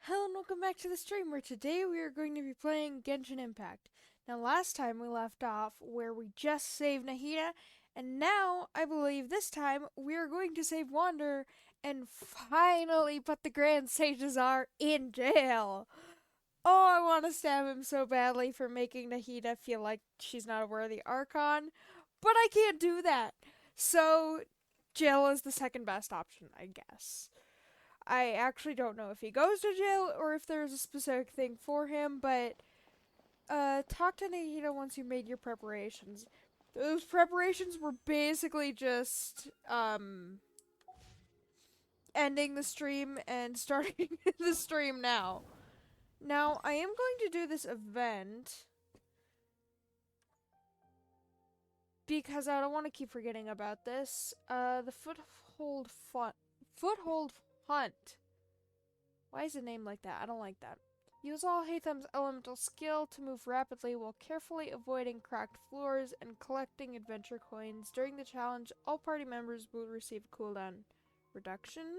Hello and welcome back to the stream where today we are going to be playing Genshin Impact. Now last time we left off where we just saved Nahida, and now I believe this time we are going to save Wander and finally put the Grand Sagezar in jail. Oh, I want to stab him so badly for making Nahida feel like she's not a worthy Archon, but I can't do that. So jail is the second best option, I guess. I actually don't know if he goes to jail or if there's a specific thing for him, but talk to Nahida once you made your preparations. Those preparations were basically just ending the stream and starting the stream now. Now, I am going to do this event because I don't want to keep forgetting about this. The Foothold Hunt. Why is it named like that? I don't like that. Use all Haytham's elemental skill to move rapidly while carefully avoiding cracked floors and collecting adventure coins. During the challenge, all party members will receive a cooldown reduction.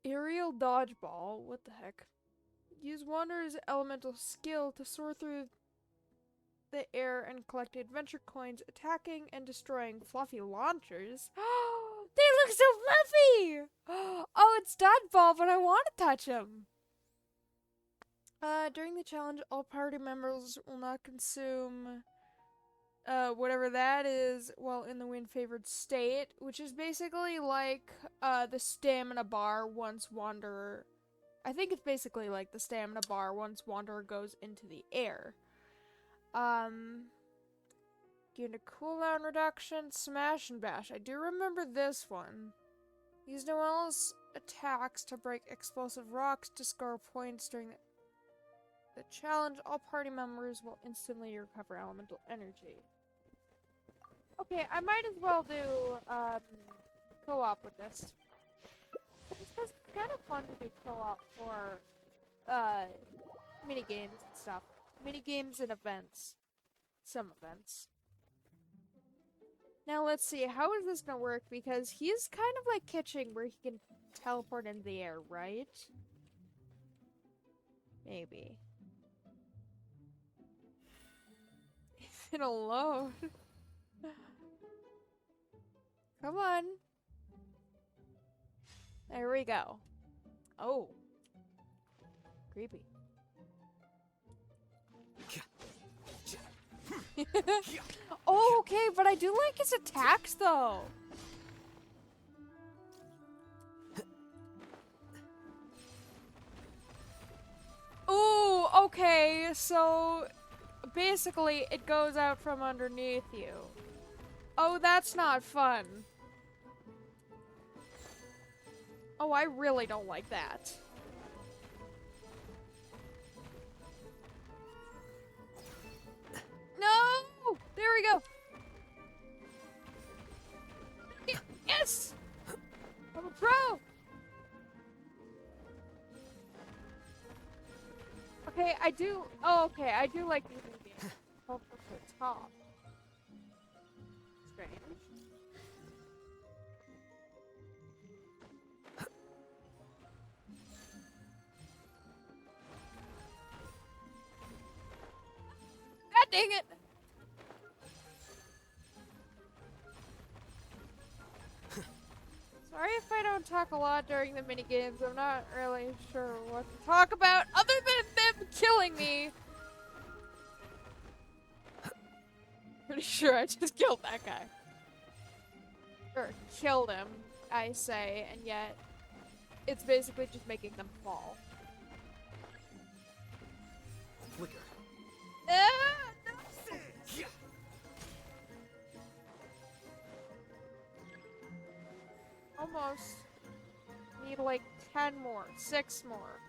Aerial dodgeball. What the heck? Use Wanderer's elemental skill to soar through the air and collect adventure coins, attacking and destroying fluffy launchers. They look so fluffy! Oh, it's dodgeball, but I want to touch them. During the challenge, all party members will not consume whatever that is while in the wind-favored state, which is basically like the stamina bar once Wanderer... I think it's basically like the stamina bar once Wanderer goes into the air. Gain a cooldown reduction, smash and bash. I do remember this one. Use Noelle's attacks to break explosive rocks to score points during the challenge. All party members will instantly recover elemental energy. Okay, I might as well do co-op with this. It's kind of fun to do co-op for mini-games and stuff. Mini-games and events. Some events. Now let's see, how is this gonna work? Because he's kind of like Kitching where he can teleport into the air, right? Maybe. It'll load. Come on. There we go. Oh. Creepy. Oh, okay, but I do like his attacks, though. Ooh, okay, so basically it goes out from underneath you. Oh, that's not fun. Oh, I really don't like that. No! There we go. Yes! I'm a pro! Okay, I do... Oh, okay, I do like these games. Oh, to the top. Strange. God dang it! Sorry if I don't talk a lot during the minigames. I'm not really sure what to talk about other than them killing me. Pretty sure I just killed that guy. Or killed him, I say, and yet it's basically just making them fall. Flicker. Ah, no. Almost. Need like 10 more. 6 more.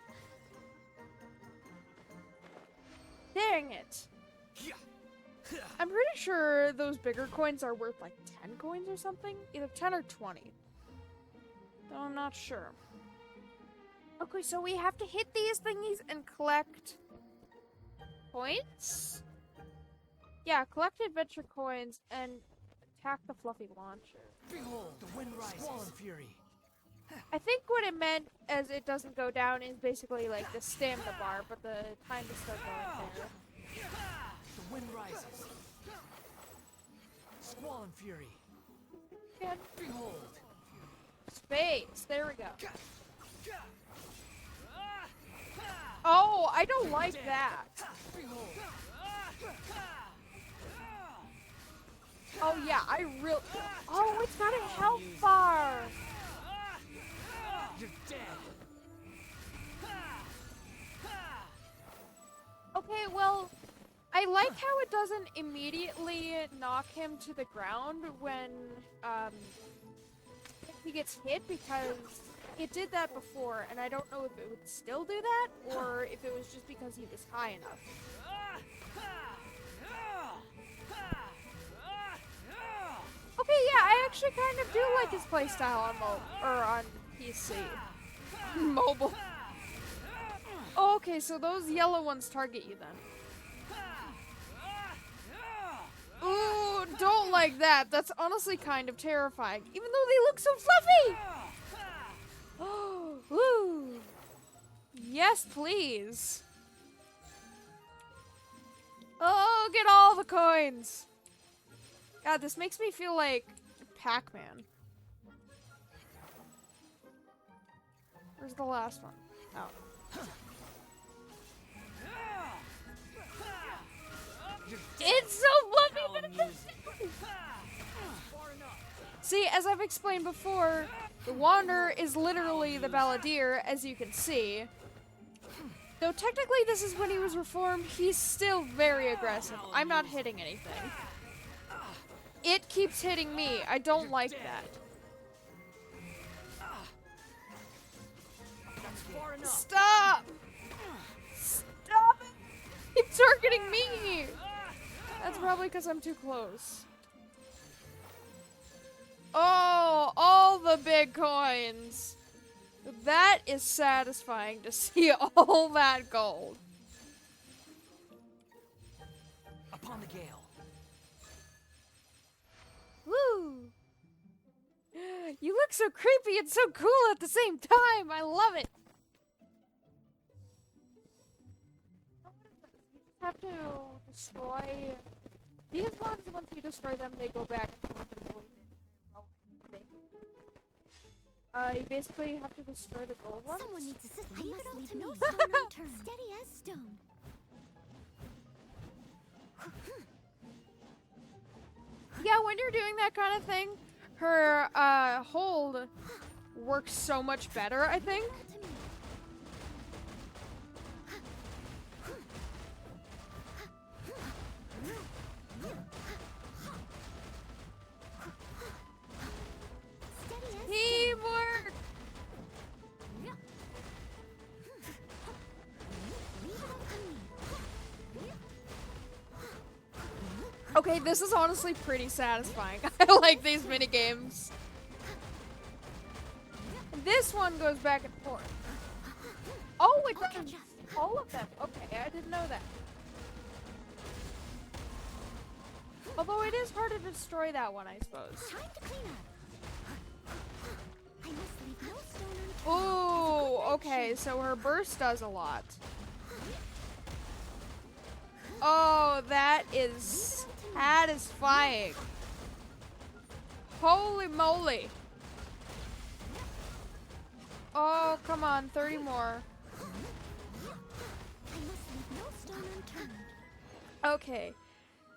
Dang it. I'm pretty sure those bigger coins are worth like 10 coins or something. Either 10 or 20. Though I'm not sure. Okay, so we have to hit these thingies and collect points? Yeah, collect adventure coins and attack the fluffy launcher. Behold, the wind rises. Squall and fury. I think what it meant as it doesn't go down is basically like the stamina bar, but the time is still going there. The wind rises. Squall and fury. And Behold. space. There we go. Oh, I don't like that. Behold. Oh yeah, I really. Oh, it's got a health bar. You're dead. Okay, well, I like how it doesn't immediately knock him to the ground when he gets hit, because it did that before, and I don't know if it would still do that or if it was just because he was high enough. Okay, yeah, I actually kind of do like his playstyle on PC. Mobile. Oh, okay, so those yellow ones target you then. Ooh, don't like that. That's honestly kind of terrifying, even though they look so fluffy. Oh, woo. Yes, please. Oh, get all the coins. God, this makes me feel like Pac-Man. Where's the last one? Oh. It's so fluffy, but it's See, as I've explained before, the Wanderer is literally the Balladeer, as you can see. Though technically this is when he was reformed, he's still very aggressive. I'm not hitting anything. It keeps hitting me. I don't like that. Stop! Stop it! It's targeting me! That's probably because I'm too close. Oh, all the big coins. That is satisfying to see all that gold. Upon the gale. Woo! You look so creepy and so cool at the same time. I love it. You just have to destroy these ones. Once you destroy them, they go back and forth and forth. You basically have to destroy the gold ones. Someone needs assistance. I must leave no stone unturned. Steady as stone. Yeah, when you're doing that kind of thing, her hold works so much better, I think. Teamwork! Okay, this is honestly pretty satisfying. I like these mini games. This one goes back and forth. Oh, it does all of them. Okay, I didn't know that. Although it is harder to destroy that one, I suppose. Time to clean up. I must leave no stone unturned. Oh, okay, so her burst does a lot. Oh, that is satisfying. Holy moly. Oh, come on, 30 more. I must leave no stone unturned. Okay.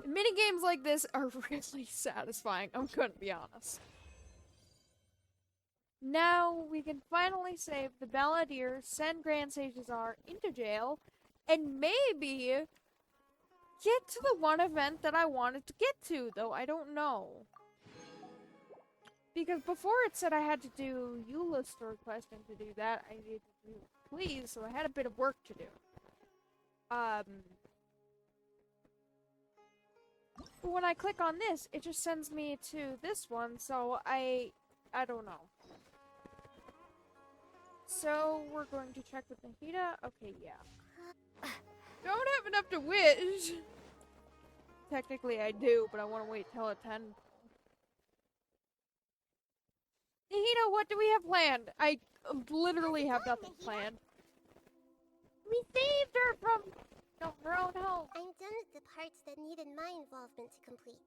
Mini games like this are really satisfying, I'm gonna be honest. Now we can finally save the Balladeer, send Grand Sagezar into jail, and maybe get to the one event that I wanted to get to, though I don't know. Because before it said I had to do Eula's story quest, and to do that I needed to do Please, so I had a bit of work to do. But when I click on this, it just sends me to this one, so I don't know. So we're going to check with Nahida. Okay, yeah. Don't have enough to wish. Technically I do, but I want to wait till at 10. Nahida, what do we have planned? I literally have How's it nothing going, Nahida? planned. We saved her from her own home. I'm done with the parts that needed my involvement to complete.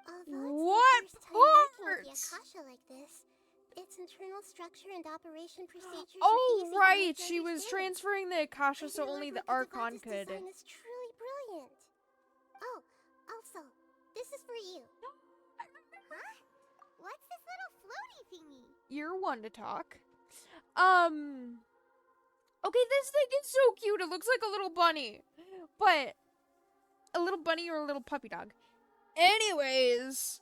Although What it's my first time working with the parts? Akasha like this, its internal structure and operation procedures are Oh, easy for me right. to She was understand. transferring the Akasha so Greater only Lord the Archon Rukadevata's could. design is truly brilliant. Oh, also, this is for you. Huh? What's this little floaty thingy? You're one to talk. Okay, this thing is so cute. It looks like a little bunny. But a little bunny or a little puppy dog. Anyways,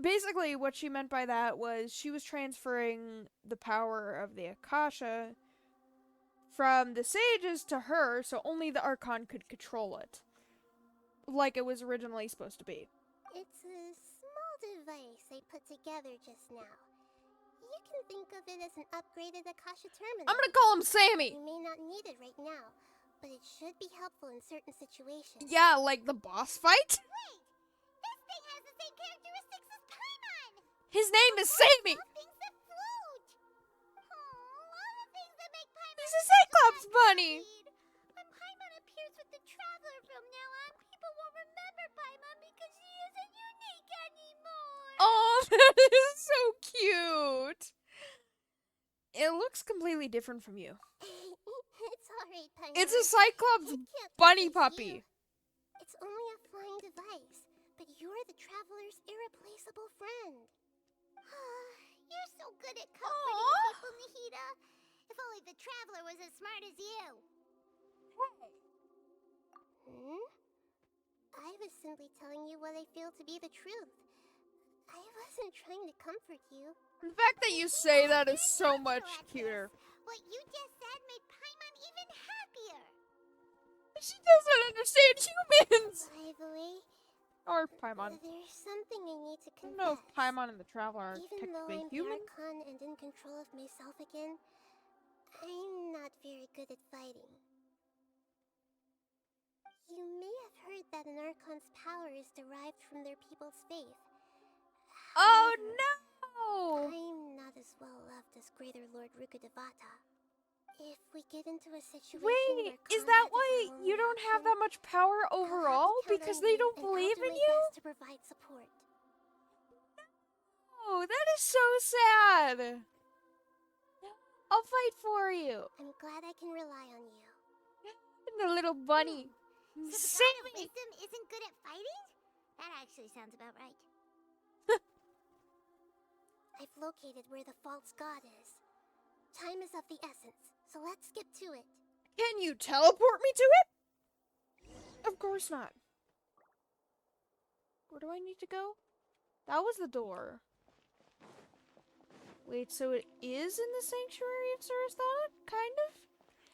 basically what she meant by that was she was transferring the power of the Akasha from the sages to her so only the Archon could control it. Like it was originally supposed to be. It's a small device I put together just now. You can think of it as an upgraded Akasha terminal. I'm gonna call him Sammy! You may not need it right now, but it should be helpful in certain situations. Yeah, like the boss fight? Wait! This thing has the same characteristics as Paimon! His name is Sammy! All things that float! Oh, all the things that make Paimon He's a Cyclops bunny! When Paimon appears with the Traveler from now on, people won't remember Paimon because she isn't unique anymore! Oh, that is so cute! It looks completely different from you. It's alright, Paimon. It's a Cyclops I can't bunny replace puppy. you. It's only a flying device, but you're the Traveler's irreplaceable friend. You're so good at comforting people, Nahida. If only the Traveler was as smart as you. I was simply telling you what I feel to be the truth. I wasn't trying to comfort you. The fact that you say that is so much cuter. What you just said made Paimon even happier. She doesn't understand humans! By the way, Or Paimon. there's something I need to I confess. don't know if Paimon and the Traveler are Even though technically I'm human. Archon and in control of myself again, I'm not very good at fighting. You may have heard that an Archon's power is derived from their people's faith. Oh However, no! I'm not as well loved as Greater Lord Rukadevata. If we get into a situation Wait, where is that combat why our only you don't have option, that much power I'll have to overall? count on Because they you, don't and I'll believe do in my you? best to provide support. Oh, that is so sad. I'll fight for you. I'm glad I can rely on you. And the little bunny. So the God of Sammy! Wisdom isn't good at fighting? That actually sounds about right. I've located where the false god is. Time is of the essence, so let's skip to it. Can you teleport me to it? Of course not. Where do I need to go? That was the door. Wait, so it is in the Sanctuary of Sarasthana? Kind of?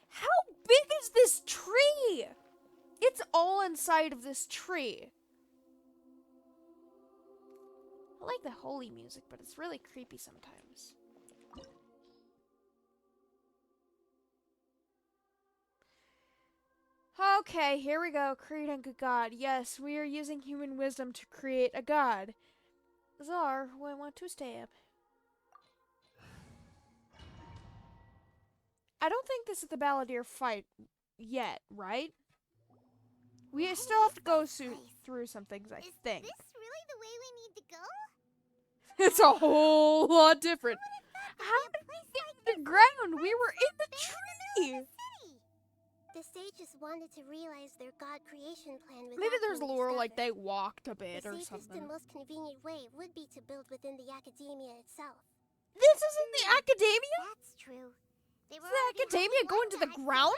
How big is this tree? It's all inside of this tree. I like the holy music, but it's really creepy sometimes. Okay, here we go. Create a god. Yes, we are using human wisdom to create a god. Czar, who I want to stab. I don't think this is the Balladeer fight yet, right? We What still have is to go this place? through some things, I Is think. this really the way we need to go? It's a whole lot different. How How did did we get to the ground? We were in the tree. The sages wanted to realize their god creation plan without Maybe there's being lore like discovered. they walked a bit The or safest something. and most convenient way would be to build within the academia itself. This isn't the academia? That's true. They Is the academia going to the ground?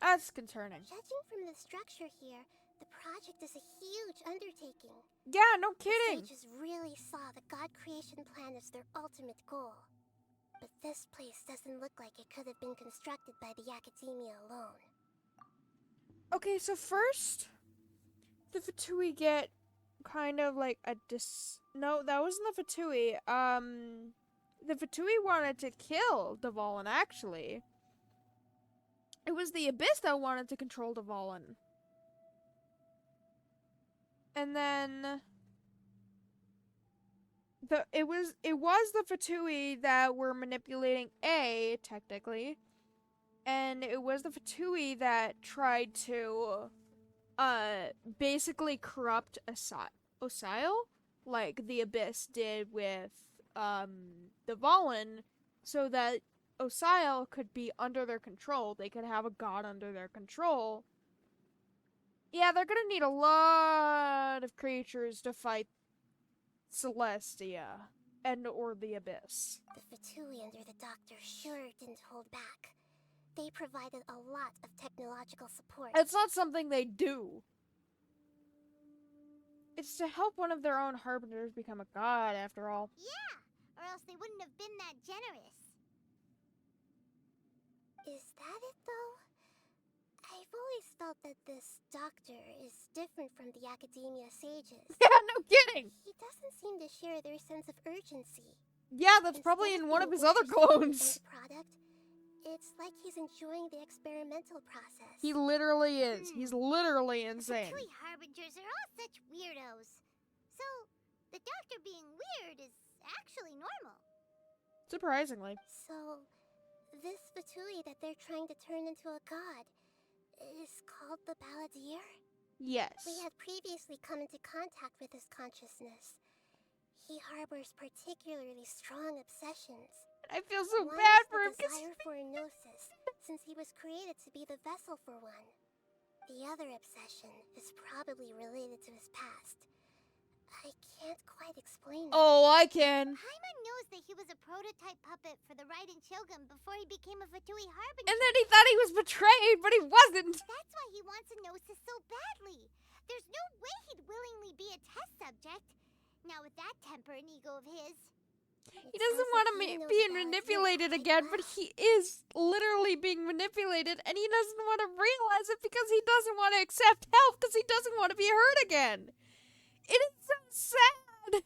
That's concerning. Judging from the structure here, the project is a huge undertaking. Yeah, no The kidding. sages really saw the god creation plan as their ultimate goal. But this place doesn't look like it could have been constructed by the academia alone. Okay, so first, the Fatui get kind of like a No, that wasn't the Fatui. The Fatui wanted to kill Dvalin, actually. It was the Abyss that wanted to control Dvalin. And then it was the Fatui that were manipulating A technically, and it was the Fatui that tried to basically corrupt Osile, like the Abyss did with the Valen, so that Osile could be under their control. They could have a god under their control. Yeah, they're gonna need a lot of creatures to fight Celestia and or the Abyss. The Fatui under the Doctor sure didn't hold back. They provided a lot of technological support. It's not something they do. It's to help one of their own harbingers become a god, after all. Yeah, or else they wouldn't have been that generous. Is that it, though? I've always felt that this Doctor is different from the Academia sages. Yeah, no kidding! He doesn't seem to share their sense of urgency. Yeah, that's probably in one of his other clones. Product, it's like he's enjoying the experimental process. He literally is. He's literally insane. The Harbingers are all such weirdos. So, the Doctor being weird is actually normal. Surprisingly. So, this Fatui that they're trying to turn into a god is called the Balladeer? Yes. We had previously come into contact with his consciousness. He harbors particularly strong obsessions. I feel so One bad is for the him. desire for a gnosis, since he was created to be the vessel for one. The other obsession is probably related to his past. I can't quite explain it. Oh, I can. Paimon knows that he was a prototype puppet for the Raiden Shogun before he became a Fatui Harbinger. And then he thought he was betrayed, but he wasn't. That's why he wants a gnosis so badly. There's no way he'd willingly be a test subject. Now with that temper and ego of his. He doesn't want to be manipulated again, but he is literally being manipulated, and he doesn't want to realize it because he doesn't want to accept help because he doesn't want to be hurt again. It is so sad.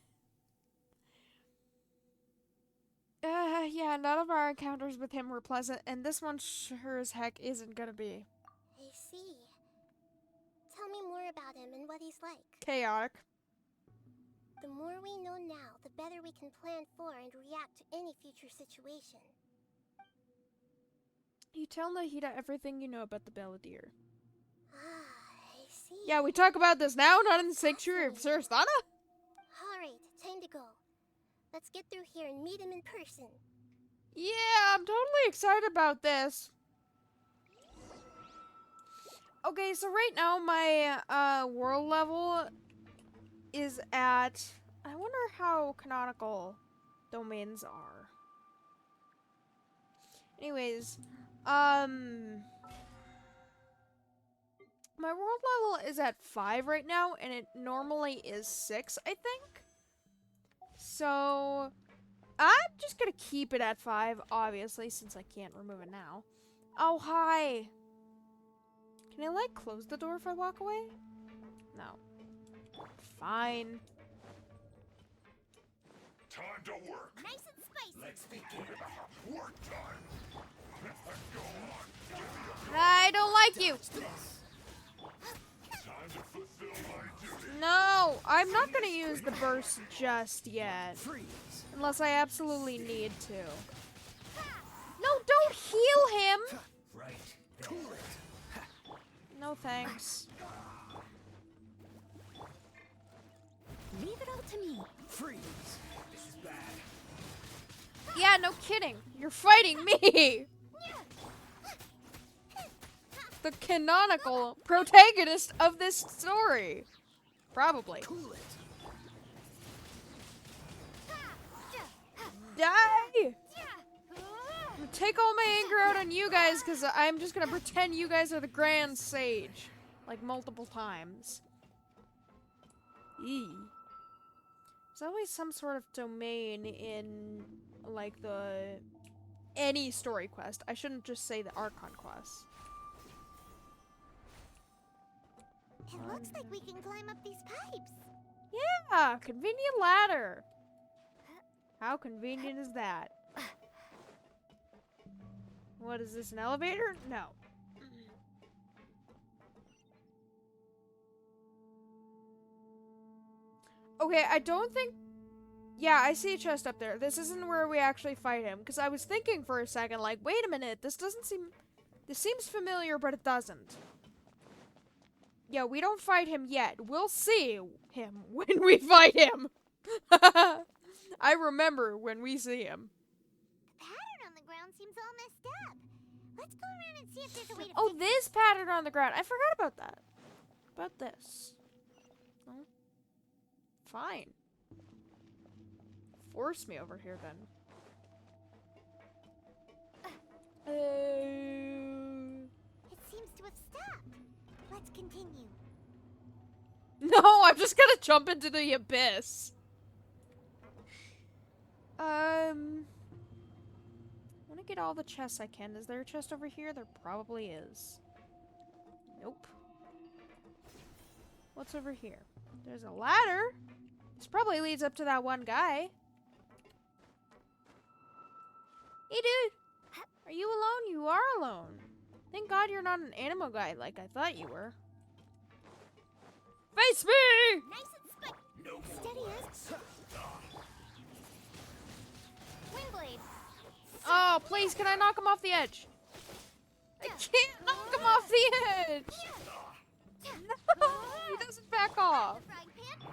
Yeah, none of our encounters with him were pleasant, and this one sure as heck isn't gonna be. I see. Tell me more about him and what he's like. Chaotic. The more we know now, the better we can plan for and react to any future situation. You tell Nahida everything you know about the Balladeer. I see. Yeah, we talk about this now, not in the sanctuary of Sarasthana? Alright, time to go. Let's get through here and meet him in person. Yeah, I'm totally excited about this. Okay, so right now my world level is at, I wonder how canonical domains are. Anyways, my world level is at 5 right now, and it normally is 6, I think. So, I'm just gonna keep it at 5, obviously, since I can't remove it now. Oh, hi! Can I, like, close the door if I walk away? No. Fine. Time to work. Nice and spicy. Let's begin. Work time. Go on. Give me I don't like you! a time to fulfill my duty. No! I'm not gonna use the burst just yet. Freeze. Unless I absolutely need to. No, don't heal him! Right. Cool it. No thanks. Leave it all to me. Freeze. This is bad. Yeah, no kidding. You're fighting me! The canonical protagonist of this story. Probably. Cool it. Die! I'm gonna take all my anger out on you guys because I'm just gonna pretend you guys are the Grand Sage. Like multiple times. Eee. There's always some sort of domain in, like, any story quest. I shouldn't just say the Archon quest. It looks like we can climb up these pipes. Yeah, convenient ladder. How convenient is that? What is this, an elevator? No. Okay, I don't think Yeah, I see a chest up there. This isn't where we actually fight him. Because I was thinking for a second, like, wait a minute. This seems familiar, but it doesn't. Yeah, we don't fight him yet. We'll see him when we fight him. I remember when we see him. The pattern on the ground seems all messed up. Let's go around and see if there's a way to Oh, fix this pattern on the ground. I forgot about that. About this. Oh. Fine. Force me over here then. It seems to have stopped. Let's continue. No, I'm just gonna jump into the abyss. I want to get all the chests I can. Is there a chest over here? There probably is. Nope. What's over here? There's a ladder. This probably leads up to that one guy. Hey, dude. Are you alone? You are alone. Thank God you're not an animal guy like I thought you were. Face me! Nice and No steady as Windblade. Oh, please, can I knock him off the edge? I can't knock him off the edge! No! He doesn't back off. The frying pan.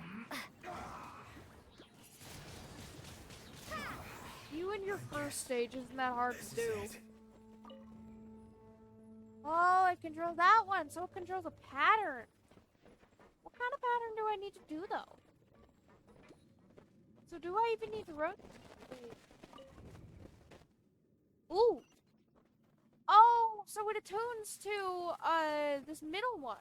You and your first stage isn't that hard to do. Oh, I control that one, so it controls a pattern. What kind of pattern do I need to do, though? So do I even need to rotate? Ooh! Oh, so it attunes to, this middle one.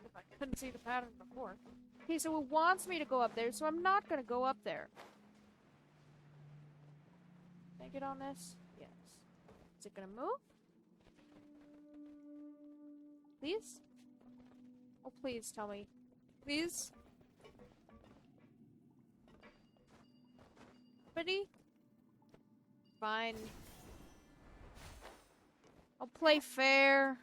If I couldn't see the pattern before. Okay, so it wants me to go up there, so I'm not gonna go up there. Can I get on this? Yes. Is it gonna move? Please? Oh, please tell me. Please? Buddy? Fine. I'll play fair.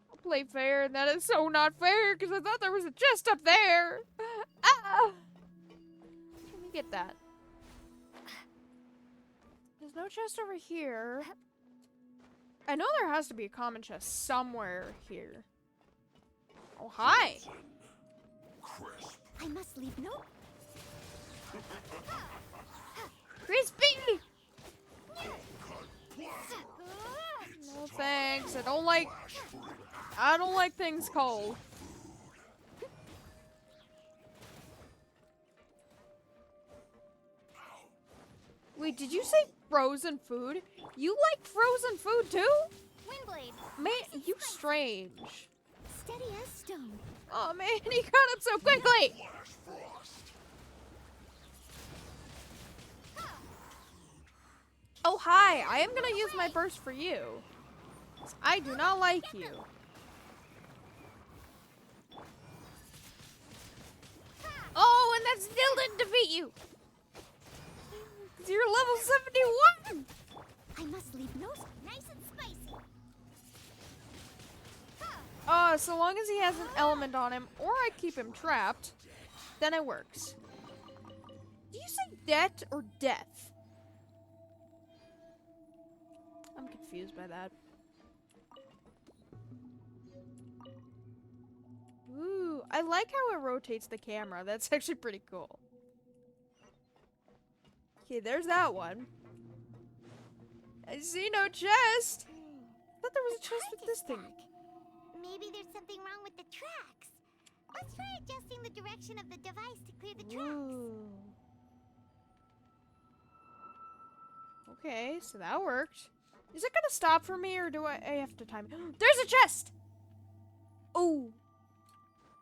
I'll play fair, and that is so not fair, because I thought there was a chest up there! Ah! Let me get that. There's no chest over here. I know there has to be a common chest somewhere here. Oh, hi! Crisp. I must leave no. Crispy! No thanks. I don't like things cold. Wait, did you say frozen food? You like frozen food too? Windblade. Man, you strange. Steady as stone. Oh man, he got up so quickly! Flash frost. Oh hi, I am gonna use my burst for you. I do not like you. Oh, and that still didn't defeat you! 'Cause you're level 71! I must leave no. Nice and spicy. So long as he has an element on him, or I keep him trapped, then it works. Do you say debt or death? I'm confused by that. Ooh, I like how it rotates the camera. That's actually pretty cool. Okay, there's that one. I see no chest. I thought there was a chest with this thing. Maybe there's something wrong with the tracks. Let's try adjusting the direction of the device to clear the tracks. Ooh. Okay, so that worked. Is it gonna stop for me, or do I have to time it? There's a chest! Oh!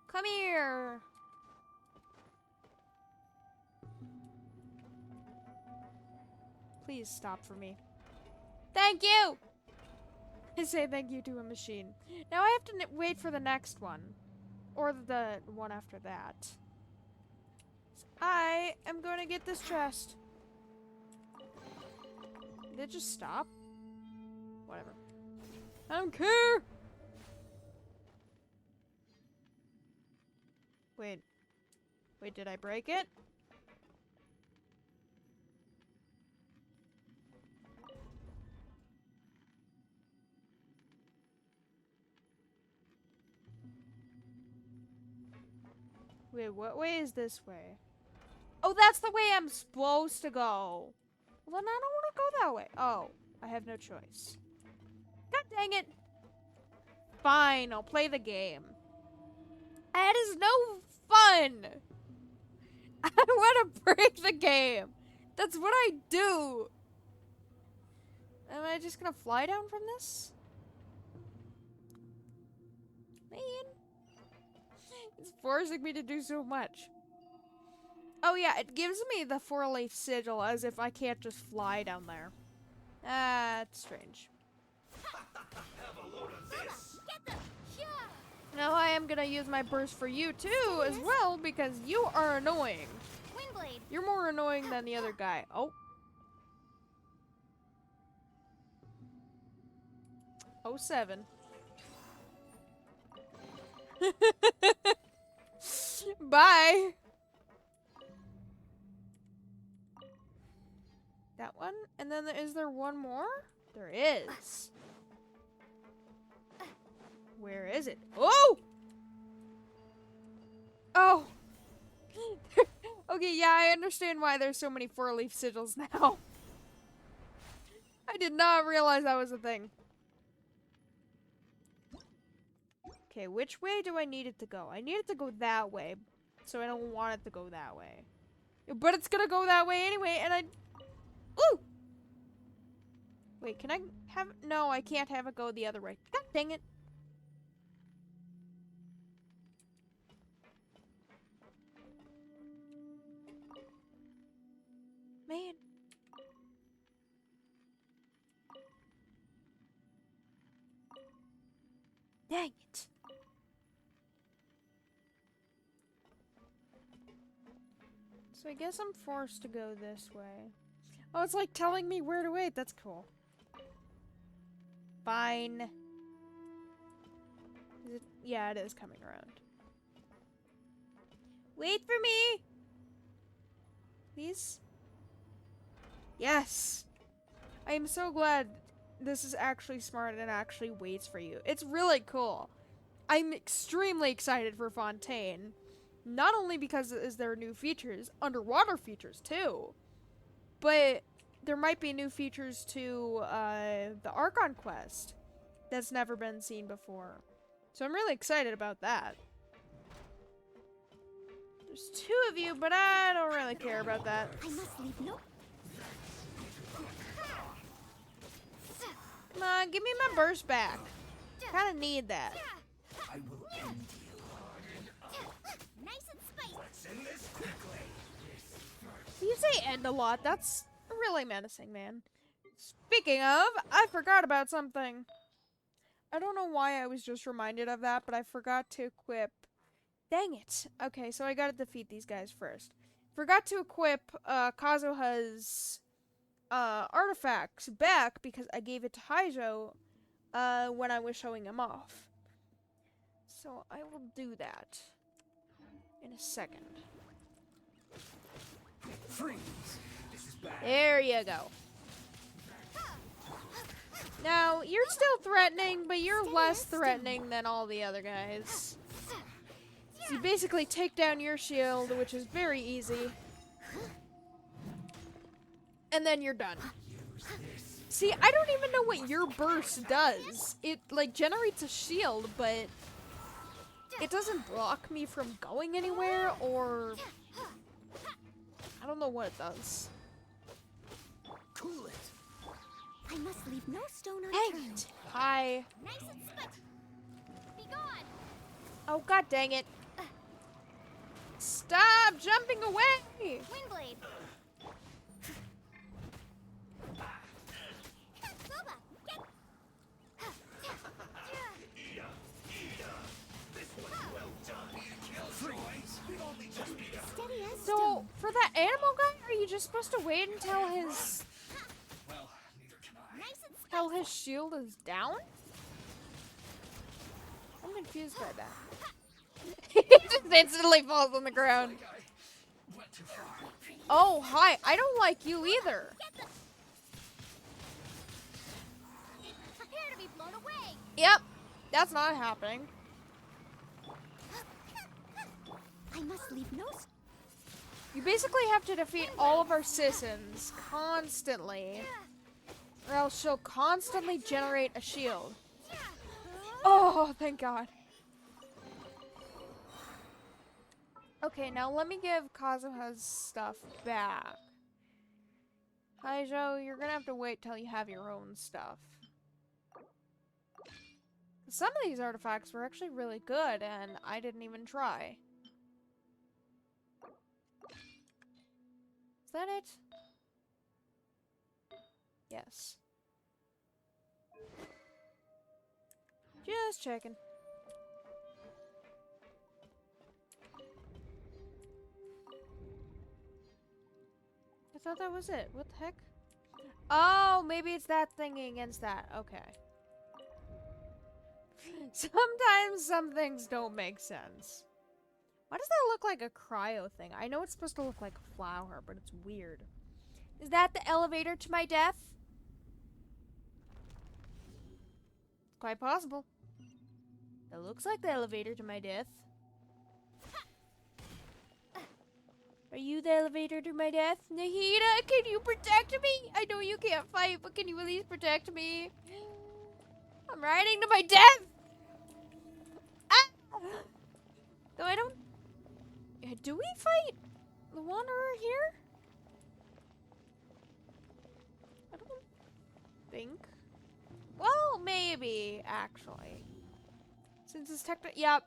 Come here! Please stop for me. Thank you! I say thank you to a machine. Now I have to wait for the next one. Or the one after that. So I am going to get this chest. Did it just stop? Whatever. I don't care! Wait. Wait, did I break it? Wait, what way is this way? Oh, that's the way I'm supposed to go. Well, then I don't want to go that way. Oh, I have no choice. God dang it. Fine, I'll play the game. That is no fun. I want to break the game. That's what I do. Am I just gonna fly down from this? Man. It's forcing me to do so much. Oh yeah, it gives me the 4-leaf sigil as if I can't just fly down there. That's strange. Have a load of this. Now I am gonna use my burst for you too as well because you are annoying. Windblade. You're more annoying than the other guy. Oh. Oh, 07. Bye. That one? And then is there one more? There is. Where is it? Oh! Oh! Okay, yeah, I understand why there's so many 4-leaf sigils now. I did not realize that was a thing. Okay, which way do I need it to go? I need it to go that way, so I don't want it to go that way. But it's gonna go that way anyway, and I... Ooh! Wait, can I have... No, I can't have it go the other way. God dang it. Man. Dang it. So I guess I'm forced to go this way. Oh, it's like telling me where to wait. That's cool. Fine. Is it? Yeah, it is coming around. Wait for me! Please? Yes! I am so glad this is actually smart and actually waits for you. It's really cool. I'm extremely excited for Fontaine. Not only because there are new features, underwater features too, but there might be new features to the Archon quest that's never been seen before. So I'm really excited about that. There's 2 of you, but I don't really care about that. I must leave no. Come on, give me my burst back. Kinda need that. I will end you. Nice and spicy. Let's end this quickly. You say end a lot. That's really menacing, man. Speaking of, I forgot about something. I don't know why I was just reminded of that, but I forgot to equip... Dang it. Okay, so I gotta defeat these guys first. Forgot to equip Kazuha's artifacts back because I gave it to Haijo when I was showing him off. So I will do that in a second. Freeze. This is bad. There you go. Now, you're still threatening, but you're less threatening than all the other guys. So you basically take down your shield, which is very easy. And then you're done. See, I don't even know what your burst does. It, like, generates a shield, but it doesn't block me from going anywhere, or... I don't know what it does. Cool it. I must leave no stone Dang unturned. it. Hi. Nice and spicy. Be gone. Oh, god dang it. Stop jumping away! Windblade. Boba, get. Freeze. We've only just begun. Steady as So, stone. for that animal guy, are you just supposed to wait until his Well, neither can I. Nice and until his shield is down? I'm confused by that. He just instantly falls on the ground. Oh, hi. I don't like you either. Prepare to be blown away. Yep. That's not happening. I must leave no. You basically have to defeat all of our citizens constantly, or else she'll constantly generate a shield. Oh, thank God. Okay, now let me give Kazuha's stuff back. Haijo, you're gonna have to wait till you have your own stuff. Some of these artifacts were actually really good, and I didn't even try. Is that it? Yes. Just checking. I thought that was it. What the heck? Oh, maybe it's that thingy against that. Okay. Sometimes some things don't make sense. Why does that look like a cryo thing? I know it's supposed to look like a flower, but it's weird. Is that the elevator to my death? Quite possible. It looks like the elevator to my death. Are you the elevator to my death? Nahida, can you protect me? I know you can't fight, but can you at least protect me? I'm riding to my death! Ah! Though I don't... Do we fight the Wanderer here? I don't think. Well, maybe, actually. Since it's technically... Yep.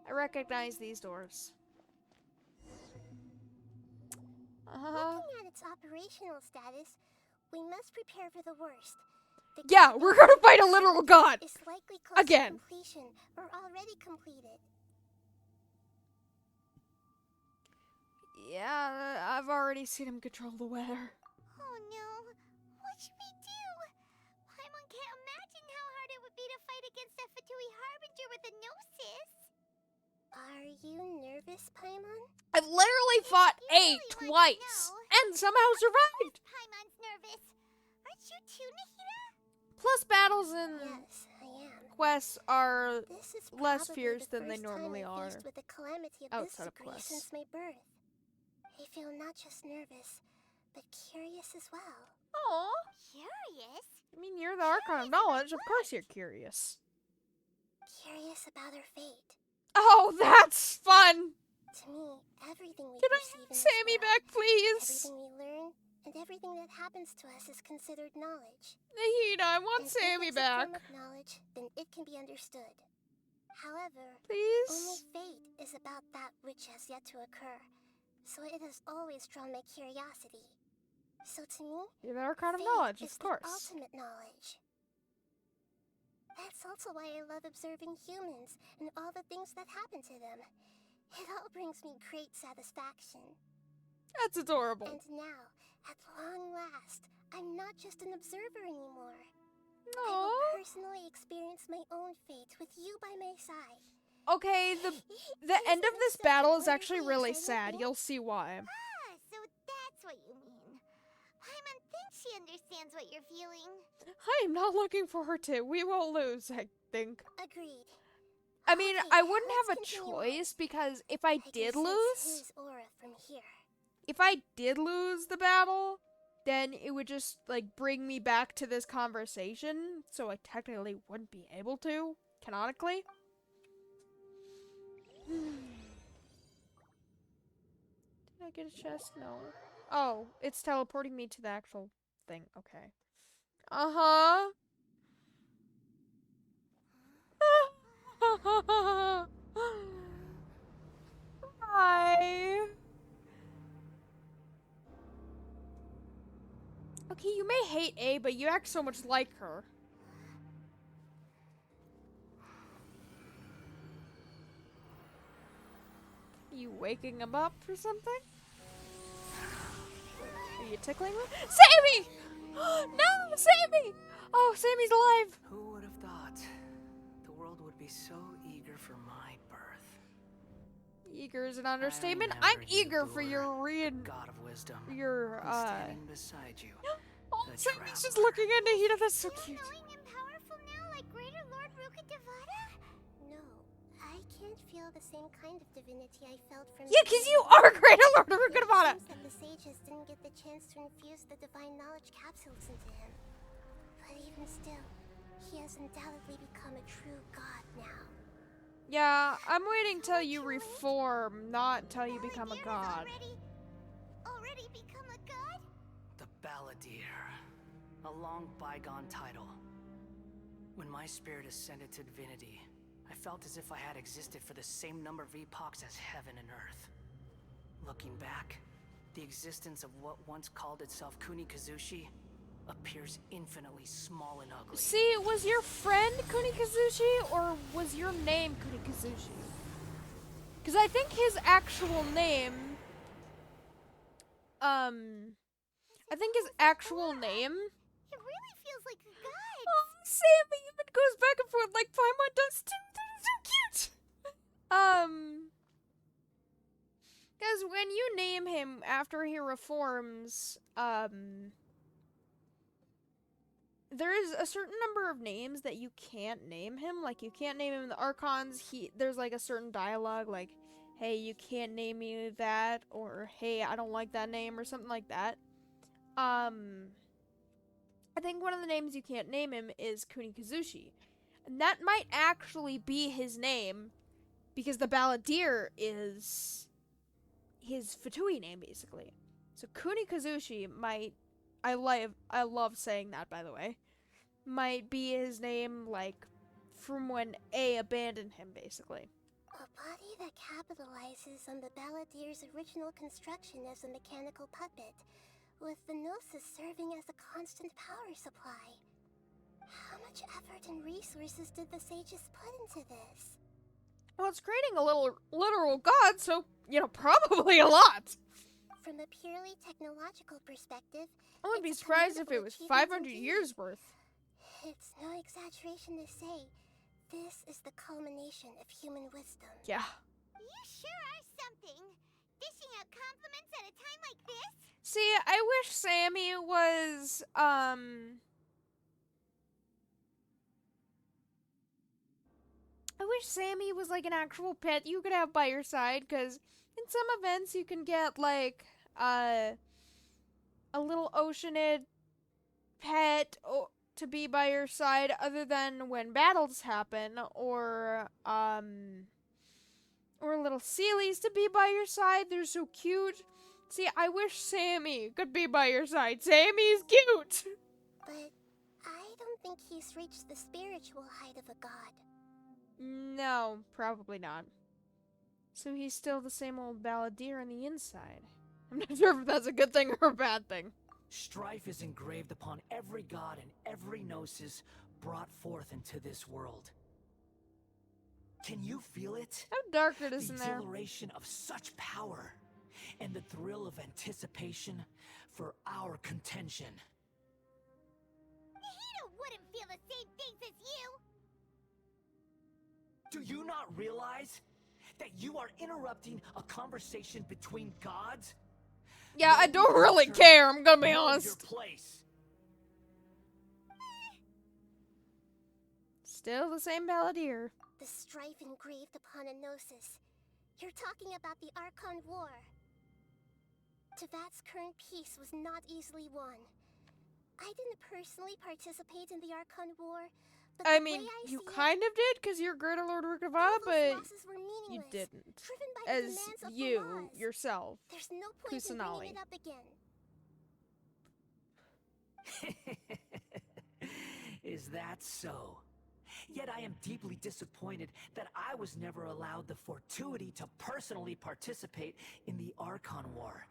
I recognize these doors. Looking at its operational status, we must prepare for the worst. The Yeah, we're gonna fight a literal god! is likely close Again. to completion or already completed. Yeah, I've already seen him control the weather. Oh no, what should we do? Paimon can't imagine how hard it would be to fight against a Fatui Harbinger with a Gnosis. Are you nervous, Paimon? I've literally fought You A really twice like to know. and somehow survived. Paimon's nervous. Aren't you too, Nahida? Plus, battles and Yes, I am. quests are This is less probably fierce the than they first time normally I'm are. faced with a calamity of outside this of degree quests. since my birth. I feel not just nervous, but curious as well. Aww. Curious? I mean, you're the Archon of Knowledge. Of course you're curious. Curious about her fate. Oh, that's fun. To me, everything we Can I perceive have in this Sammy world, back, please? everything we learn, and everything that happens to us is considered knowledge. Nahida, I want And Sammy if it's a back. form of knowledge, then it can be understood. However, only Please? fate is about that which has yet to occur, so it has always drawn my curiosity. So to me, You're the Archon of fate Knowledge, is of course. the ultimate knowledge. That's also why I love observing humans and all the things that happen to them. It all brings me great satisfaction. That's adorable. And now, at long last, I'm not just an observer anymore. I Aww. will personally experience my own fate with you by my side. Okay, the end of this battle is actually really sad. You'll see why. Ah, so that's what you mean. Paimon thinks she understands what you're feeling. I'm not looking for her to. We won't lose, I think. Agreed. I mean, Okay, I wouldn't let's have a continue on. choice because if I can did sense lose, his aura from here. if I did lose the battle, then it would just like bring me back to this conversation, so I technically wouldn't be able to, canonically. Did I get a chest? No. Oh, it's teleporting me to the actual thing. Okay. Uh-huh. Hi. Okay, you may hate A, but you act so much like her. You waking him up or something? Are you tickling him? Sammy! No, Sammy! Oh, Sammy's alive. Who would have thought the world would be so eager for my birth? Eager is an I understatement. remember I'm you, eager for Boor, your the god of wisdom, who's standing beside you. Oh, the Sammy's just traveler. looking at Nahida. That's so You cute. knowing and powerful now like Greater Lord Rukkhadevata? No, I can't feel the same kind of divinity I felt from Yeah, because you are Greater Lord of It Rukkhadevata. seems that the sages didn't get the chance to infuse the divine knowledge capsules into him. But even still, he has undoubtedly become a true god now. Yeah, I'm waiting till you reform, not till you become a Balladeer god. has already become a god? The Balladeer. A long bygone title. When my spirit ascended to divinity, I felt as if I had existed for the same number of epochs as heaven and earth. Looking back, the existence of what once called itself Kunikazushi appears infinitely small and ugly. See, was your friend Kunikazushi, or was your name Kunikazushi? Because I think his actual name, I think his actual name, It really feels like a god. oh, Sammy even goes back and forth like Paimon does too. That is so cute. Because when you name him after he reforms, there is a certain number of names that you can't name him. Like, you can't name him the Archons. There's like a certain dialogue, like, hey, you can't name me that, or hey, I don't like that name, or something like that. I think one of the names you can't name him is Kunikazushi. And that might actually be his name, because the Balladeer is his Fatui name, basically. So Kunikazushi might, I love saying that, by the way, might be his name, like, from when A abandoned him, basically. A body that capitalizes on the Balladeer's original construction as a mechanical puppet, with the Gnosis serving as a constant power supply. How much effort and resources did the sages put into this? Well, it's creating a little literal god, so, probably a lot. From a purely technological perspective, I wouldn't be it's a surprised if it commendable was achievement 500 indeed. years worth. It's no exaggeration to say, this is the culmination of human wisdom. Yeah. You sure are something. Dishing out compliments at a time like this? See, I wish Sammy was, I wish Sammy was like an actual pet you could have by your side, because in some events you can get like a little oceanid pet to be by your side, other than when battles happen, or little Sealies to be by your side. They're so cute. See, I wish Sammy could be by your side. Sammy's cute. But I don't think he's reached the spiritual height of a god. No, probably not. So he's still the same old Balladeer on the inside. I'm not sure if that's a good thing or a bad thing. Strife is engraved upon every god and every gnosis brought forth into this world. Can you feel it? How dark it is The in there. exhilaration of such power, and the thrill of anticipation for our contention. Nahida wouldn't feel the same things as you! Do you not realize that you are interrupting a conversation between gods? Yeah, I Maybe don't really consider care, I'm gonna be know honest. your place. Still the same Balladeer. The strife engraved upon a gnosis. You're talking about the Archon War. Tevat's current peace was not easily won. I didn't personally participate in the Archon War, but I the mean, way I you see it, kind of did, because you're Greater Lord all Rukkhadevata, those but losses were meaningless, you didn't. driven by the As demands of the you, laws. yourself. There's no point in Kusanali. bringing it up again. Is that so? Yet I am deeply disappointed that I was never allowed the fortuity to personally participate in the Archon War.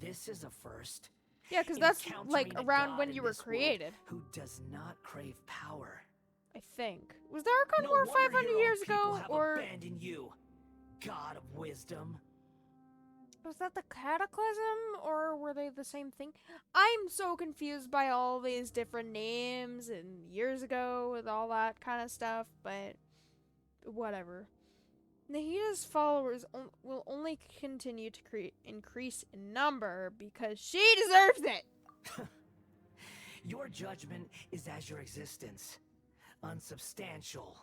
This is a first. Yeah, because that's like Encountering a around god when in you were this world created, who does not crave power. I think. Was the Archon No War wonder 500 your own years people ago, have or abandoned you, god of wisdom. was that the Cataclysm, or were they the same thing? I'm so confused by all these different names and years ago with all that kind of stuff, but whatever. Nahida's followers will only continue to increase in number because she deserves it. Your judgment is as your existence, unsubstantial.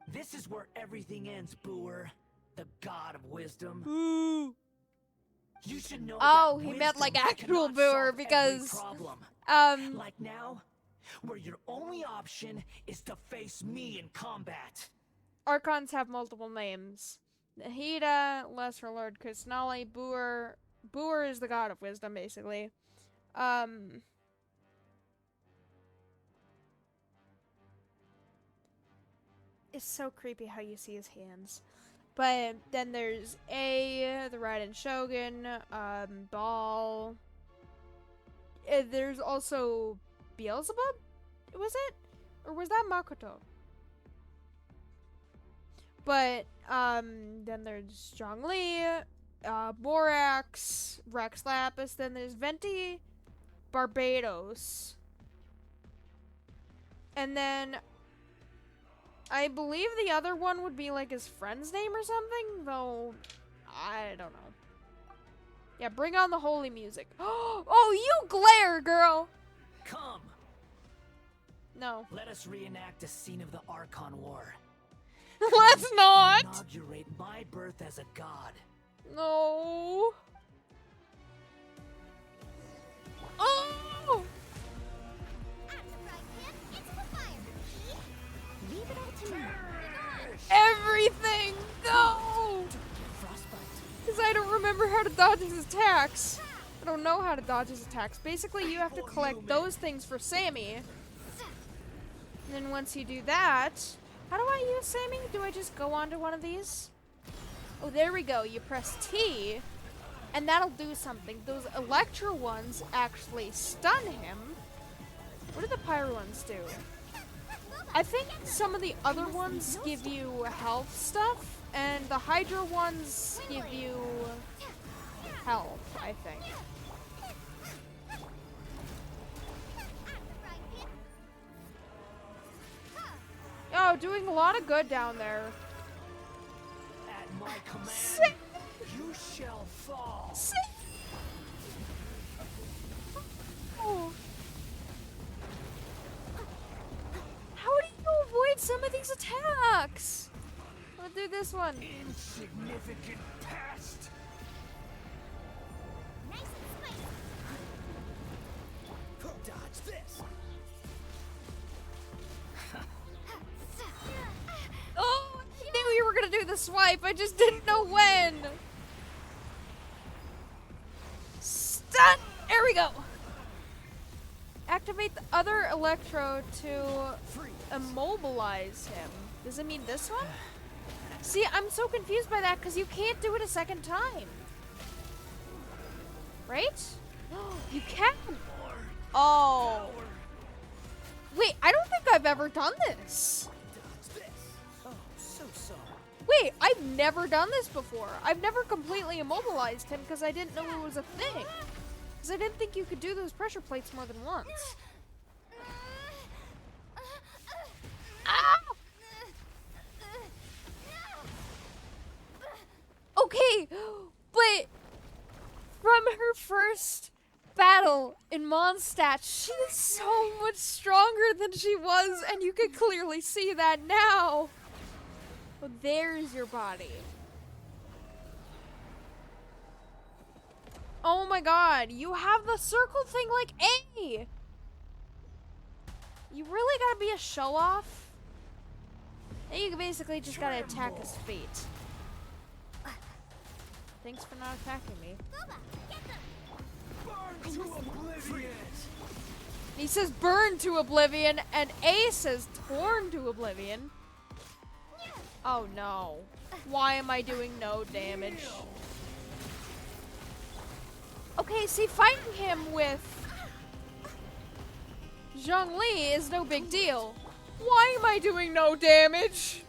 This is where everything ends, Booer, the god of wisdom. Boo. You should know Oh, that he meant like wisdom actual cannot Booer solve every because problem. Like now, where your only option is to face me in combat. Archons have multiple names. Nahida, Lesser Lord Kusnali, Booer. Booer is the god of wisdom, basically. It's so creepy how you see his hands. But then there's A, the Raiden Shogun, Baal. There's also Beelzebub? Was it? Or was that Makoto? But, then there's Zhongli, Borax, Rex Lapis, then there's Venti, Barbados. And then I believe the other one would be like his friend's name or something, though I don't know. Yeah, bring on the holy music. Oh, you glare, girl! Come, No. let us reenact a scene of the Archon War. Let's not! Inaugurate my birth as a god. No. Oh! Leave it all to me. Everything! No! Frostbite. Because I don't remember how to dodge his attacks. I don't know how to dodge his attacks. Basically, you have to collect those things for Sammy. And then once you do that... How do I use Sammy? Do I just go onto one of these? Oh, there we go. You press T, and that'll do something. Those Electro ones actually stun him. What do the Pyro ones do? I think some of the other ones give you health stuff, and the Hydra ones give you health, I think. Oh, doing a lot of good down there. At my command, Sick. you shall fall. Oh. How do you avoid some of these attacks? I'll do this one. Insignificant pest. Nice and spicy. Dodge this. Oh, I knew you were gonna do the swipe. I just didn't know when. Stun. There we go. Activate the other Electro to immobilize him. Does it mean this one? See, I'm so confused by that because you can't do it a second time. Right? You can. Oh. Wait, I don't think I've ever done this. Oh, so sorry. Wait, I've never done this before. I've never completely immobilized him because I didn't know it was a thing. Because I didn't think you could do those pressure plates more than once. Ah! Okay, but from her first battle in Mondstadt, she's so much stronger than she was, and you can clearly see that now. Oh, there's your body. Oh my god, you have the circle thing like A! You really gotta be a show-off? And you basically just gotta attack his feet. Thanks for not attacking me. Burn to oblivion. He says burn to oblivion, and A says torn to oblivion. Oh no. Why am I doing no damage? Okay, see, fighting him with Zhongli is no big deal. Why am I doing no damage?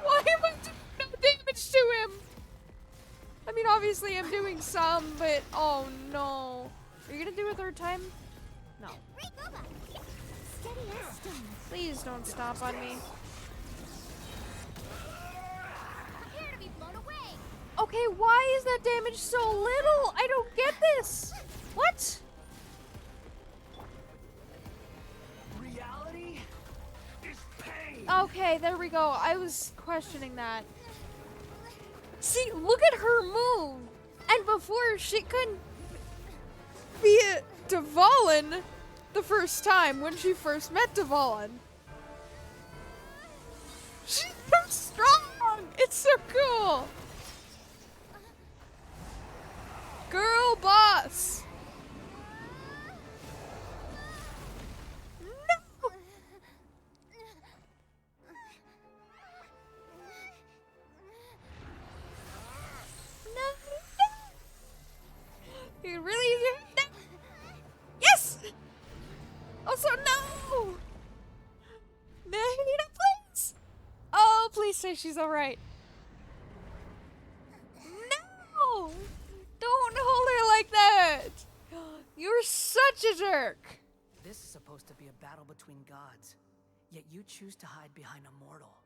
Why am I doing no damage to him? I mean, obviously I'm doing some, but oh no. Are you gonna do it a third time? No. Steady as stones. Please don't stop on me. Okay, why is that damage so little? I don't get this. What? Reality is pain. Okay, there we go. I was questioning that. See, look at her move. And before, she couldn't beat Dvalin the first time when she first met Dvalin. She's so strong. It's so cool. Girl boss. No. No. You really do. Yes. Also, no. Nahida, please. Oh, please say she's all right. No. Don't hold her like that. You're such a jerk. This is supposed to be a battle between gods, yet you choose to hide behind a mortal.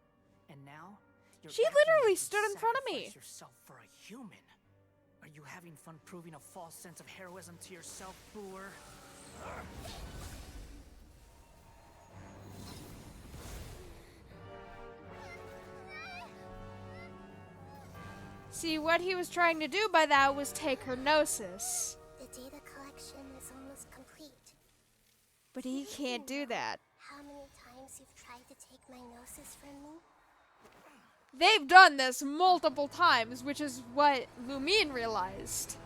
And now, you're She acting literally like you stood in front of me. sacrificed yourself for a human. Are you having fun proving a false sense of heroism to yourself, Boor? See, what he was trying to do by that was take her gnosis. The data collection is almost complete. But he can't do that. How many times you've tried to take my gnosis from me? They've done this multiple times, which is what Lumine realized.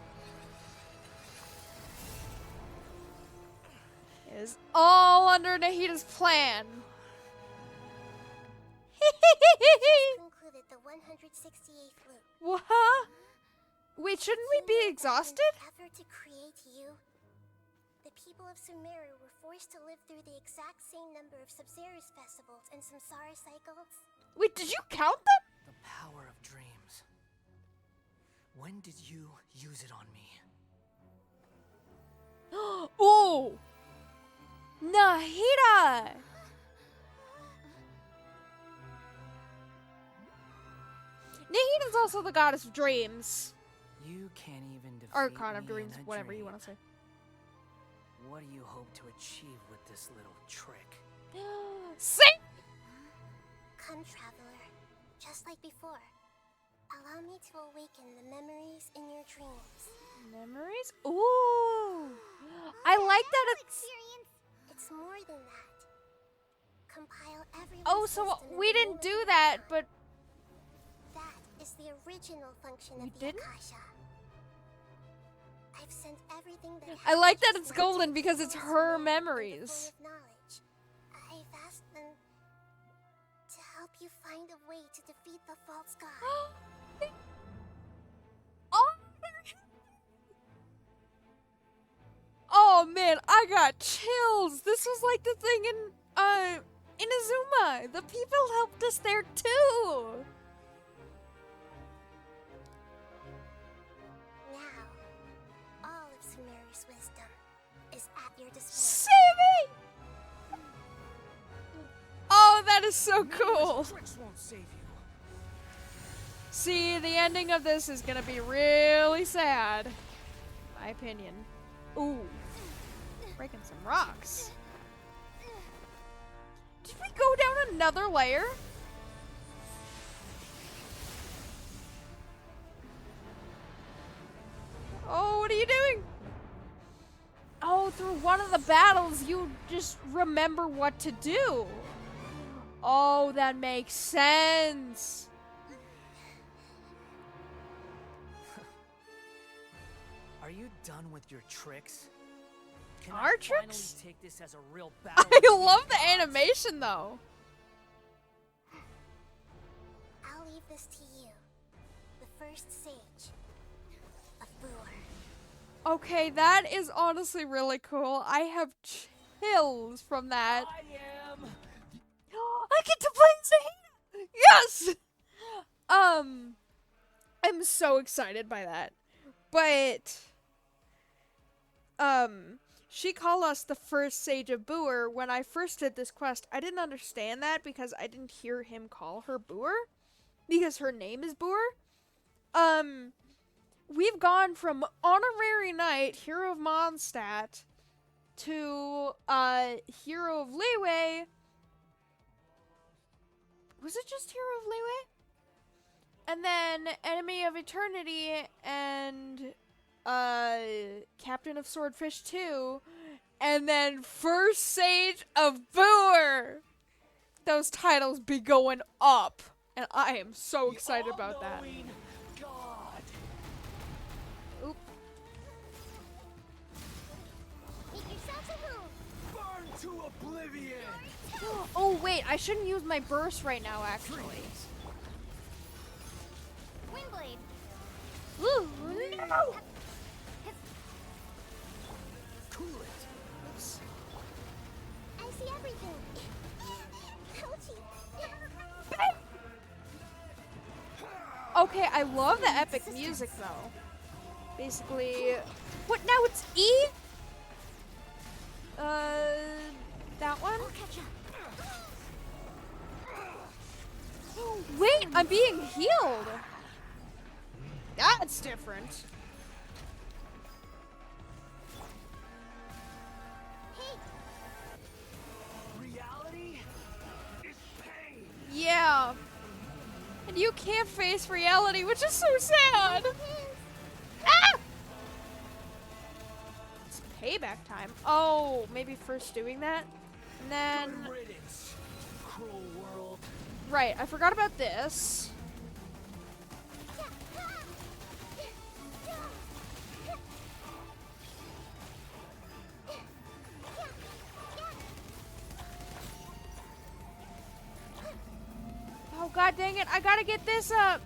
It is all under Nahida's plan. Concluded the 168th loop. What? Wait, shouldn't we be exhausted? In an effort to create you, the people of Sumeru were forced to live through the exact same number of Sabzerus festivals and Samsara cycles. Wait, did you count them? The power of dreams. When did you use it on me? Oh! Nahida! Nahida's also the goddess of dreams. You can't even defeat Archon of me dreams, in a whatever you dream. want to say. What do you hope to achieve with this little trick? Sing! Come, traveler. Just like before. Allow me to awaken the memories in your dreams. Memories? Ooh! I like that it's... It's more than that. Compile every. Oh, so we didn't do that, but... That is the original function We of the didn't? Akasha. I've sent everything that I like that happens it's to my golden because it's souls her into the memories. void of knowledge. I've asked them to help you find a way to defeat the false god. Oh, oh man, I got chills. This was like the thing in Inazuma. The people helped us there too. Now, all of Sumeru's wisdom is at your disposal. Save me! Oh, that is so cool. Tricks won't save you. See, the ending of this is gonna be really sad. My opinion. Ooh. Breaking some rocks. Did we go down another layer? Oh, what are you doing? Oh, through one of the battles, you just remember what to do. Oh, that makes sense. Are you done with your tricks? Can Our I finally tricks? take this as a real battle? I love the animation though. I'll leave this to you, the first sage of Boor. Okay, that is honestly really cool. I have chills from that. I am. I get to play Zahina! Yes! I'm so excited by that. But, she called us the first sage of Boor. When I first did this quest, I didn't understand that because I didn't hear him call her Boor. Because her name is Boor. we've gone from Honorary Knight, Hero of Mondstadt, to, Hero of Leeway. Was it just Hero of Leeway? And then Enemy of Eternity and, Captain of Swordfish 2. And then First Sage of Boor. Those titles be going up. And I am so excited about that. All-knowing God. Oop. Make yourselves at home. Burn to oblivion. Oh, wait. I shouldn't use my burst right now, actually. Windblade. Ooh, no! Cool it. I see everything. Ouchie. Okay, I love the epic music, though. Basically... What, now it's E? That one? I'll catch up. Wait, I'm being healed! That's different. Hey, Reality is pain. Yeah. And you can't face reality, which is so sad. Ah! It's payback time. Oh, maybe first doing that? And then... Good riddance, cruel world. Right, I forgot about this. Oh, god dang it, I gotta get this up.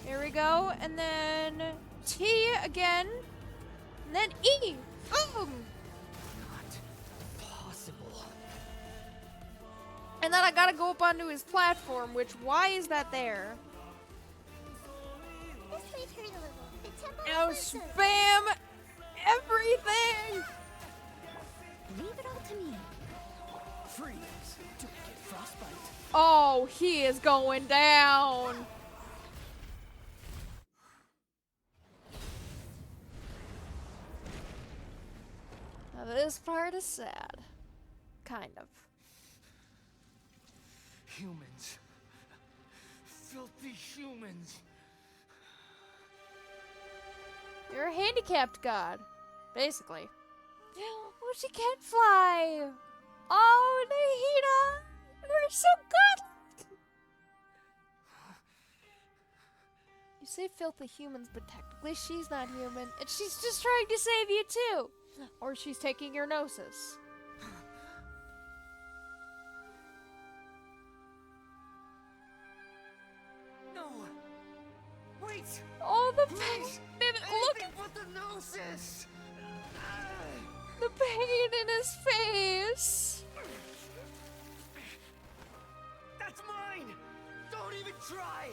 Here we go, and then T again, and then E. Boom! Not possible. And then I gotta go up onto his platform, which, why is that there? this might hurt a little. The tempo Now versus. spam everything! Leave it all to me. Freeze. Don't get frostbite. Oh, he is going down. Now this part is sad. Kind of. Humans. Filthy humans. You're a handicapped god, basically. Oh, she can't fly. Oh, Nahida, you're so good. You say filthy humans, but technically she's not human, and she's just trying to save you too. Or she's taking your gnosis. No. Wait. Oh, the pain. Please. Look Anything but the gnosis. the pain in his face. That's mine. Don't even try.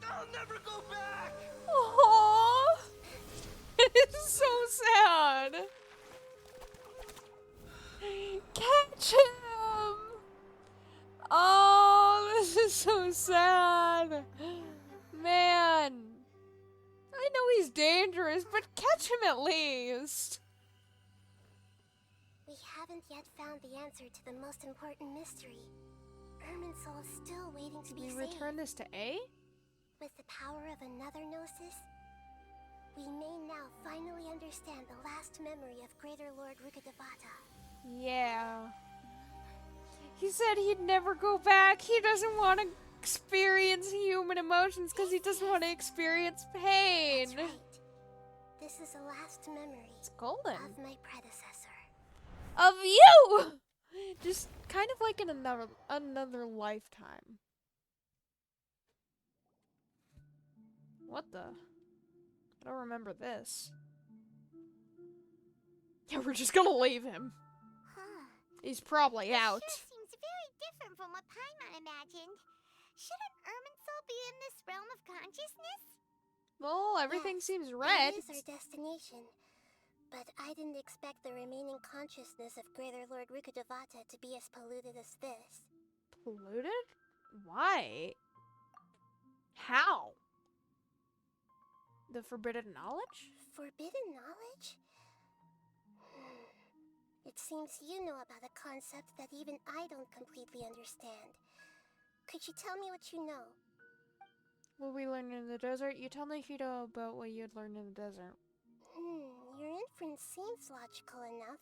I'll never go back. Oh, it is so sad. Catch him. Oh, this is so sad. Man. I know he's dangerous, but catch him at least. We haven't yet found the answer to the most important mystery. Irminsul is still waiting to be We saved. return this to A? With the power of another gnosis, we may now finally understand the last memory of Greater Lord Rukkhadevata. Yeah. He said he'd never go back. He doesn't want to experience human emotions because he doesn't want to experience pain. That's right. This is the last memory It's golden. of my predecessor. Of you! Just kind of like in another lifetime. What the? I don't remember this. Yeah, we're just gonna leave him. Huh. He's probably out. Sure seems very different from what Paimon imagined. Shouldn't Irminsul be in this realm of consciousness? Well, everything Yes, seems red. That is our destination. But I didn't expect the remaining consciousness of Greater Lord Rukkhadevata to be as polluted as this. Polluted? Why? How? The forbidden knowledge? Forbidden knowledge? It seems you know about a concept that even I don't completely understand. Could you tell me what you know? What we learned in the desert? You tell Nahida about what you had learned in the desert. Your inference seems logical enough.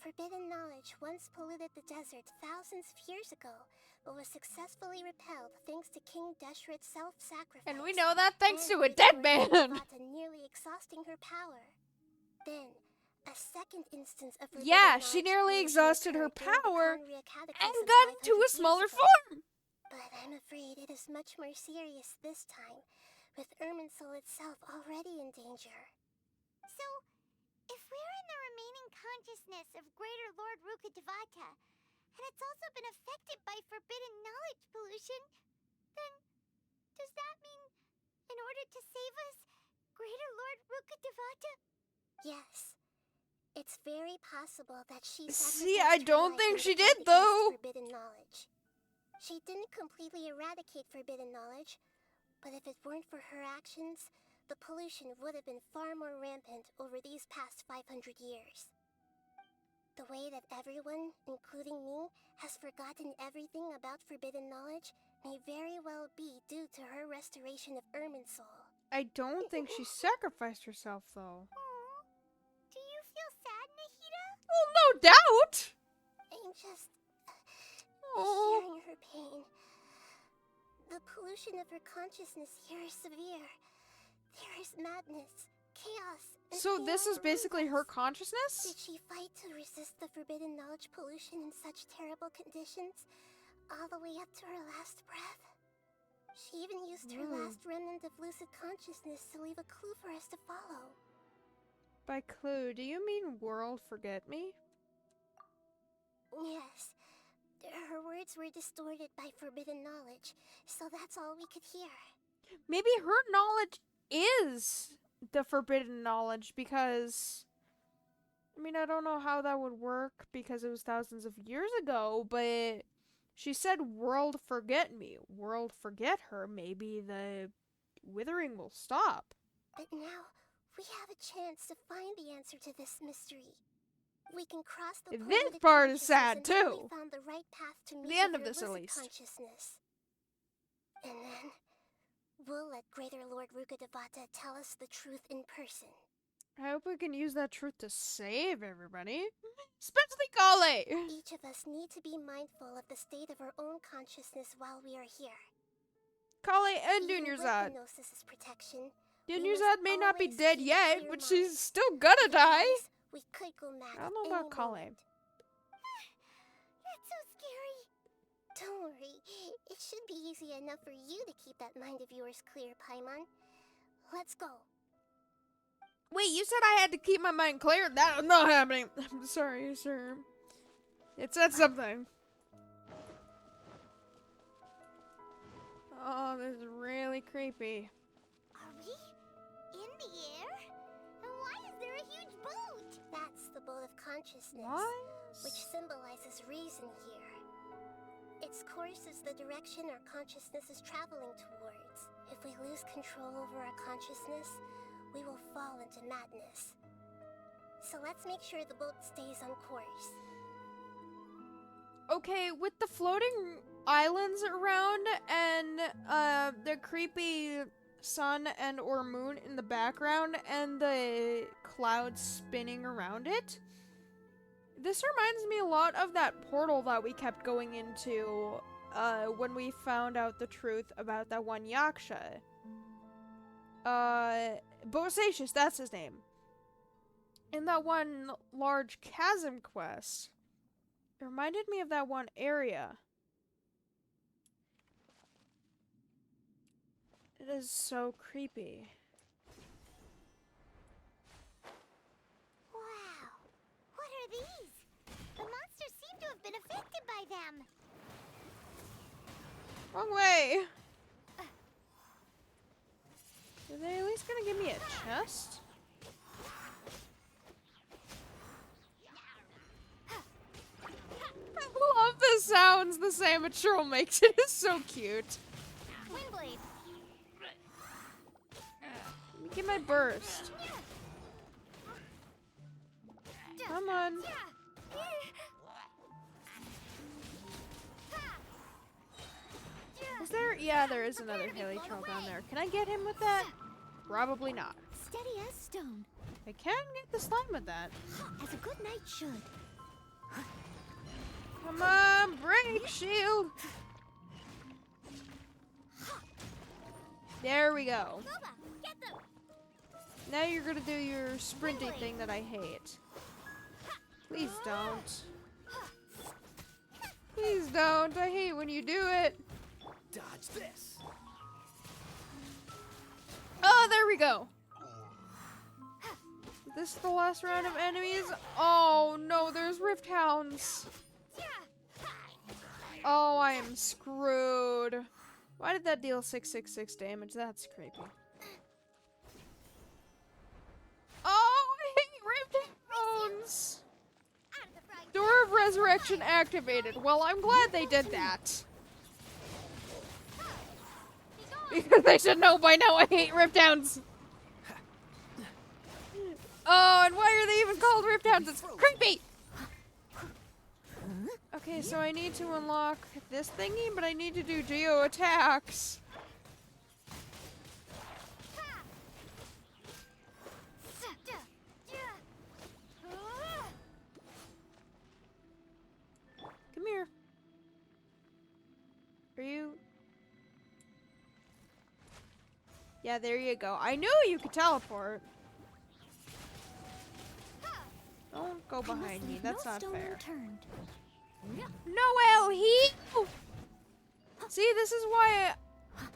Forbidden knowledge once polluted the desert thousands of years ago, but was successfully repelled thanks to King Deshret's self-sacrifice. And we know that thanks to a and dead Greater man! Rukkhadevata nearly exhausting her power. Then, a second instance of forbidden Yeah, she knowledge nearly pollution exhausted her occurred during the power Khanria cataclysm and got into 500 a smaller years ago. form! But I'm afraid it is much more serious this time, with Irminsul itself already in danger. So, if we're in the remaining consciousness of Greater Lord Rukkhadevata, and it's also been affected by forbidden knowledge pollution, then does that mean, in order to save us, Greater Lord Rukkhadevata? Yes. It's very possible that she See, sacrificed I her don't life think in she the did, fight against though. forbidden knowledge. She didn't completely eradicate forbidden knowledge, but if it weren't for her actions, the pollution would have been far more rampant over these past 500 years. The way that everyone, including me, has forgotten everything about forbidden knowledge may very well be due to her restoration of Irminsul. I don't think she sacrificed herself, though. Do you feel sad, Nahida? Well, no doubt! I'm just Oh. sharing her pain. The pollution of her consciousness here is severe. There is madness, chaos, and So this is chaotic basically her rumors. consciousness? Did she fight to resist the forbidden knowledge pollution in such terrible conditions, all the way up to her last breath? She even used her last remnant of lucid consciousness to leave a clue for us to follow. By clue, do you mean world forget me? Yes. Her words were distorted by forbidden knowledge, so that's all we could hear. Maybe her knowledge is the forbidden knowledge because... I mean, I don't know how that would work because it was thousands of years ago, but she said world forget me. World forget her, maybe the withering will stop. But now, we have a chance to find the answer to this mystery. We can cross the This polluted part is consciousness sad, until too. we found the right path to meet The end with of her this, at lucid least. consciousness. And then, we'll let Greater Lord Rukkhadevata tell us the truth in person. I hope we can use that truth to save everybody. Especially Kale! Each of us need to be mindful of the state of our own consciousness while we are here. Kale and Even with Dunyarzad. Hypnosis's protection, Dunyarzad may not be always dead keep yet, clear but mind. she's still gonna die. Otherwise, we could go mad I don't at know about any Kale. moment. That's so scary. Don't worry. It should be easy enough for you to keep that mind of yours clear, Paimon. Let's go. Wait, you said I had to keep my mind clear? That's not happening. I'm sorry, sir. It said something. Oh, this is really creepy. Are we in the air? And why is there a huge boat? That's the boat of consciousness, which symbolizes reason here. Its course is the direction our consciousness is traveling towards. If we lose control over our consciousness, we will fall into madness. So let's make sure the boat stays on course. Okay, with the floating islands around and the creepy sun and or moon in the background and the clouds spinning around it, this reminds me a lot of that portal that we kept going into when we found out the truth about that one Yaksha. Bosacius, that's his name. In that one large chasm quest. It reminded me of that one area. It is so creepy. Wow. What are these? The monsters seem to have been affected by them. Wrong way! Are they at least gonna give me a chest? the sounds the Samatrol makes. It is so cute. Windblade. Let me get my burst. Come on. Is there? Yeah, there is another Haley troll down there. Can I get him with that? Probably not. Steady as stone, I can get the slime with that. as a good knight should. Come on, break shield. There we go. Boba, get them. Now you're gonna do your sprinty thing that I hate. Please don't. Please don't. I hate when you do it. Dodge this. Oh, there we go. Is this the last round of enemies? Oh no, there's Rift Hounds. Oh, I am screwed. Why did that deal 666 damage? That's creepy. Oh, I hate Rift Hounds. Out of the frying Door of Resurrection activated. Well, I'm glad they did that. Because they should know by now I hate Rift Hounds. Oh, and why are they even called Rift Hounds? It's creepy! Okay, so I need to unlock this thingy, but I need to do geo attacks. Come here. Are you... Yeah, there you go. I knew you could teleport. Don't go behind me. That's not fair. Turned. Noel, heal! See, this is why...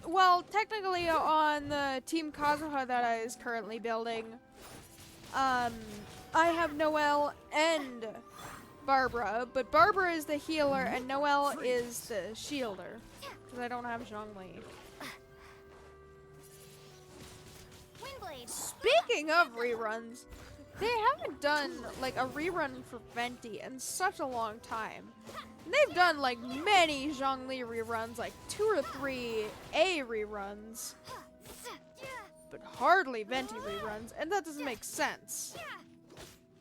Well, technically on the Team Kazuha that I is currently building, I have Noel and Barbara, but Barbara is the healer and Noel is the shielder. Because I don't have Zhongli. Windblade. Speaking of reruns, they haven't done like a rerun for Venti in such a long time. And they've done like many Zhongli reruns, like 2 or 3 A reruns, but hardly Venti reruns, and that doesn't make sense.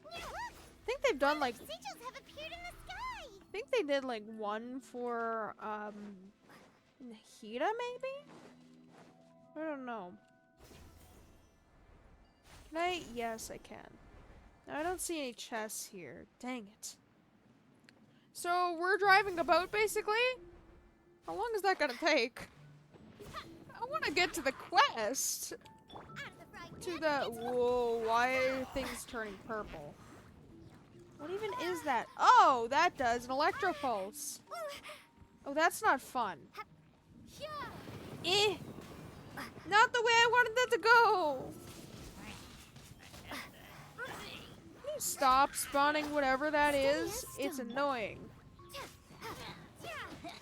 I think they've done like, Sigils have appeared in the sky. I think they did like one for Nahida maybe? I don't know. Can I? Yes, I can. Now, I don't see any chests here. Dang it. So, we're driving a boat, basically? How long is that gonna take? I want to get to the quest. Out of the frying To pan. the... Whoa, why are things turning purple? What even is that? Oh, that does an electro pulse. Oh, that's not fun. Eh. Not the way I wanted that to go. Can you stop spawning whatever that is? It's annoying.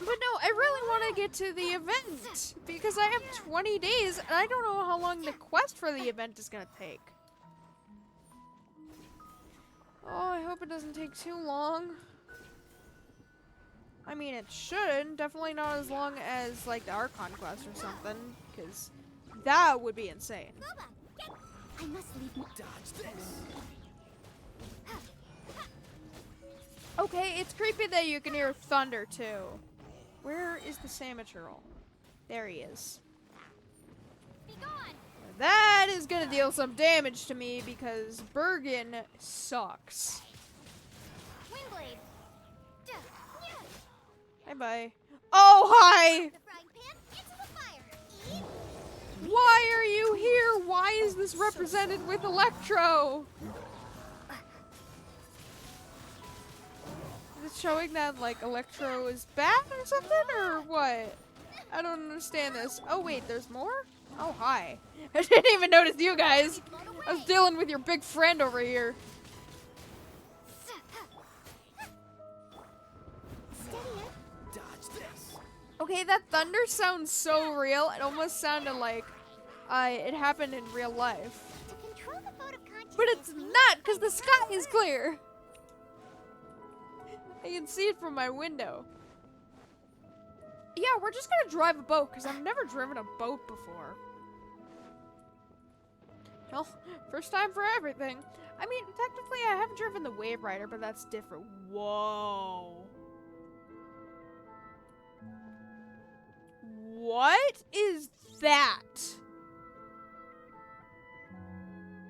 But no, I really want to get to the event because I have 20 days and I don't know how long the quest for the event is going to take. Oh, I hope it doesn't take too long. I mean, it shouldn't. Definitely not as long as, like, the Archon quest or something, because that would be insane. Boba, get. I must leave. Dodge this. Okay, it's creepy that you can hear thunder, too. Where is the Samatrol? There he is. Be gone. That is gonna deal some damage to me, because Bergen sucks. Windblade. Bye-bye. Oh, hi! The frying pan into the fire. Eat. Why are you here? Why is this represented with Electro? Is it showing that, like, Electro is bad or something, or what? I don't understand this. Oh, wait, there's more? Oh, hi. I didn't even notice you guys. I was dealing with your big friend over here. Steady it. Dodge this. Okay, that thunder sounds so real. It almost sounded like it happened in real life. To control the vote of consciousness. But it's not, because the sky is clear. I can see it from my window. Yeah, we're just gonna drive a boat, because I've never driven a boat before. Well, first time for everything. I mean, technically I have driven the Wave Rider, but that's different. Whoa. What is that?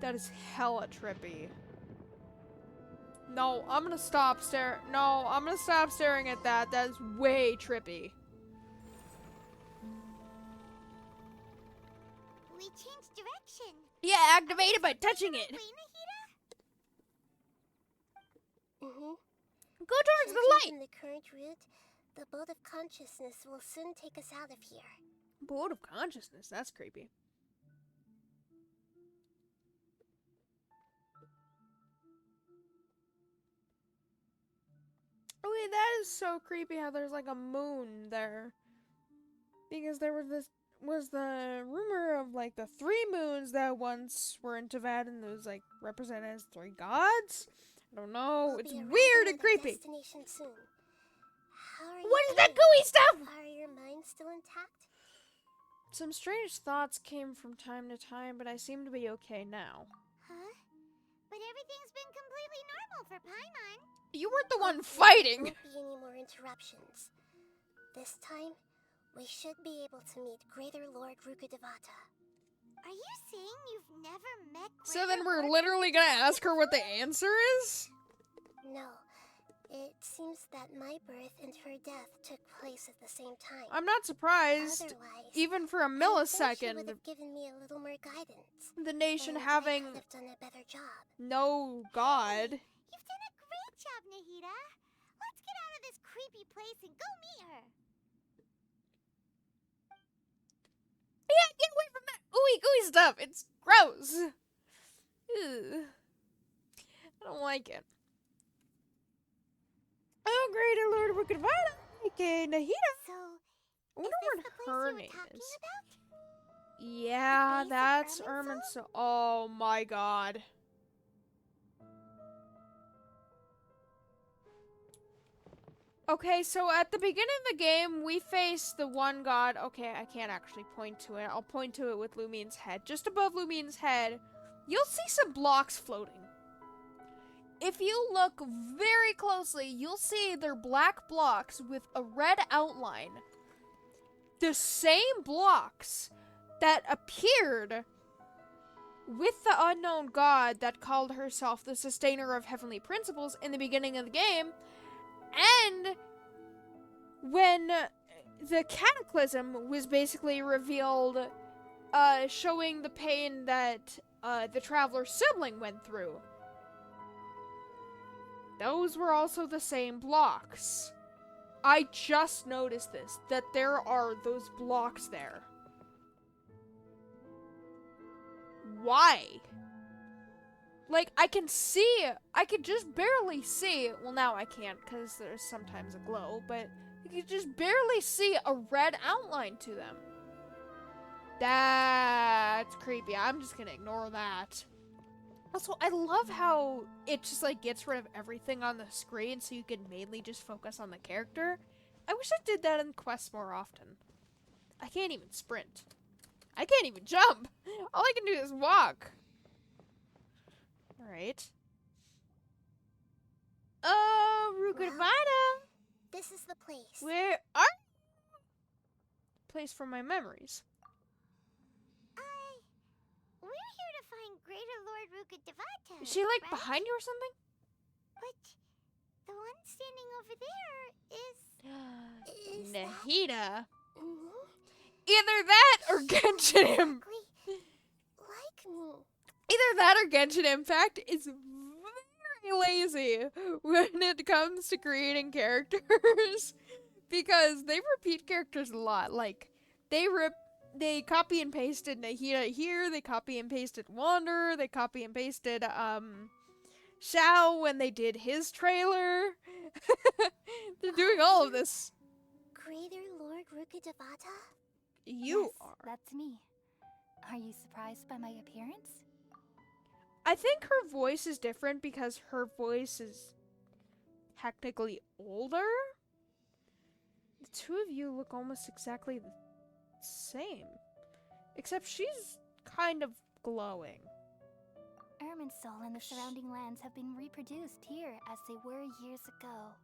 That is hella trippy. No, I'm gonna stop staring. No, I'm gonna stop staring at that. That is way trippy. We changed direction. Yeah, activate it by touching it. Wait, Nahida? Mm-hmm. Go towards the light. In the current route, the boat of consciousness will soon take us out of here. Boat of consciousness. That's creepy. Oh wait, that is so creepy how there's like a moon there. Because there was the rumor of like the 3 moons that once were in Tibet and those like represented as 3 gods. I don't know. We'll It's be arriving weird at and our creepy. destination soon. How are What you is that feeling? gooey stuff? Are your minds still intact? Some strange thoughts came from time to time, but I seem to be okay now. Huh? But everything's been completely normal for Paimon. You weren't the one Hopefully there fighting. won't be any more interruptions. This time, we should be able to meet Greater Lord Rukkhadevata. Are you saying you've never met So then Greater we're Lord literally gonna ask her what the before? answer is? No. It seems that my birth and her death took place at the same time. I'm not surprised. Otherwise, Even for a I thought she millisecond, would have given me a little more guidance. the nation And having I could have done a better job. no god. You've done a great job, Nahida. Let's get out of this creepy place and go meet her. Yeah, get away from that ooey gooey stuff. It's gross. Ugh. I don't like it. Oh, Greater Lord Rukkhadevata, aka Nahida. So, I wonder is what this the place her you were name talking is. about? Yeah, base of that's Irminsul? Irminsul. Oh my god. Okay, so at the beginning of the game, we face the one god. Okay, I can't actually point to it. I'll point to it with Lumine's head. Just above Lumine's head, you'll see some blocks floating. If you look very closely, you'll see they're black blocks with a red outline. The same blocks that appeared with the unknown god that called herself the sustainer of heavenly principles in the beginning of the game, and when the cataclysm was basically revealed, showing the pain that the traveler's sibling went through. Those were also the same blocks. I just noticed this, that there are those blocks there. Why? Like, I can just barely see, well now I can't because there's sometimes a glow, but you can just barely see a red outline to them. That's creepy. I'm just gonna ignore that. Also, I love how it just like gets rid of everything on the screen so you can mainly just focus on the character. I wish I did that in quests more often. I can't even sprint. I can't even jump. All I can do is walk. Alright. Oh, Rukkhadevata! This is the place. Where are you? Place for my memories. We're here to find Greater Lord Rukkhadevata. Is she like right? behind you or something? But the one standing over there is Nahida. Mhm. Either that or Genshin Impact. Exactly like me. Either that or Genshin Impact is very lazy when it comes to creating characters. Because they repeat characters a lot. Like, they copy and pasted Nahida here, they copy and pasted Wander, they copy and pasted, Xiao when they did his trailer. They're doing all of this. Greater Lord Rukkhadevata? You Yes, are. That's me. Are you surprised by my appearance? I think her voice is different because her voice is technically older. The two of you look almost exactly the same. Except she's kind of glowing. Irminsul and the surrounding lands have been reproduced here as they were years ago.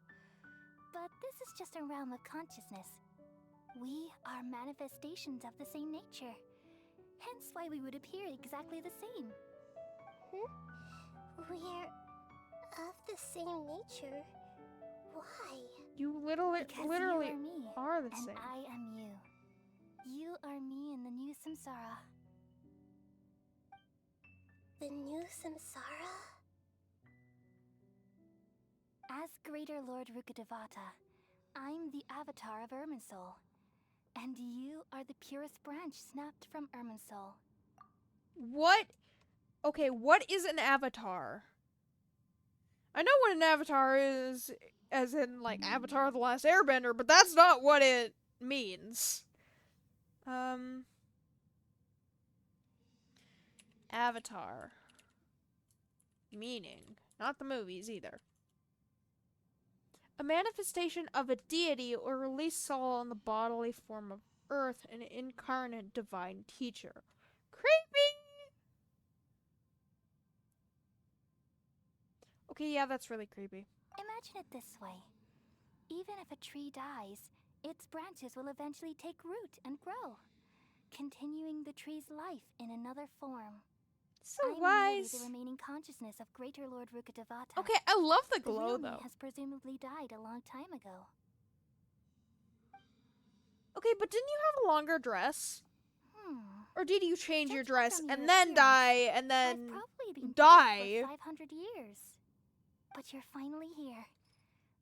But this is just a realm of consciousness. We are manifestations of the same nature. Hence why we would appear exactly the same. We're of the same nature. Why? You literally Because you are me, are the and same. I am you. You are me in the new samsara. The new samsara? As Greater Lord Rukkhadevata, I'm the avatar of Irminsul. And you are the purest branch snapped from Irminsul. What? Okay, what is an avatar? I know what an avatar is, as in, like, Avatar the Last Airbender, but that's not what it means. Avatar. Meaning. Not the movies, either. A manifestation of a deity or released soul in the bodily form of Earth, an incarnate divine teacher. Creepy! Okay, yeah, that's really creepy. Imagine it this way. Even if a tree dies, its branches will eventually take root and grow, continuing the tree's life in another form. So I'm merely wise. the remaining consciousness of Greater Lord Rukkhadevata. Okay, I love the The glow, real me though. has presumably died a long time ago. Okay, but didn't you have a longer dress? Or did you change your Judging dress from and your then appearance, die and I've then probably been die? dead for 500 years. But you're finally here.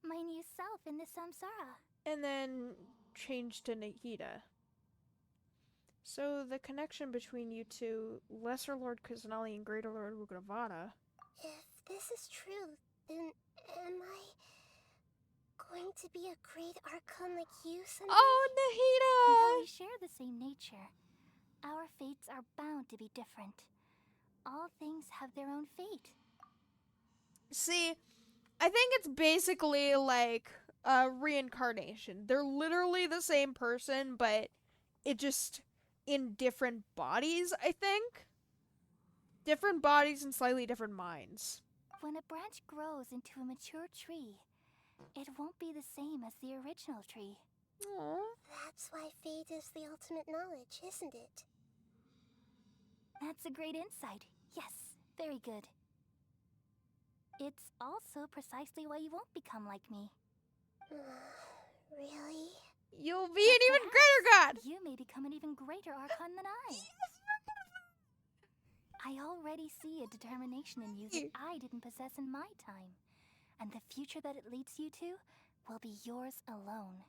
My new self in the samsara. And then change to Nahida? So the connection between you two, Lesser Lord Kusanali and Greater Lord Rukkhadevata. If this is true, then am I going to be a great archon like you someday? Oh, Though we Nahida! share the same nature, our fates are bound to be different. All things have their own fate. See, I think it's basically like a reincarnation. They're literally the same person, but it just in different bodies, I think. Different bodies and slightly different minds. When a branch grows into a mature tree, it won't be the same as the original tree. Aww. That's why fate is the ultimate knowledge, isn't it? That's a great insight. Yes, very good. It's also precisely why you won't become like me. Really? You'll be an even greater god! You may become an even greater archon than I. I already see a determination in you that I didn't possess in my time. And the future that it leads you to will be yours alone.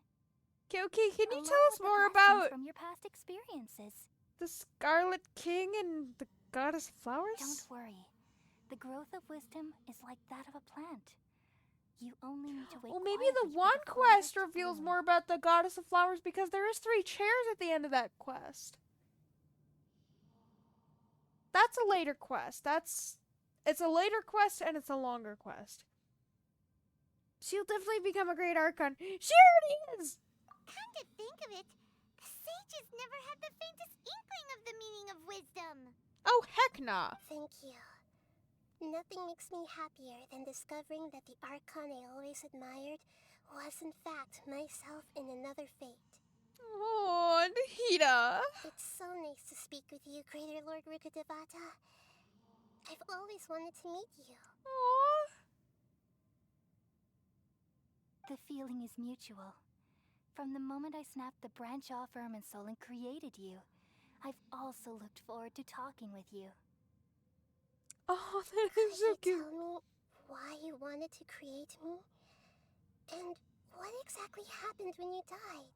Okay, can you Along tell us with the more blessings about from your past experiences? the Scarlet King and the Goddess of Flowers? Don't worry. The growth of wisdom is like that of a plant. You only need to wait. Well, maybe the quietly for one flowers quest to reveals bloom. more about the Goddess of Flowers because there is 3 chairs at the end of that quest. That's a later quest. It's a later quest and it's a longer quest. She'll definitely become a great archon. She already is! Come to think of it, the sages never had the faintest inkling of the meaning of wisdom. Oh, heck nah. Thank you. Nothing makes me happier than discovering that the archon I always admired was in fact myself in another fate. Oh, Nahida. It's so nice to speak with you, Greater Lord Rukkhadevata. I've always wanted to meet you. Aww. The feeling is mutual. From the moment I snapped the branch off Irminsul and created you, I've also looked forward to talking with you. Oh, that Could is so you cute. tell me why you wanted to create me? And what exactly happened when you died?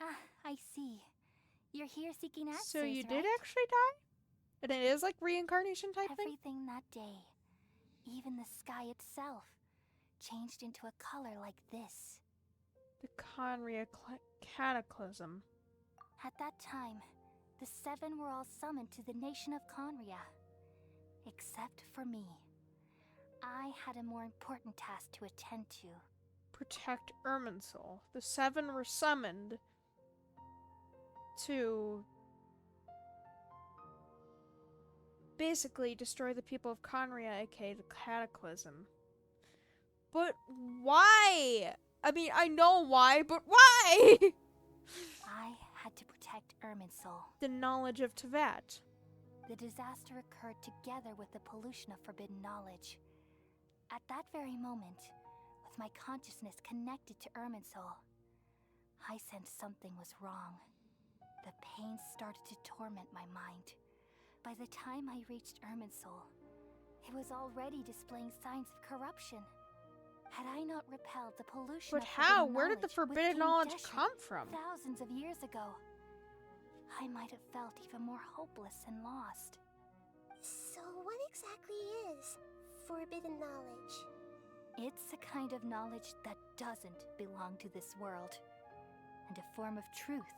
Ah, I see. You're here seeking answers, So you did right? actually die? And it is like reincarnation type thing? Everything that day, even the sky itself, changed into a color like this. The Conria Cataclysm. At that time, the 7 were all summoned to the nation of Conria. Except for me. I had a more important task to attend to. protect Irminsul. The seven were summoned to basically destroy the people of Conria, aka the Cataclysm. But why? I mean, I know why, but why? I had to protect Irminsul. The knowledge of Tevat. The disaster occurred together with the pollution of forbidden knowledge. At that very moment, with my consciousness connected to Irminsul, I sensed something was wrong. The pain started to torment my mind. By the time I reached Irminsul, it was already displaying signs of corruption. Had I not repelled the pollution But of how? forbidden Where did the knowledge with forbidden King knowledge Genshin come from? thousands of years ago, I might have felt even more hopeless and lost. So what exactly is forbidden knowledge? It's a kind of knowledge that doesn't belong to this world, and a form of truth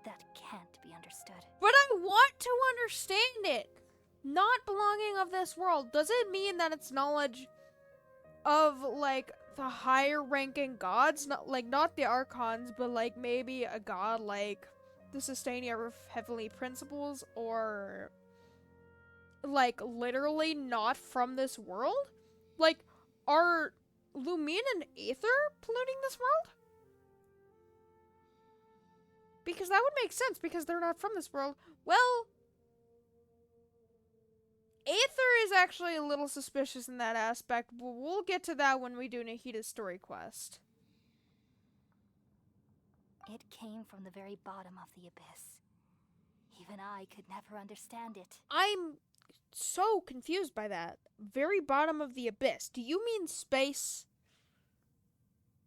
that can't be understood. But I want to understand it. Not belonging of this world. Does it mean that it's knowledge of, like, the higher ranking gods? Not the Archons, but, like, maybe a god like the Sustainia of Heavenly Principles, or, like, literally not from this world? Like, are Lumine and Aether polluting this world? Because that would make sense, because they're not from this world. Well, Aether is actually a little suspicious in that aspect, but we'll get to that when we do Nahida's story quest. It came from the very bottom of the abyss. Even I could never understand it. I'm so confused by that. Very bottom of the abyss. Do you mean space?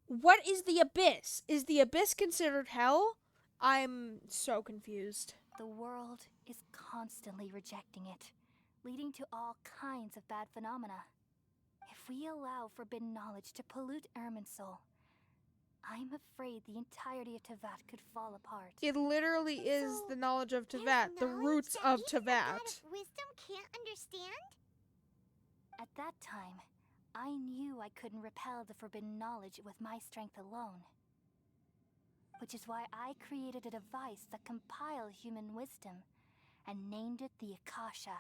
What is the abyss? Is the abyss considered hell? I'm so confused. The world is constantly rejecting it, leading to all kinds of bad phenomena. If we allow forbidden knowledge to pollute Irminsul, I'm afraid the entirety of Tevat could fall apart. It literally is So, the knowledge of There's Tevat, the knowledge roots that of even a god Tevat. of wisdom can't understand? At that time, I knew I couldn't repel the forbidden knowledge with my strength alone. Which is why I created a device that compiled human wisdom and named it the Akasha.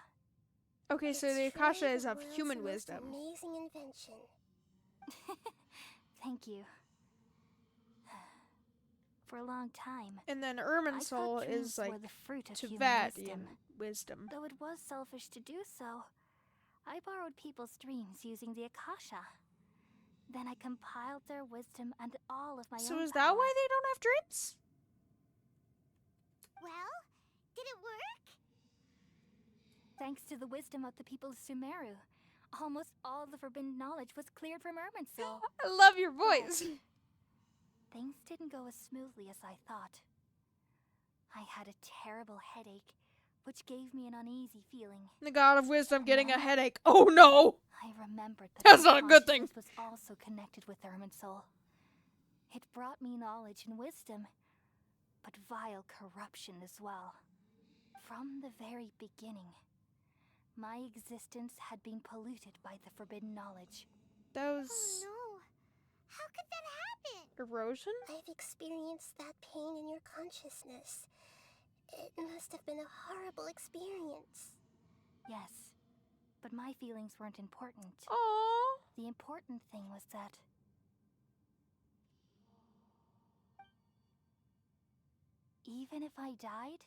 Okay, so It's the Akasha truly is the of world's human most wisdom. Amazing invention. Thank you. For a long time, And then I Irminsul thought dreams is like were the fruit of human Tevatian wisdom. wisdom. Though it was selfish to do so, I borrowed people's dreams using the Akasha. Then I compiled their wisdom and all of my So own is that power. why they don't have dreams? Well, did it work? Thanks to the wisdom of the people of Sumeru, almost all the forbidden knowledge was cleared from Irminsul. I love your voice. Things didn't go as smoothly as I thought. I had a terrible headache, which gave me an uneasy feeling. The god of wisdom getting a headache. Oh no! I remembered that That's my not a good thing. consciousness was also connected with Irminsul. It brought me knowledge and wisdom, but vile corruption as well. From the very beginning, my existence had been polluted by the forbidden knowledge. That Oh was no. How could that happen? erosion? I've experienced that pain in your consciousness. It must have been a horrible experience. Yes, but my feelings weren't important. Aww. The important thing was that even if I died,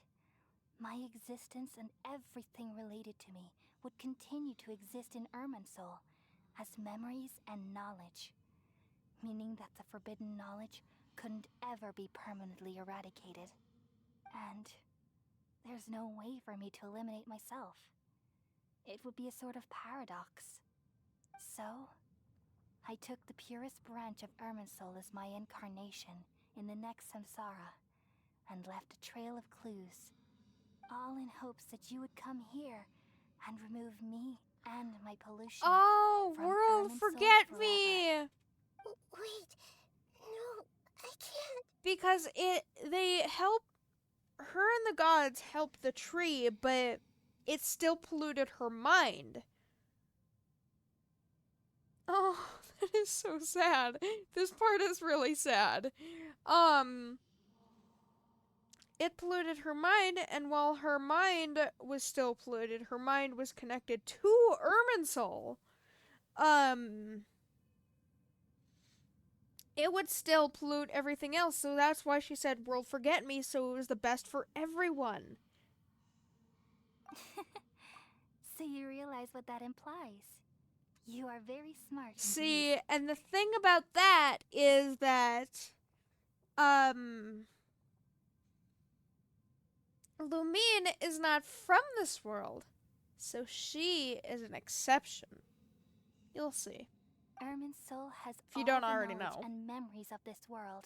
my existence and everything related to me would continue to exist in Irminsul as memories and knowledge, meaning that the forbidden knowledge couldn't ever be permanently eradicated. And there's no way for me to eliminate myself. It would be a sort of paradox. So, I took the purest branch of Irminsul as my incarnation in the next samsara, and left a trail of clues, all in hopes that you would come here and remove me and my pollution. Oh, From world, Irminsul forget forever. me! Wait. No, I can't. Because they help, her and the gods help the tree, but it still polluted her mind. Oh, That is so sad. This part is really sad. It polluted her mind, and while her mind was still polluted, her mind was connected to Irminsul. It would still pollute everything else, so that's why she said world forget me, so it was the best for everyone. So you realize what that implies. You are very smart. Indeed. See, and the thing about that is that, Lumine is not from this world, so she is an exception. You'll see. Irminsul has If you all don't the already knowledge know. and memories of this world.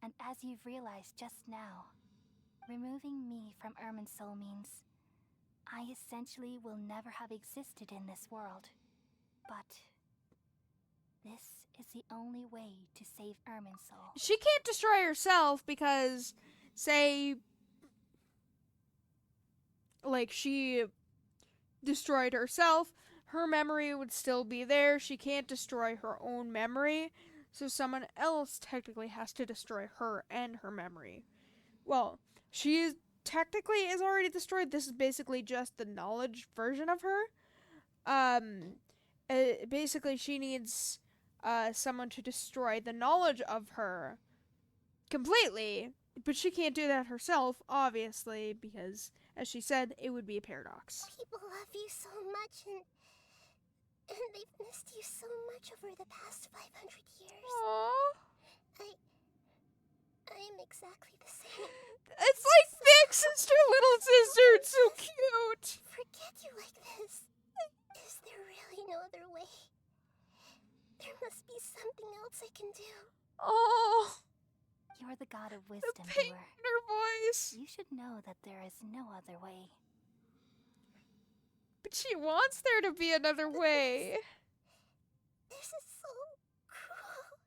And as you've realized just now, removing me from Irminsul means I essentially will never have existed in this world. But this is the only way to save Irminsul. She can't destroy herself because, say, like, she destroyed herself, her memory would still be there. She can't destroy her own memory, so someone else technically has to destroy her and her memory. Well, she is technically is already destroyed. This is basically just the knowledge version of her. Basically, she needs someone to destroy the knowledge of her completely, but she can't do that herself, obviously, because, as she said, it would be a paradox. People love you so much, and they've missed you so much over the past 500 years. Aww. I'm exactly the same. It's like big sister, little sister. It's so cute. Forget you like this. Is there really no other way? There must be something else I can do. Oh, You're the god of the wisdom, pain doer. in her voice. You should know that there is no other way. But she wants there to be another way. This is so cruel.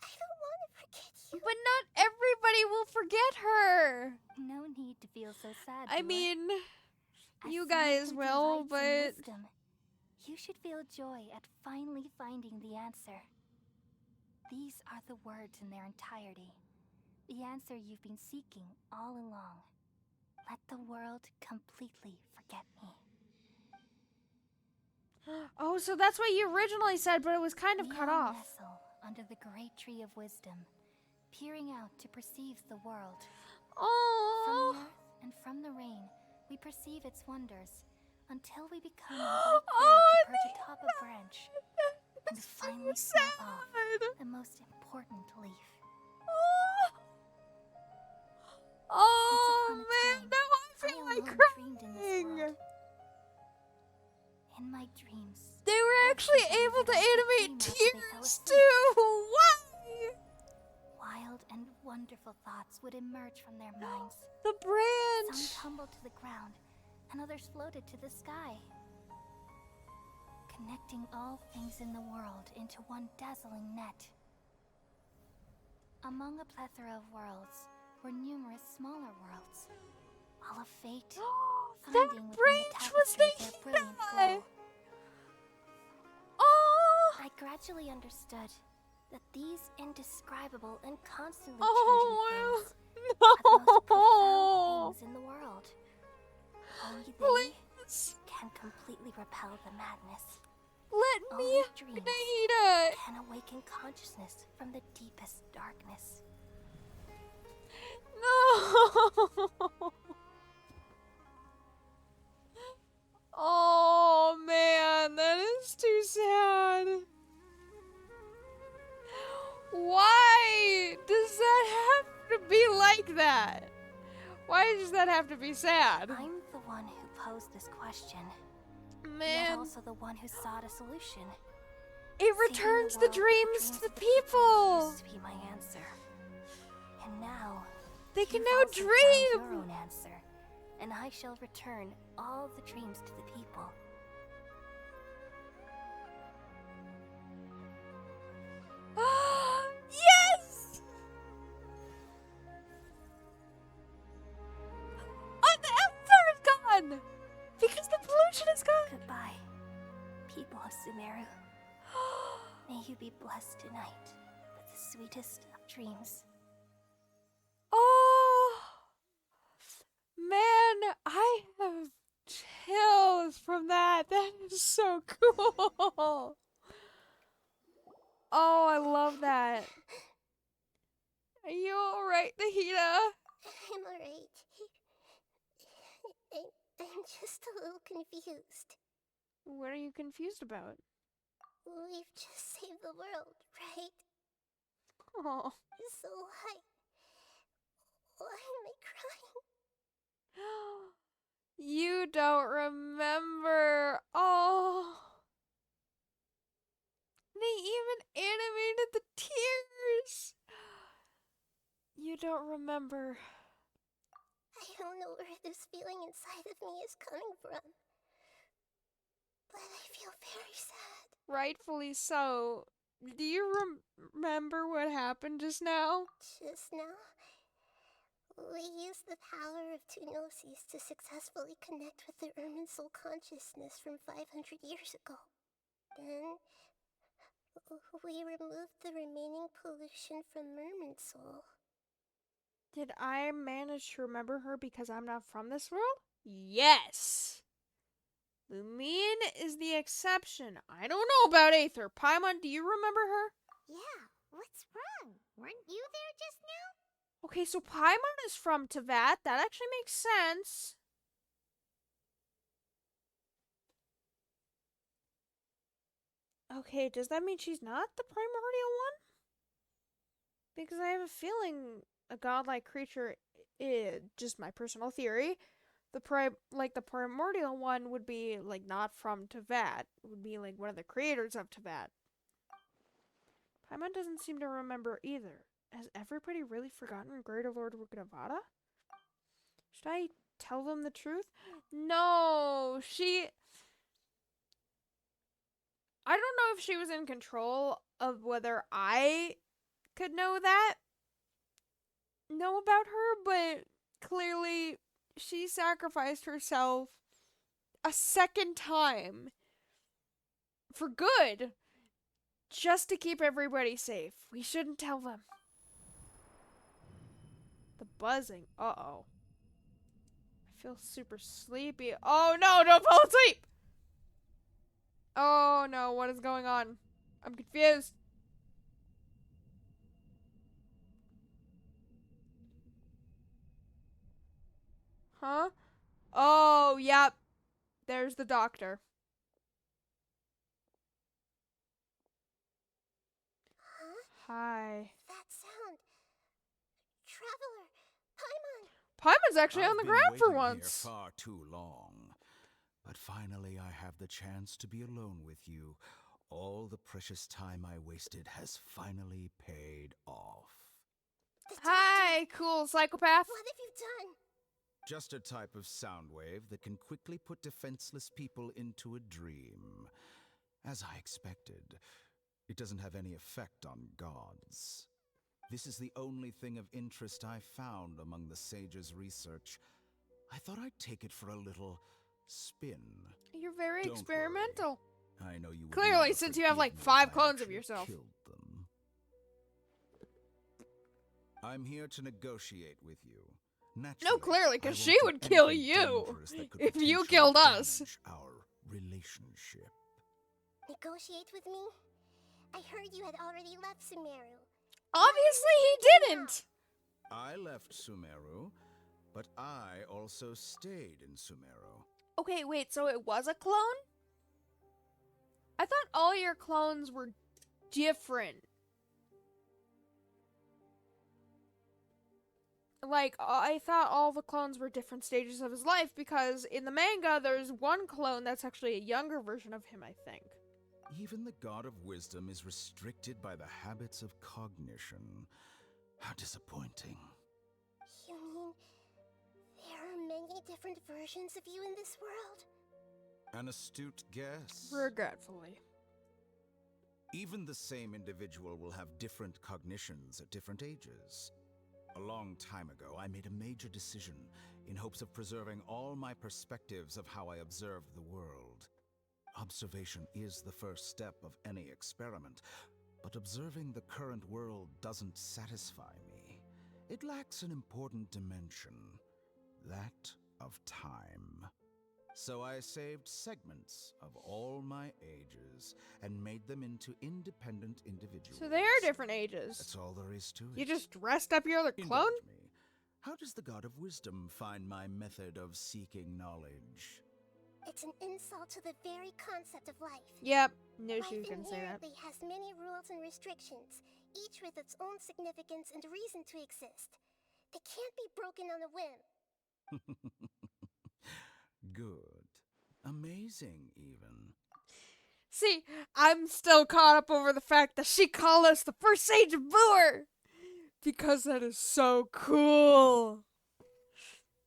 I don't want to forget you. But not everybody will forget her. No need to feel so sad. I doer. mean, As you someone guys who will, delights in but wisdom, you should feel joy at finally finding the answer. These are the words in their entirety. The answer you've been seeking all along. Let the world completely forget me. oh, so that's what you originally said, but it was kind of We cut all off. nestle under the great tree of wisdom, peering out to perceive the world. From Oh, the earth and from the rain, we perceive its wonders, until we become a white bird to perch atop a branch, and that's finally so snap off sad. the most important leaf. Oh, Once upon a man, time, now I feel I like alone dreamed in this crying. world. In my dreams, They were actually Actually, able to I was animate dreaming after they fell tears asleep. too. Why? wild and wonderful thoughts would emerge from their minds. The branch. Some tumbled to the ground, and others floated to the sky, connecting all things in the world into one dazzling net. Among a plethora of worlds were numerous smaller worlds, all of fate, That finding within the branch was tapestry their brilliant Nahida. glow. Oh, I gradually understood that these indescribable and constantly oh, changing things are the most no. profound things in the world. Only they Please, can completely repel the madness. let me, Only dreams Nahida. can awaken consciousness from the deepest darkness. No. Oh man, that is too sad. Why does that have to be like that? Why does that have to be sad? I'm the one who posed this question, yet Man, also the one who sought a solution. it Saving returns the world, dreams to the people. used to be my answer. And now, They can you've now also found your dream. own answer, and I shall return all the dreams to the people. Yes! Oh, the Avatar is gone! Because the pollution is gone! Goodbye, people of Sumeru. May you be blessed tonight with the sweetest of dreams. Oh, man, I have chills from that. That is so cool. Oh, I love that. Are you alright, Nahida? I'm alright. I'm just a little confused. What are you confused about? We've just saved the world, right? Oh. So why am I crying? You don't remember. Oh. They even animated the tears. You don't remember. I don't know where this feeling inside of me is coming from, but I feel very sad. Rightfully so. Do you remember what happened just now? Just now, we used the power of two gnosis to successfully connect with the Irminsul consciousness from 500 years ago. Then, we removed the remaining pollution from Irminsul. Did I manage to remember her because I'm not from this world? Yes! Lumine is the exception. I don't know about Aether. Paimon, do you remember her? Yeah, what's wrong? Weren't you there just now? Okay, so Paimon is from Tevat. That actually makes sense. Okay, does that mean she's not the primordial one? Because I have a feeling a godlike creature, just my personal theory, the primordial one would be like not from Tevat. Would be like one of the creators of Tevat. Paimon doesn't seem to remember either. Has everybody really forgotten Greater Lord Rukadavada? Should I tell them the truth? No, I don't know if she was in control of whether I could know about her, but clearly she sacrificed herself a second time for good just to keep everybody safe. We shouldn't tell them. The buzzing. Uh-oh. I feel super sleepy. Oh no, don't fall asleep! Oh no, what is going on? I'm confused. Huh? Oh, yep. There's the doctor. Huh? Hi. That sound. Traveler, Paimon. Paimon's actually on I've the been ground for waiting here once. far too long. But finally I have the chance to be alone with you. All the precious time I wasted has finally paid off. The Hi, doctor. cool psychopath. What have you done? Just a type of sound wave that can quickly put defenseless people into a dream. As I expected, it doesn't have any effect on gods. This is the only thing of interest I found among the sage's research. I thought I'd take it for a little spin. You're very Don't experimental. worry. I know you would Clearly, never since you have like forgive me 5 if I clones of actually yourself. killed them. I'm here to negotiate with you. Naturally, No, clearly, I because won't she do would kill anything you dangerous that could if you potentially killed us. damage our relationship. Negotiate with me? I heard you had already left Sumeru. Obviously, he didn't. I left Sumeru, but I also stayed in Sumeru. Okay, wait, so it was a clone? I thought all your clones were different. Like, I thought all the clones were different stages of his life because in the manga, there's one clone that's actually a younger version of him, I think. Even the god of wisdom is restricted by the habits of cognition. How disappointing. You mean there are many different versions of you in this world? An astute guess. Regretfully. Even the same individual will have different cognitions at different ages. A long time ago, I made a major decision in hopes of preserving all my perspectives of how I observed the world. Observation is the first step of any experiment, but observing the current world doesn't satisfy me. It lacks an important dimension, that of time. So I saved segments of all my ages and made them into independent individuals. So they are different ages. That's all there is to it. You just dressed up your other clone? Indulge me. How does the God of Wisdom find my method of seeking knowledge? It's an insult to the very concept of life. Yep, knew Life she was gonna say that. inherently has many rules and restrictions, each with its own significance and reason to exist. They can't be broken on a whim. Good. Amazing, even. See, I'm still caught up over the fact that she called us the first sage of Boor! Because that is so cool.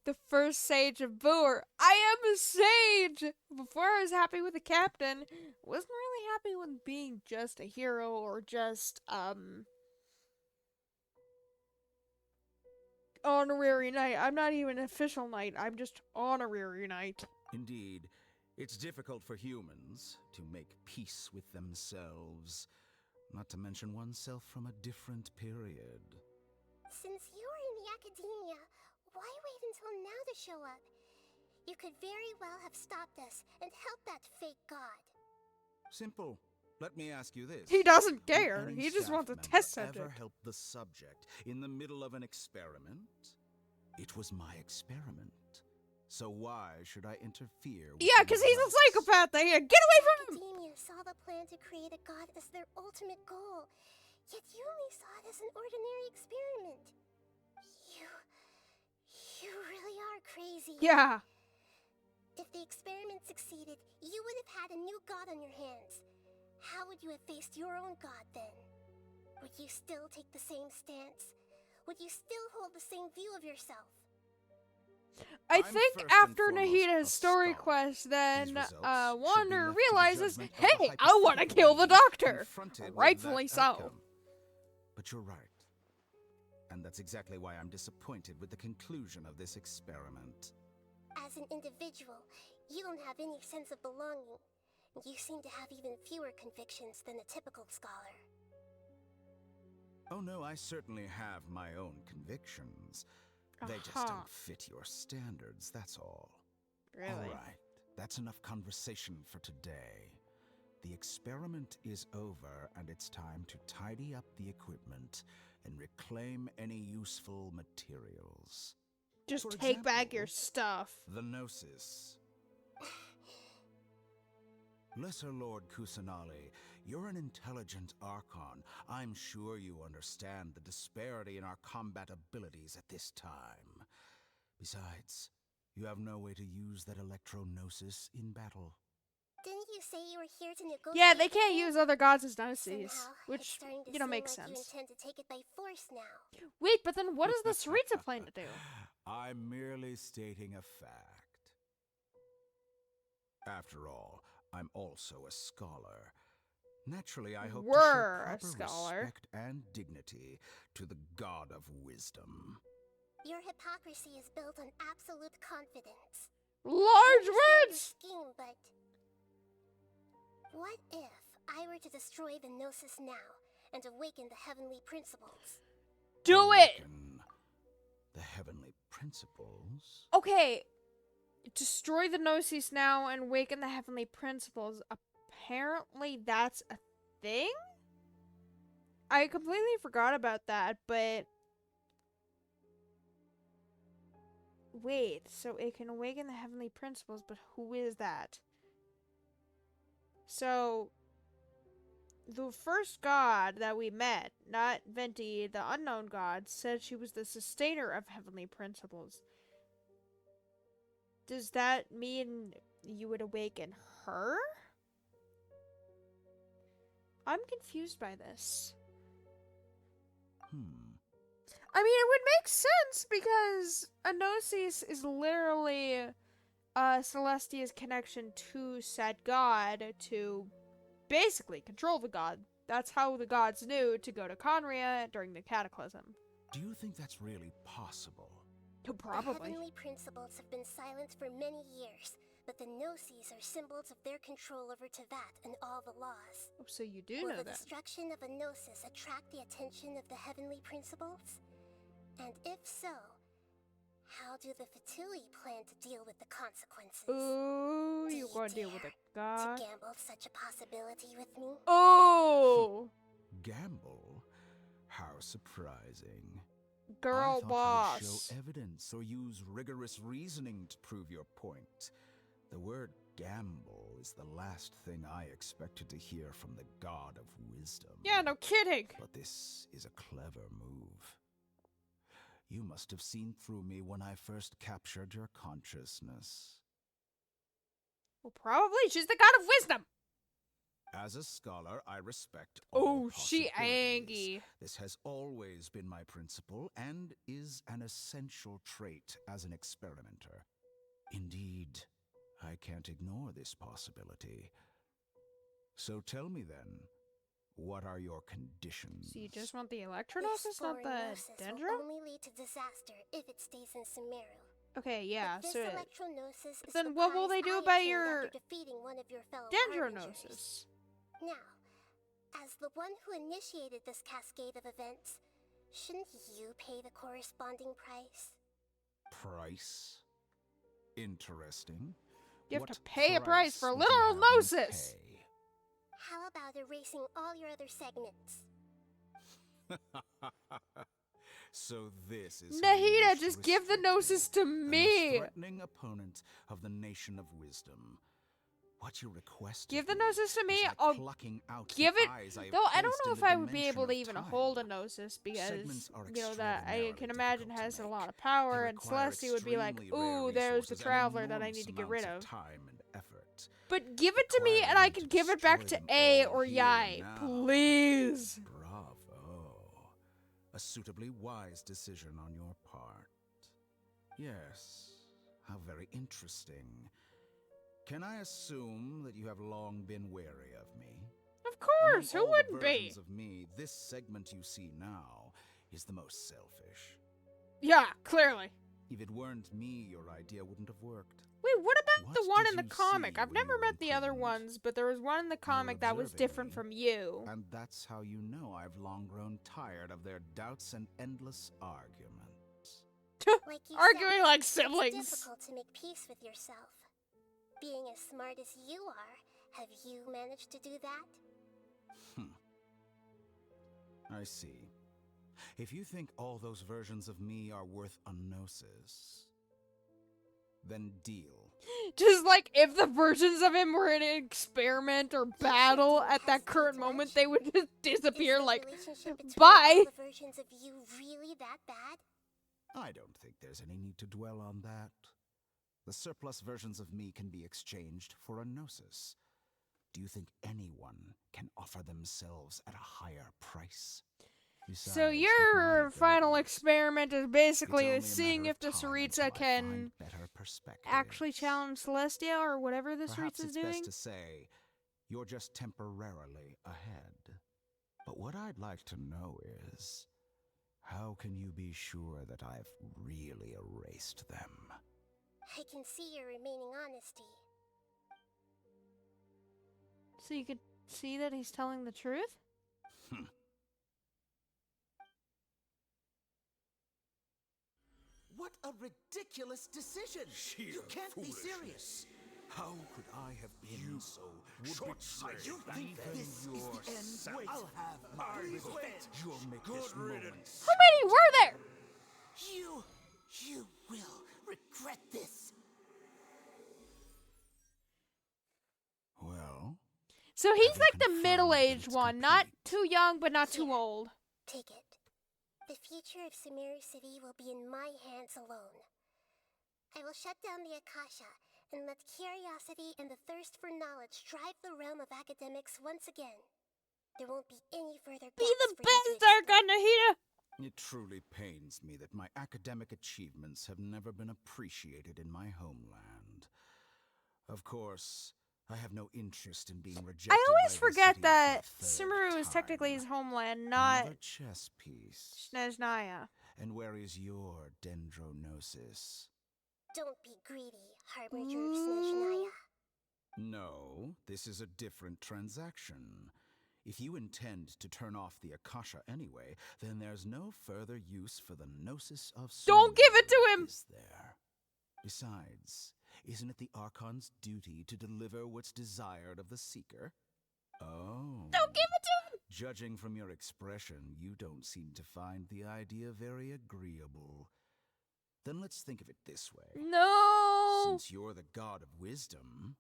The first sage of Boor. I am a sage! Before I was happy with the captain, wasn't really happy with being just a hero or just, honorary knight. I'm not even an official knight, I'm just honorary knight. Indeed, it's difficult for humans to make peace with themselves, not to mention oneself from a different period. Since you were in the academia, why wait until now to show up? You could very well have stopped us and helped that fake god. Simple. Let me ask you this. He doesn't Will care, any he just staff wants a member test ever subject. help the subject in the middle of an experiment? It was my experiment. So why should I interfere with Yeah, the because he's a results? psychopath. Get away from him! Academia saw the plan to create a god as their ultimate goal, yet you only saw it as an ordinary experiment. You really are crazy. Yeah. If the experiment succeeded, you would have had a new god on your hands. How would you have faced your own god then? Would you still take the same stance? Would you still hold the same view of yourself? I I'm think first and after foremost Nahita's a story scholar. quest, then These results should be Wander left to the realizes, judgment of the hey, I want to kill the hypothetical doctor. confronted with Rightfully that so. outcome. But you're right. And that's exactly why I'm disappointed with the conclusion of this experiment. As an individual, you don't have any sense of belonging. You seem to have even fewer convictions than a typical scholar. Oh no, I certainly have my own convictions. They just Aha. don't fit your standards, that's all. Really? All right, that's enough conversation for today. The experiment is over, and it's time to tidy up the equipment and reclaim any useful materials. Just For take back your example, stuff. The Gnosis. Lesser Lord Kusanali, you're an intelligent Archon. I'm sure you understand the disparity in our combat abilities at this time. Besides, you have no way to use that Electro-Gnosis in battle. Didn't you say you were here to negotiate? Yeah, they can't with me? use other gods as gnosis, Somehow, it's which, starting to you know, seem makes like you sense. intend to take it by force now. Wait, but then what does the Saritsa plan to do? I'm merely stating a fact. After all, I'm also a scholar. Naturally, I hope We're a to show proper scholar. respect and dignity to the God of Wisdom. Your hypocrisy is built on absolute confidence. Large I understand your words! scheme, but what if I were to destroy the Gnosis now and awaken the heavenly principles? Do it! Awaken the heavenly principles? Okay, destroy the Gnosis now and awaken the heavenly principles. Apparently that's a thing? I completely forgot about that, but... Wait, so it can awaken the heavenly principles, but who is that? So, the first god that we met, not Venti, the unknown god, said she was the sustainer of heavenly principles. Does that mean you would awaken her? I'm confused by this. I mean, it would make sense because a Gnosis is literally Celestia's connection to said god to basically control the god. That's how the gods knew to go to Conria during the Cataclysm. Do you think that's really possible? The Probably. heavenly principles have been silent for many years, but the Gnosis are symbols of their control over Tevat and all the laws. Oh, so you do Will know the that. destruction of a Gnosis attract the attention of the heavenly principles? And if so, how do the Fatui plan to deal with the consequences? Ooh, Do you you gonna deal with a dare god? to gamble such a possibility with me? Oh, Gamble? How surprising. girl I thought boss. you would show evidence or use rigorous reasoning to prove your point. The word gamble is the last thing I expected to hear from the god of wisdom. Yeah, no kidding. But this is a clever move. You must have seen through me when I first captured your consciousness. Well, probably she's the god of wisdom. As a scholar, I respect all Oh, she possibilities. angry. This has always been my principle and is an essential trait as an experimenter. Indeed, I can't ignore this possibility. So tell me then, what are your conditions? So you just want the Electronosis, not Exploring the Gnosis Dendro? will only lead to disaster if it stays in Sumeru. Okay, yeah, But so this Electronosis is then the what will prize they do I about obtained your after defeating one of your fellow Harbingers. Dendronosis? Now, as the one who initiated this cascade of events, shouldn't you pay the corresponding price? Price? Interesting. You have What to pay a price for would little you have me Gnosis. pay? How about erasing all your other segments? So this is how you Nahida, wish to just give the restrict Gnosis to the me. most threatening opponent of the nation of wisdom. What you request Give of the me Gnosis to me. is like I'll plucking out give the it. eyes I have Though I don't placed know in if the I would be dimension able to of even time. hold a Gnosis because, Segments are you know, that I can extraordinarily imagine difficult to has a make. lot of power, They and require Celestia would be like, extremely rare ooh, there's the resources and Traveler that I enormous need to get rid amounts of. time and effort. But give it to me and I Requiring can to give it back to destroy them A all or here Yai. now. Please. Bravo. A suitably wise decision on your part. Yes, how very interesting. Can I assume that you have long been wary of me? Of course, Among who all the wouldn't be? versions of me, this segment you see now is the most selfish. Yeah, clearly. If it weren't me, your idea wouldn't have worked. Wait, what about What the one did in the you comic? see I've when you never were met the other imprisoned? ones, but there was one in the comic that was observing different me, from you. And that's how you know I've long grown tired of their doubts and endless arguments. Like you Arguing said, like it's siblings. difficult to make peace with yourself. Being as smart as you are, have you managed to do that? I see. If you think all those versions of me are worth a gnosis, then deal. Just like if the versions of him were in an experiment or battle at that current moment, they would just disappear Is the like, relationship between bye. all the versions of you really that bad? I don't think there's any need to dwell on that. The surplus versions of me can be exchanged for a gnosis. Do you think anyone can offer themselves at a higher price? Besides, So with your my final abilities, experiment is it's basically only a seeing matter if the of time Saritsa until I can find better actually perspectives. challenge Celestia or whatever the Perhaps Saritsa is it's doing. best to say you're just temporarily ahead. But what I'd like to know is, how can you be sure that I've really erased them? I can see your remaining honesty. So you could see that he's telling the truth? What a ridiculous decision! You can't be serious. How could I have been so short-sighted? You think this is the end? I'll have my revenge. You'll make this moment. How many were there? You will regret this. Well, So he's Have you like the confirmed middle-aged that it's one, not complete? too young but not too Here. old. Take it. The future of Sumeru City will be in my hands alone. I will shut down the Akasha and let curiosity and the thirst for knowledge drive the realm of academics once again. There won't be any further Be gaps the for you best, to explore. Argon Nahida! it truly pains me that my academic achievements have never been appreciated in my homeland. Of course, I have no interest in being rejected. I always by the forget city that for a third Sumeru is technically time. his homeland, not Another chess piece. Snezhnaya. And where is your dendronosis? Don't be greedy, Harbinger of Snezhnaya. No, this is a different transaction. If you intend to turn off the Akasha anyway, then there's no further use for the Gnosis of Don't give it to Sumeru, him! is there? Besides, isn't it the Archon's duty to deliver what's desired of the Seeker? Oh. Don't give it to him! Judging from your expression, you don't seem to find the idea very agreeable. Then let's think of it this way. No! Since you're the god of wisdom,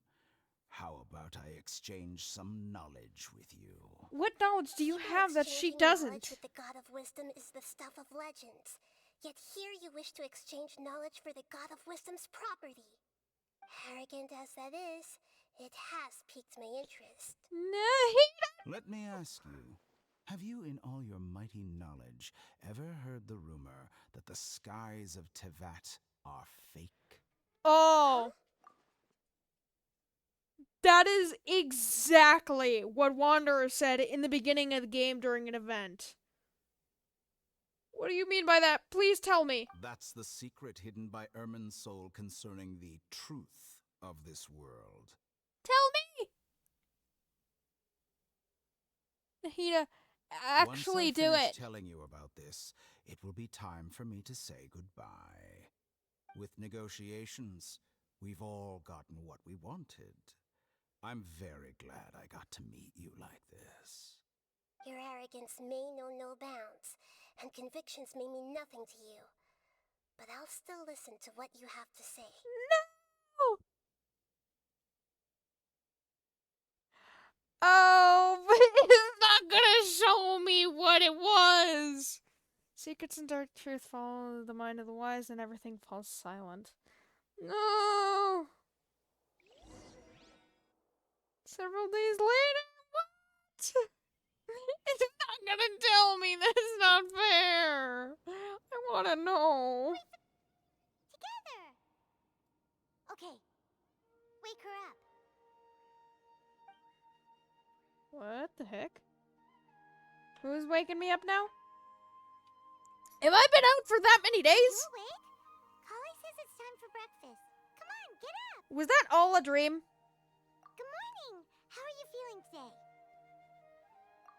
how about I exchange some knowledge with you? What knowledge do you have that she Exchanging doesn't? knowledge with the God of Wisdom is the stuff of legends. Yet here you wish to exchange knowledge for the God of Wisdom's property. Arrogant as that is, it has piqued my interest. Nahida! Let me ask you, have you in all your mighty knowledge ever heard the rumor that the skies of Tevat are fake? Oh. That is exactly what Wanderer said in the beginning of the game during an event. What do you mean by that? Please tell me. That's the secret hidden by Ermin's soul concerning the truth of this world. Tell me! Nahida, actually Once I do finish it. telling you about this, it will be time for me to say goodbye. With negotiations, we've all gotten what we wanted. I'm very glad I got to meet you like this. Your arrogance may know no bounds, and convictions may mean nothing to you. But I'll still listen to what you have to say. No! Oh, but it's not gonna show me what it was! Secrets and dark truth follow the mind of the wise and everything falls silent. No! Several days later? What? It's not gonna tell me. That's not fair. I wanna know. Together! Okay, wake her up. What the heck? Who's waking me up now? Have I been out for that many days? You awake? Kali says it's time for breakfast. Come on, get up! Was that all a dream? Good morning! How are you feeling today?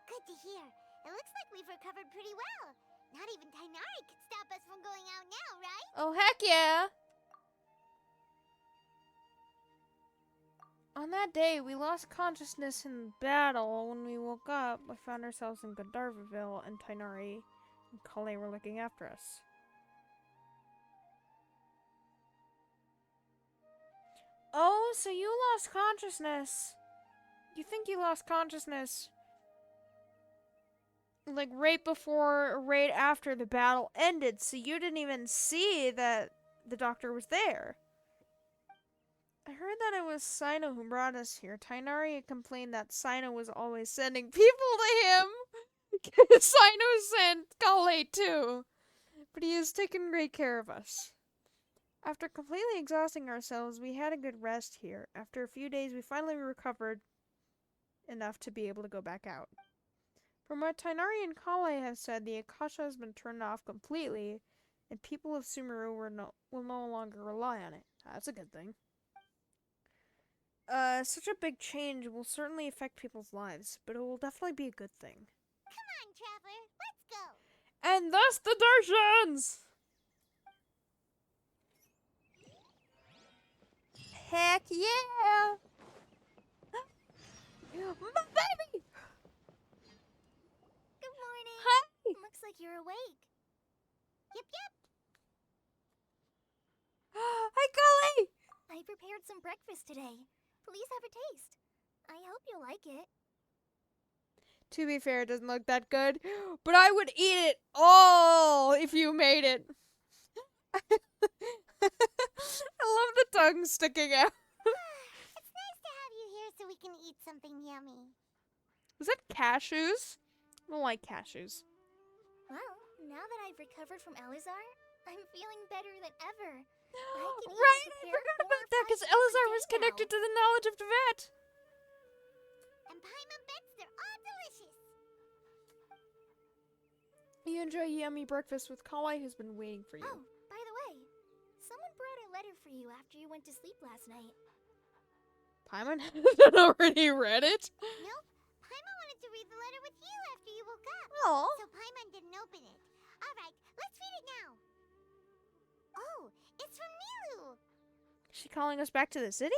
Good to hear. It looks like we've recovered pretty well. Not even Tainari could stop us from going out now, right? Oh, heck yeah. On that day, we lost consciousness in battle. When we woke up, we found ourselves in Gandharvaville, and Tainari and Kale were looking after us. Oh, so you lost consciousness. You think you lost consciousness like right before or right after the battle ended, so you didn't even see that the doctor was there. I heard that it was Sino who brought us here. Tainari had complained that Sino was always sending people to him. Sino sent Kale too. But he has taken great care of us. After completely exhausting ourselves, we had a good rest here. After a few days, we finally recovered enough to be able to go back out. From what Tainari and Kale have said, the Akasha has been turned off completely, and people of Sumeru will no longer rely on it. That's a good thing. Such a big change will certainly affect people's lives, but it will definitely be a good thing. Come on, Traveler, let's go! And thus the Darshans! Heck yeah! My baby! Good morning! Hi! Looks like you're awake. Yep, yep! Hi, Kale! I prepared some breakfast today. Please have a taste. I hope you'll like it. To be fair, it doesn't look that good, but I would eat it all if you made it. I love the tongue sticking out. It's nice to have you here so we can eat something yummy. Was that cashews? I don't like cashews. Well, now that I've recovered from Elizar, I'm feeling better than ever. can even Right, I prepare forgot 4 or about that 5 because meals a Elazar day was now. connected to the knowledge of Tevat. And Paimon bets they're all delicious. You enjoy yummy breakfast with Kale, who's been waiting for you. Oh, by the way, someone brought a letter for you after you went to sleep last night. Paimon hasn't already read it? Nope. Paimon wanted to read the letter with you after you woke up. Oh. So Paimon didn't open it. Alright, let's read it now. Oh, it's from Nilu. Is she calling us back to the city?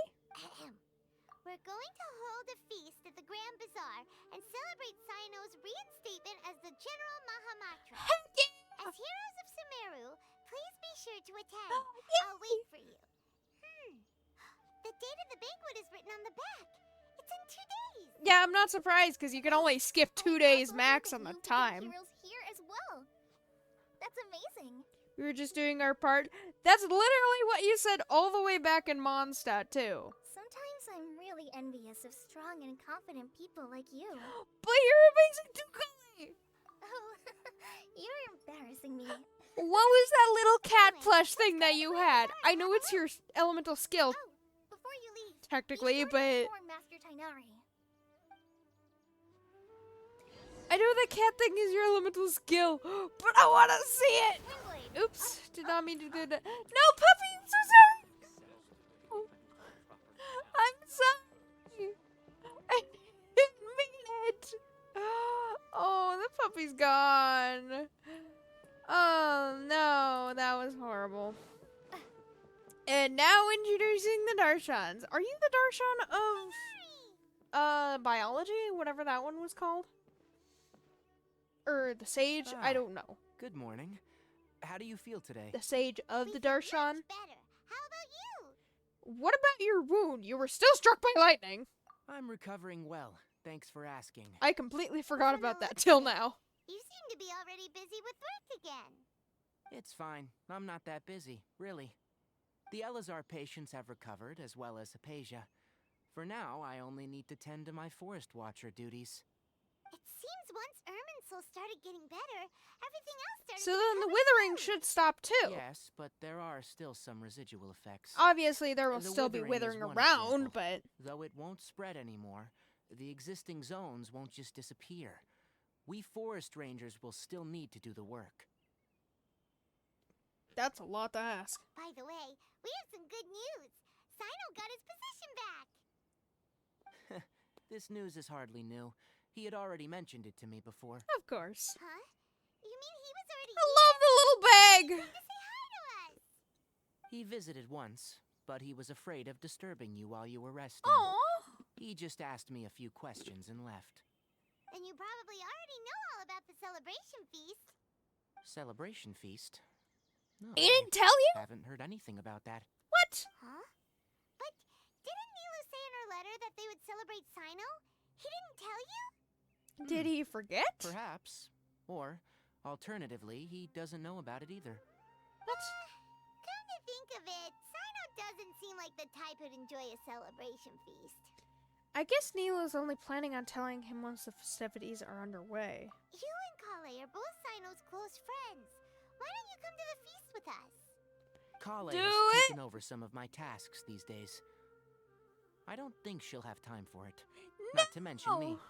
We're going to hold a feast at the Grand Bazaar and celebrate Sino's reinstatement as the General Mahamatra. As heroes of Sumeru, please be sure to attend. I'll wait for you. The date of the banquet is written on the back. It's in 2 days. Yeah, I'm not surprised because you can only skip 2 days max on the time. Heroes here as well. That's amazing. We were just doing our part. That's literally what you said all the way back in Mondstadt, too. Sometimes I'm really envious of strong and confident people like you. But you're amazing too, Kali! Oh, you're embarrassing me. What was that little cat plush thing that you had? I know it's your elemental skill, Oh, before you leave, technically, be sure to but inform Master Tainari. I know the cat thing is your elemental skill, but I want to see it! Windblade. Oops, did not mean to do that. No, puppy, I'm so sorry! I'm sorry! I didn't mean it! Oh, the puppy's gone. Oh, no, that was horrible. And now introducing the Darshans. Are you the Darshan of, biology? Whatever that one was called? Or the Sage? I don't know. Good morning. How do you feel today? The Sage of We the feel much Darshan? better. How about you? What about your wound? You were still struck by lightning. I'm recovering well. Thanks for asking. I completely forgot about that till now. You seem to be already busy with work again. It's fine. I'm not that busy, really. The Elazar patients have recovered, as well as Hypatia. For now, I only need to tend to my forest watcher duties. It seems once Irminsul started getting better, everything else started So to then the recover withering too. should stop too. Yes, but there are still some residual effects. Obviously, there will The still be withering is withering one around, example. but Though it won't spread anymore, the existing zones won't just disappear. We forest rangers will still need to do the work. that's a lot to ask. By the way, we have some good news. Sino got his position back. This news is hardly new. He had already mentioned it to me before. Of course. Huh? You mean he was already I love the little bag! here to say hi to us? He visited once, but he was afraid of disturbing you while you were resting. Aww. He just asked me a few questions and left. And you probably already know all about the celebration feast. Celebration feast? No, He didn't tell you? I haven't heard anything about that. What? Huh? But didn't Nilu say in her letter that they would celebrate Sino? He didn't tell you? Did he forget? Perhaps. Or, alternatively, he doesn't know about it either. What? Come to think of it, Sino doesn't seem like the type who'd enjoy a celebration feast. I guess Neela's only planning on telling him once the festivities are underway. You and Kale are both Sino's close friends. Why don't you come to the feast with us? Kale Do has it! taken over some of my tasks these days. I don't think she'll have time for it. Not to mention me. Oh,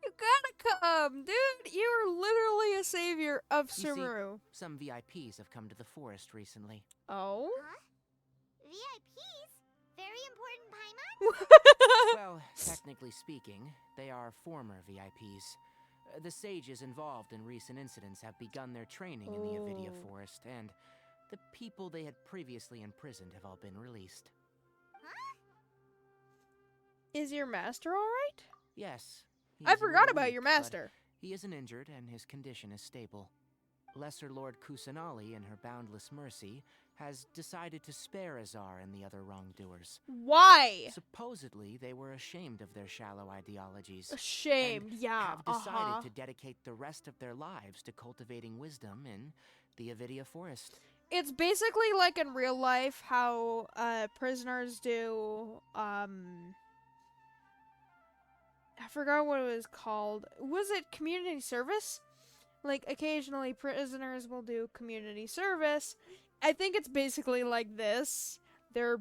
you gotta come, dude! You are literally a savior of You see, Sumeru. some VIPs have come to the forest recently. Oh? Huh? VIPs? Very important Paimon? Well, technically speaking, they are former VIPs. The sages involved in recent incidents have begun their training in the Avidia Oh. Forest, and the people they had previously imprisoned have all been released. Is your master alright? Yes. he I is a forgot little about weak, your but master. He isn't injured, and his condition is stable. Lesser Lord Kusanali, in her boundless mercy, has decided to spare Azar and the other wrongdoers. Why? Supposedly, they were ashamed of their shallow ideologies. Ashamed, yeah. Have decided to dedicate the rest of their lives to cultivating wisdom in the Avidia Forest. It's basically like in real life how prisoners do I forgot what it was called. Was it community service? Like occasionally prisoners will do community service. I think it's basically like this. They're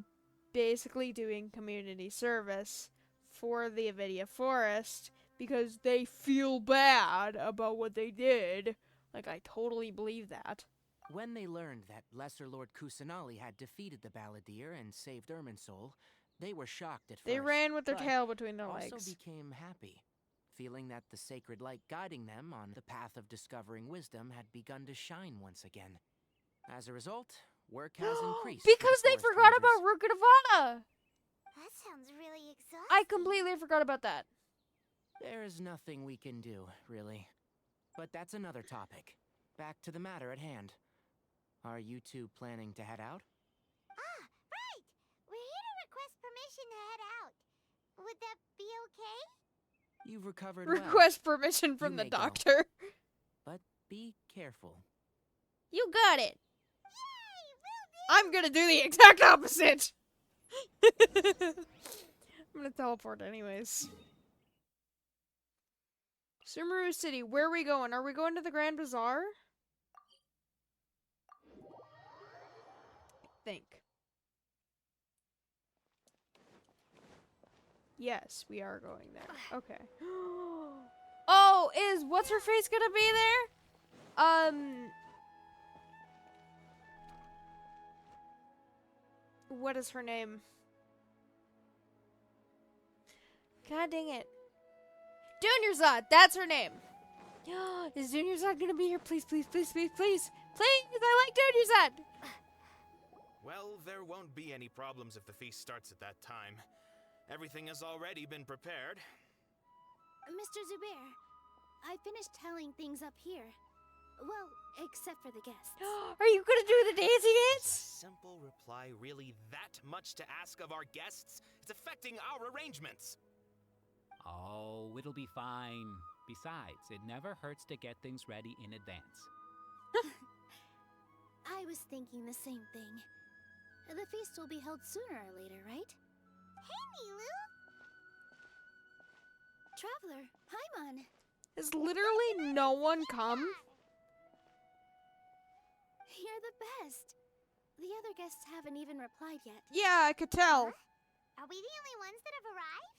basically doing community service for the Avidia Forest because they feel bad about what they did. Like, I totally believe that. When they learned that Lesser Lord Kusanali had defeated the Balladeer and saved Irminsul, They were shocked at first. They ran with their but tail between their also legs. became happy, feeling that the sacred light guiding them on the path of discovering wisdom had begun to shine once again. As a result, work has increased. for the Because they forest forgot rangers. about Rukadavana! That sounds really exhausting. I completely forgot about that. There is nothing we can do, really. But that's another topic. Back to the matter at hand. Are you two planning to head out? Ah, right! We're here to request permission to head out. Would that be okay? You've recovered well, Request permission from You the may go. doctor. but be careful. You got it. Yay! Will do! I'm gonna do the exact opposite. I'm gonna teleport anyways. Sumeru City, where are we going? Are we going to the Grand Bazaar? I think. Yes, we are going there. Okay. Oh, is what's her face gonna be there? What is her name? God dang it. Dunyarzad, that's her name. Is Dunyarzad gonna be here? Please, please, please, please, please. Please, I like Dunyarzad. Well, there won't be any problems if the feast starts at that time. Everything has already been prepared. Mr. Zubair, I finished tallying things up here. Well, except for the guests. Are you gonna do the dancey Is a dance? simple reply really that much to ask of our guests? It's affecting our arrangements. Oh, it'll be fine. Besides, it never hurts to get things ready in advance. I was thinking the same thing. The feast will be held sooner or later, right? Hey, Nilu! Traveler, Paimon. Has literally no one come? You're the best. The other guests haven't even replied yet. Yeah, I could tell. Are we the only ones that have arrived?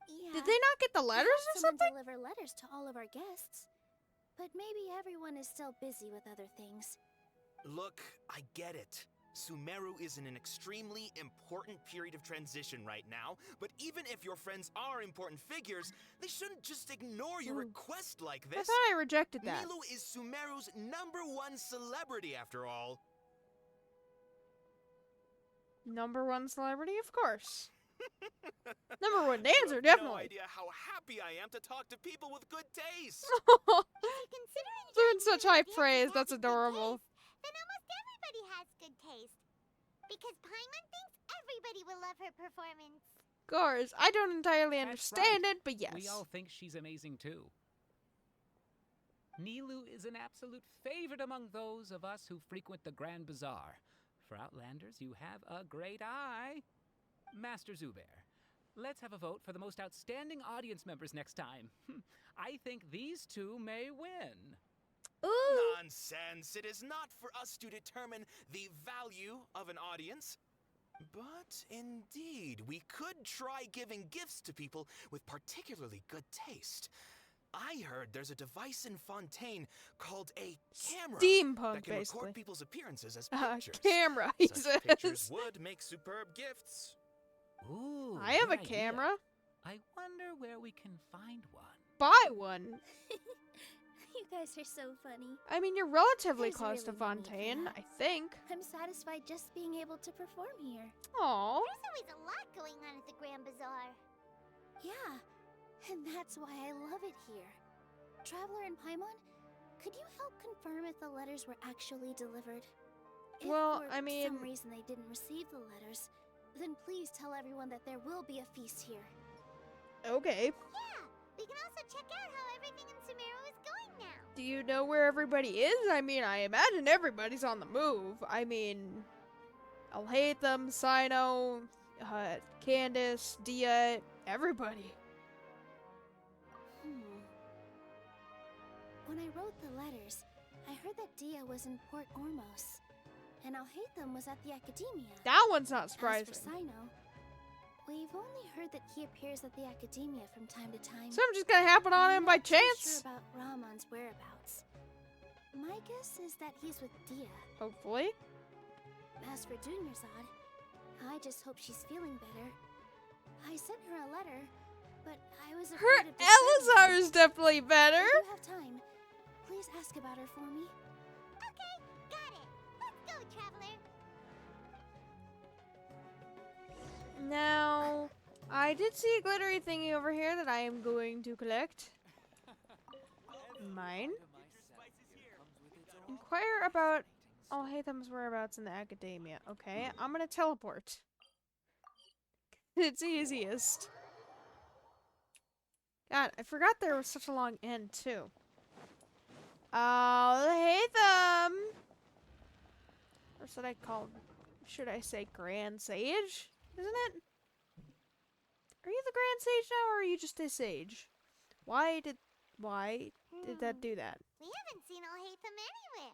Yeah. Did they not get the we letters had or someone something? deliver letters to all of our guests. But maybe everyone is still busy with other things. Look, I get it. Sumeru is in an extremely important period of transition right now, but even if your friends are important figures, they shouldn't just ignore your request like I this. thought I rejected that. Nilu is Sumeru's #1 celebrity, after all. #1 celebrity, of course. #1 dancer, You have definitely. No idea how happy I am to talk to people with good taste. Considering They're in such high Japanese praise. dancers That's have good adorable. taste, then almost everybody has good taste. Because Paimon thinks everybody will love her performance. Of course. I don't entirely That's understand right. it, but yes. We all think she's amazing too. Nilu is an absolute favorite among those of us who frequent the Grand Bazaar. For Outlanders, you have a great eye. Master Zubair, let's have a vote for the most outstanding audience members next time. I think these two may win. Ooh. Nonsense! It is not for us to determine the value of an audience. But indeed, we could try giving gifts to people with particularly good taste. I heard there's a device in Fontaine called a camera Steampunk, that can basically. record people's appearances as pictures. Camera, he Such pictures says. would make superb gifts. Ooh, I have a good idea. camera. I wonder where we can find one. Buy one. You guys are so funny. I mean, you're relatively There's close to really no need for Fontaine, that. I think. I'm satisfied just being able to perform here. Aww. There's always a lot going on at the Grand Bazaar. Yeah, and that's why I love it here. Traveler and Paimon, could you help confirm if the letters were actually delivered? If Well, for I mean- some reason they didn't receive the letters, then please tell everyone that there will be a feast here. Okay. Yeah, we can also check out how everything in Sumeru is going now. Do you know where everybody is? I mean, I imagine everybody's on the move. I mean, Alhaitham, Sino, Candace, Dia, everybody. When I wrote the letters, I heard that Dia was in Port Ormos, and Alhaitham was at the Academia. That one's not As surprising. for Sino, we've only heard that he appears at the Academia from time to time. Something's just gonna happen on I'm him by not too chance. Sure about Rahman's whereabouts. My guess is that he's with Dia. Hopefully. As for Dunyarzad, I just hope she's feeling better. I sent her a letter, but I was Her afraid of disturbing Elazar her. is definitely better. If you have time, please ask about her for me. Okay, got it. Let's go, Traveler. Now, I did see a glittery thingy over here that I am going to collect. Mine. Inquire about Alhatham's whereabouts in the academia. Okay, I'm gonna teleport. It's easiest. God, I forgot there was such a long end too. Alhatham! Or should I say Grand Sage? Isn't it? Are you the Grand Sage now, or are you just a sage? Why did that do that? We haven't seen Alhaitham anywhere.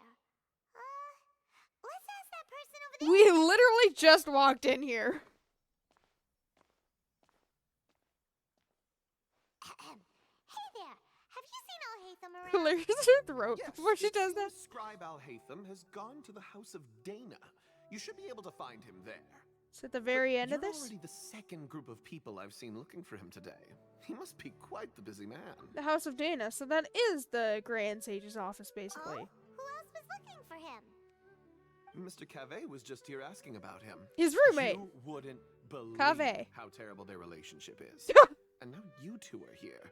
Let's ask that person over there. We literally just walked in here. Hey there. Have you seen Alhaitham around? Clears her throat before she does that. Scribe Alhaitham has gone to the House of Dana. You should be able to find him there. It's at the very end of You're this. already the second group of people I've seen looking for him today. He must be quite the busy man. The House of Dana. So that is the Grand Sage's office, basically. Oh, who else was looking for him? Mr. Cave was just here asking about him. His roommate. You wouldn't believe Cave. how terrible their relationship is. And now you two are here.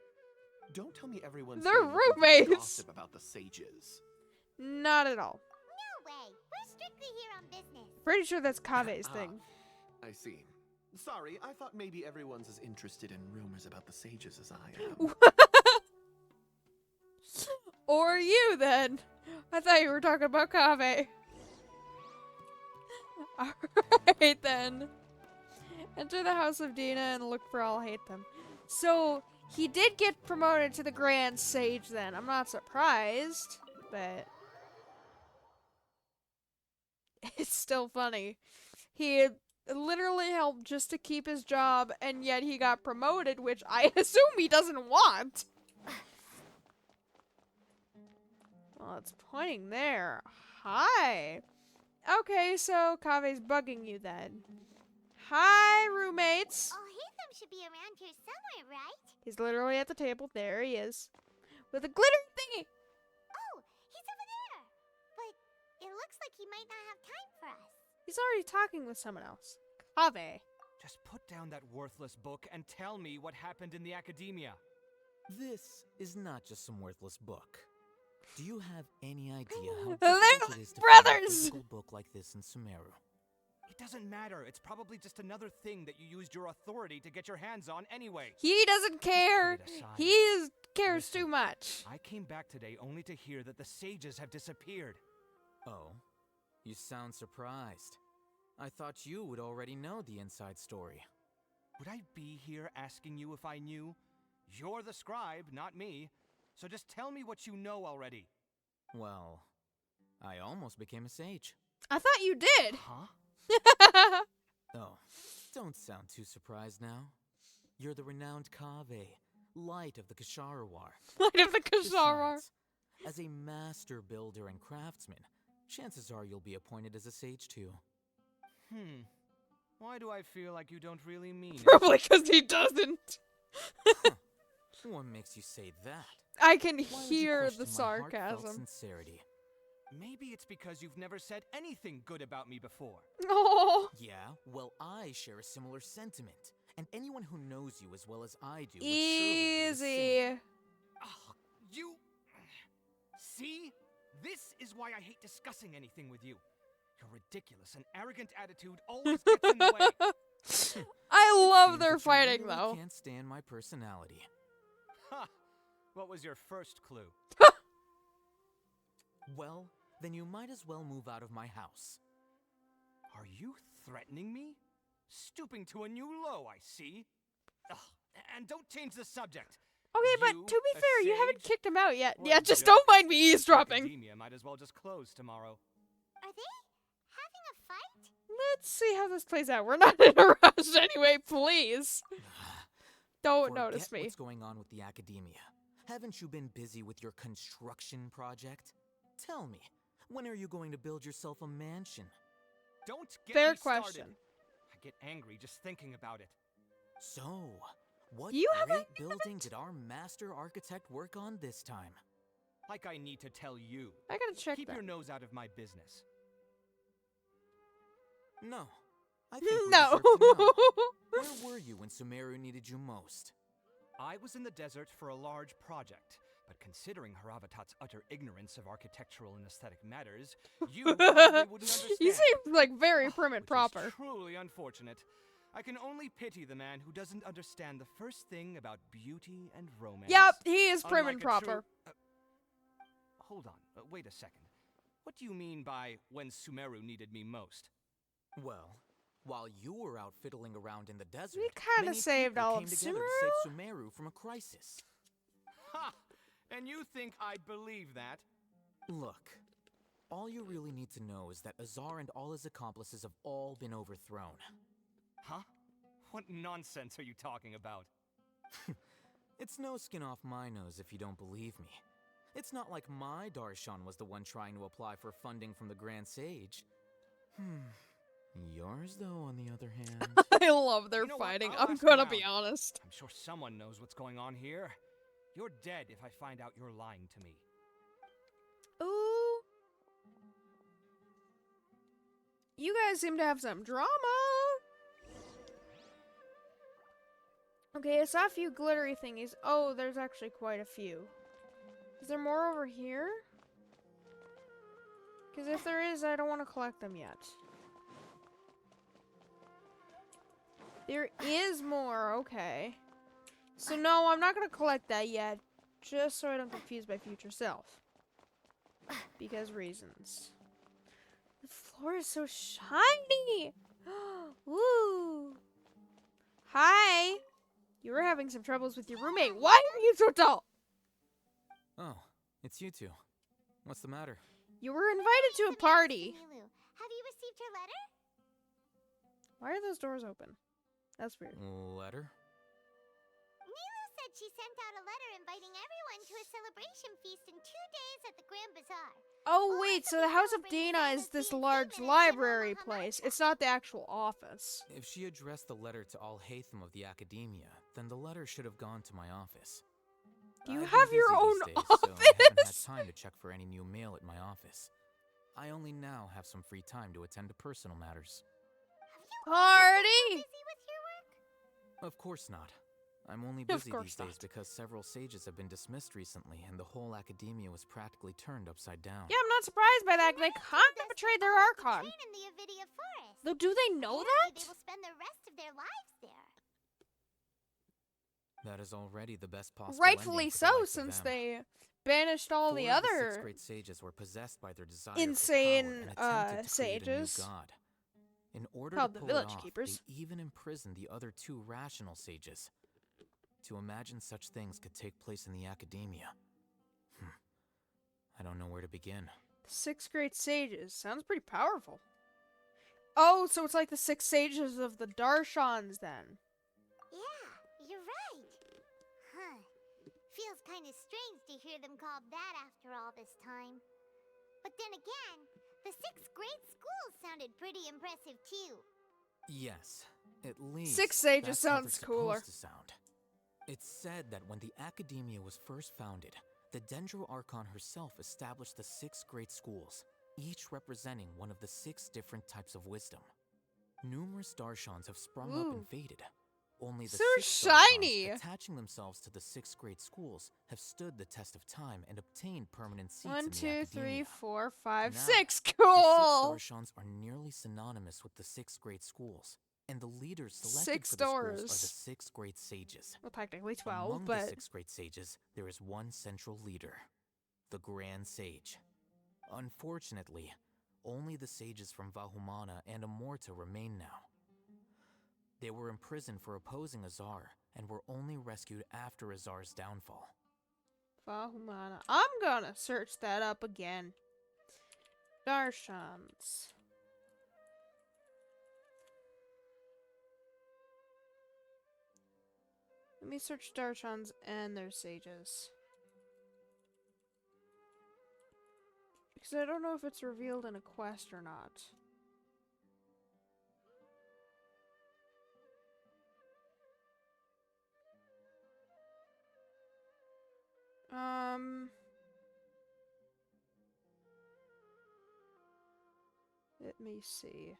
Don't tell me everyone's They're here looking for roommates. gossip about the sages. Not at all. No way. We're strictly here on business. Pretty sure that's Kave's thing. I see. Sorry, I thought maybe everyone's as interested in rumors about the sages as I am. Or you, then. I thought you were talking about Kave. Alright, then. Enter the House of Dina and look for Alhaitham. So, he did get promoted to the Grand Sage, then. I'm not surprised, but... it's still funny. He literally helped just to keep his job, and yet he got promoted, which I assume he doesn't want. Well, it's pointing there. Hi. Okay, so Kave's bugging you then. Hi, roommates. Alhaitham should be around here somewhere, right? He's literally at the table. There he is. With a glitter thingy. Oh, he's over there. But it looks like he might not have time for us. He's already talking with someone else. Kave. Just put down that worthless book and tell me what happened in the academia. This is not just some worthless book. Do you have any idea how They're difficult it is to brothers! find a physical book like this in Sumeru? It doesn't matter. It's probably just another thing that you used your authority to get your hands on anyway. He doesn't care. Put it aside. He cares Listen, too much. I came back today only to hear that the sages have disappeared. Oh, you sound surprised. I thought you would already know the inside story. Would I be here asking you if I knew? You're the scribe, not me. So just tell me what you know already. Well, I almost became a sage. I thought you did. Huh? Oh, don't sound too surprised now. You're the renowned Kave, light of the Kasharawar. Light of the Kasharawar. Besides, as a master builder and craftsman, chances are you'll be appointed as a sage too. Why do I feel like you don't really mean it? Probably because he doesn't. What makes you say that? I can Why would you hear question the my heartfelt sarcasm. sincerity? Maybe it's because you've never said anything good about me before. Oh, Yeah, well, I share a similar sentiment, and anyone who knows you as well as I do would surely do the same. easy. Ah, you... See? This is why I hate discussing anything with you. Your ridiculous and arrogant attitude always gets in the way. I love Seems their that you fighting, really though. Can't stand my personality. Ha! What was your first clue? Well, then you might as well move out of my house. Are you threatening me? Stooping to a new low, I see. Ugh, and don't change the subject. Okay, but You, to be a fair, you haven't sage? kicked him out yet. What Yeah, a just joke. don't mind me eavesdropping. Academia might as well just close tomorrow. Are they having a fight? Let's see how this plays out. We're not in a rush anyway, please. Don't Forget notice me. what's going on with the academia. Haven't you been busy with your construction project? Tell me, when are you going to build yourself a mansion? Don't get Fair me started. question. I I get angry just thinking about it. So, what You have great building did our master architect work on this time? Like I need to tell you. I gotta check Keep that. your nose out of my business. No. I think we No. deserve to know. Where were you when Sumeru needed you most? I was in the desert for a large project, but considering Haravatat's utter ignorance of architectural and aesthetic matters, you probably wouldn't understand. He seems like very prim and Which proper. is truly unfortunate. I can only pity the man who doesn't understand the first thing about beauty and romance. Yep, he is prim Unlike and a proper. true- hold on, wait a second. What do you mean by when Sumeru needed me most? Well, while you were out fiddling around in the desert, We kinda many saved people all came of together to save Sumeru from a crisis. Ha! And you think I'd believe that? Look, all you really need to know is that Azar and all his accomplices have all been overthrown. Huh? What nonsense are you talking about? It's no skin off my nose if you don't believe me. It's not like my Darshan was the one trying to apply for funding from the Grand Sage. Yours, though, on the other hand... I love their You know what? fighting. I'll I'm ask gonna around. be honest. I'm sure someone knows what's going on here. You're dead if I find out you're lying to me. Ooh. You guys seem to have some drama. Okay, I saw a few glittery thingies. Oh, there's actually quite a few. Is there more over here? Because if there is, I don't want to collect them yet. There is more, okay. So no, I'm not going to collect that yet. Just so I don't confuse my future self. Because reasons. The floor is so shiny! Woo! Hi! You were having some troubles with your roommate. Why are you so tall? Oh, it's you two. What's the matter? You were invited to a party. Milu, have you received her letter? Why are those doors open? That's weird. Letter? Milu said she sent out a letter inviting everyone to a celebration feast in 2 days at the Grand Bazaar. Oh wait, so the House of Dana is this large library place. It's not the actual office. If she addressed the letter to all Hatham of the Academia, then the letter should have gone to my office. You I've have been your busy own these days, so I haven't had office? time to check for any new mail at my office. I only now have some free time to attend to personal matters. Party! Busy with your work? Of course not. I'm only Of busy course these days not. because several sages have been dismissed recently and the whole academia was practically turned upside down. Yeah, I'm not surprised by that. They kind of betrayed their Archon. Train in the Avidia Forest. Though, do they know Apparently that? They will spend the rest of their lives there. That is already the best possible Rightfully ending for the so, likes of since them. they banished all the 4 of the 6 other great sages were possessed by their desire insane, for power and attempted to create sages. a new god. In order Called to the pull Village it off, Keepers. they even imprisoned the other 2 rational sages. To imagine such things could take place in the academia. I don't know where to begin. 6 great sages. Sounds pretty powerful. Oh, so it's like the 6 sages of the Darshans then. Yeah, you're right. Huh. Feels kind of strange to hear them called that after all this time. But then again, the 6 great schools sounded pretty impressive too. Yes, at least 6 sages that's how they're sounds cooler. supposed to sound. It's said that when the academia was first founded, the Dendro Archon herself established the 6 great schools, each representing one of the 6 different types of wisdom. Numerous Darshans have sprung up Ooh. and faded. Only the So 6 shiny! Darshans attaching themselves to the 6 great schools have stood the test of time and obtained permanent seats in 1, the 2, academia. 3, 4, 5, Now, 6. The Cool! 6 Darshans are nearly synonymous with the 6 great schools, and the leaders selected 6 for the schools are doors. the 6 great sages. Well, technically 12, Among but the 6 great sages, there is one central leader, the Grand Sage. Unfortunately, only the sages from Vahumana and Amorta remain now. They were imprisoned for opposing Azar, and were only rescued after Azar's downfall. Vahumana. I'm gonna search that up again. Darshans. Let me search Darshans and their sages. Because I don't know if it's revealed in a quest or not. Um. Let me see.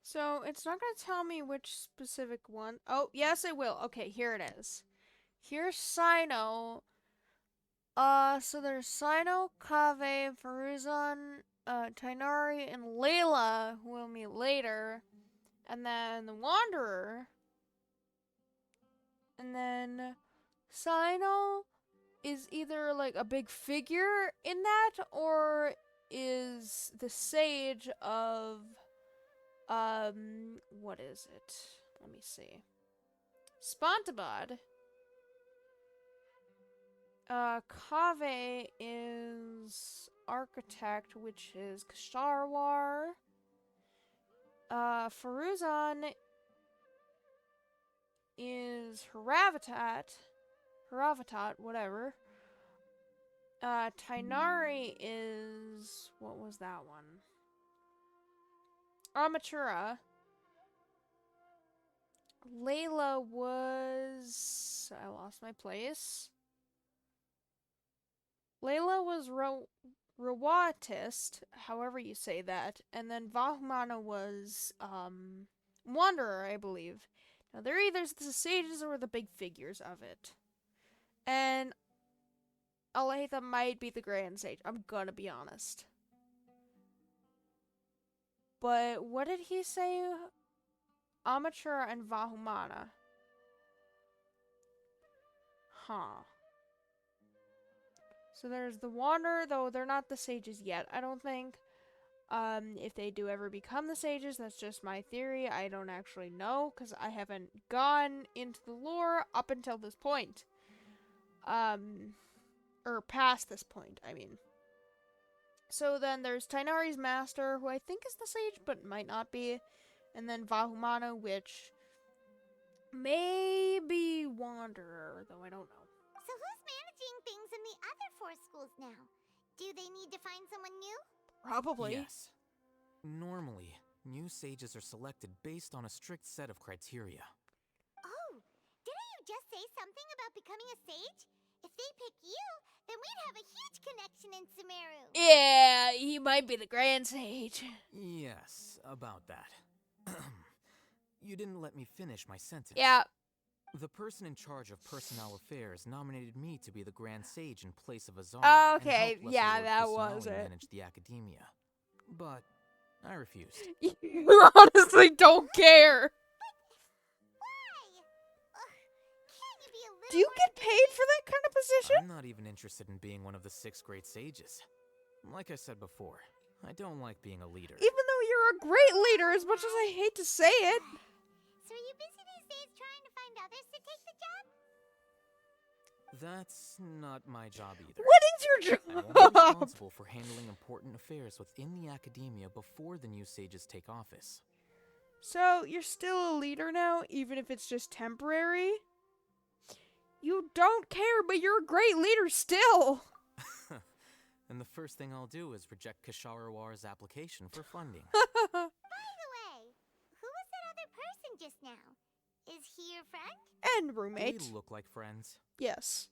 So, it's not going to tell me which specific one. Oh, yes, it will. Okay, here it is. Here's Sino. So there's Sino, Kaveh, Faruzan, Tainari, and Layla, who we'll meet later. And then the Wanderer. And then Sino is either like a big figure in that, or is the sage of what is it? Let me see. Spontabad. Kaveh is architect, which is Kasharwar. Faruzan is Haravatat, whatever. Tainari is, what was that one? Armatura. Layla was, I lost my place. Layla was Rawatist, however you say that, and then Vahmana was Wanderer, I believe. Now they're either the sages or the big figures of it. And Aletha might be the Grand Sage, I'm gonna be honest. But what did he say? Amatura and Vahumana. Huh. So there's the Wanderer, though they're not the sages yet, I don't think. If they do ever become the sages, that's just my theory. I don't actually know, because I haven't gone into the lore up until this point. Or past this point, I mean. So then there's Tainari's master, who I think is the sage, but might not be. And then Vahumana, which may be Wanderer, though I don't know. So who's managing things in the other 4 schools now? Do they need to find someone new? Probably. Yes. Normally, new sages are selected based on a strict set of criteria. Oh, didn't you just say something about becoming a sage? If they pick you, then we'd have a huge connection in Sumeru. Yeah, he might be the Grand Sage. Yes, about that. You didn't let me finish my sentence. Yeah. The person in charge of personnel affairs nominated me to be the Grand Sage in place of Azar. Okay, and yeah, Lord that was Kusanali it. manage the academia. But I refused. You honestly don't care. Why? Can't you be a little Do you more get paid for that kind of position? I'm not even interested in being one of the 6 great sages. Like I said before, I don't like being a leader. Even though you're a great leader, as much as I hate to say it. So are you busy these days trying to find others to take the job? That's not my job either. What is your I'm only job? responsible for handling important affairs within the academia before the new sages take office. So, you're still a leader now, even if it's just temporary? You don't care, but you're a great leader still. And the first thing I'll do is reject Kasharawar's application for funding. By the way, who was that other person just now? Is he your friend? And roommate. We look like friends. Yes.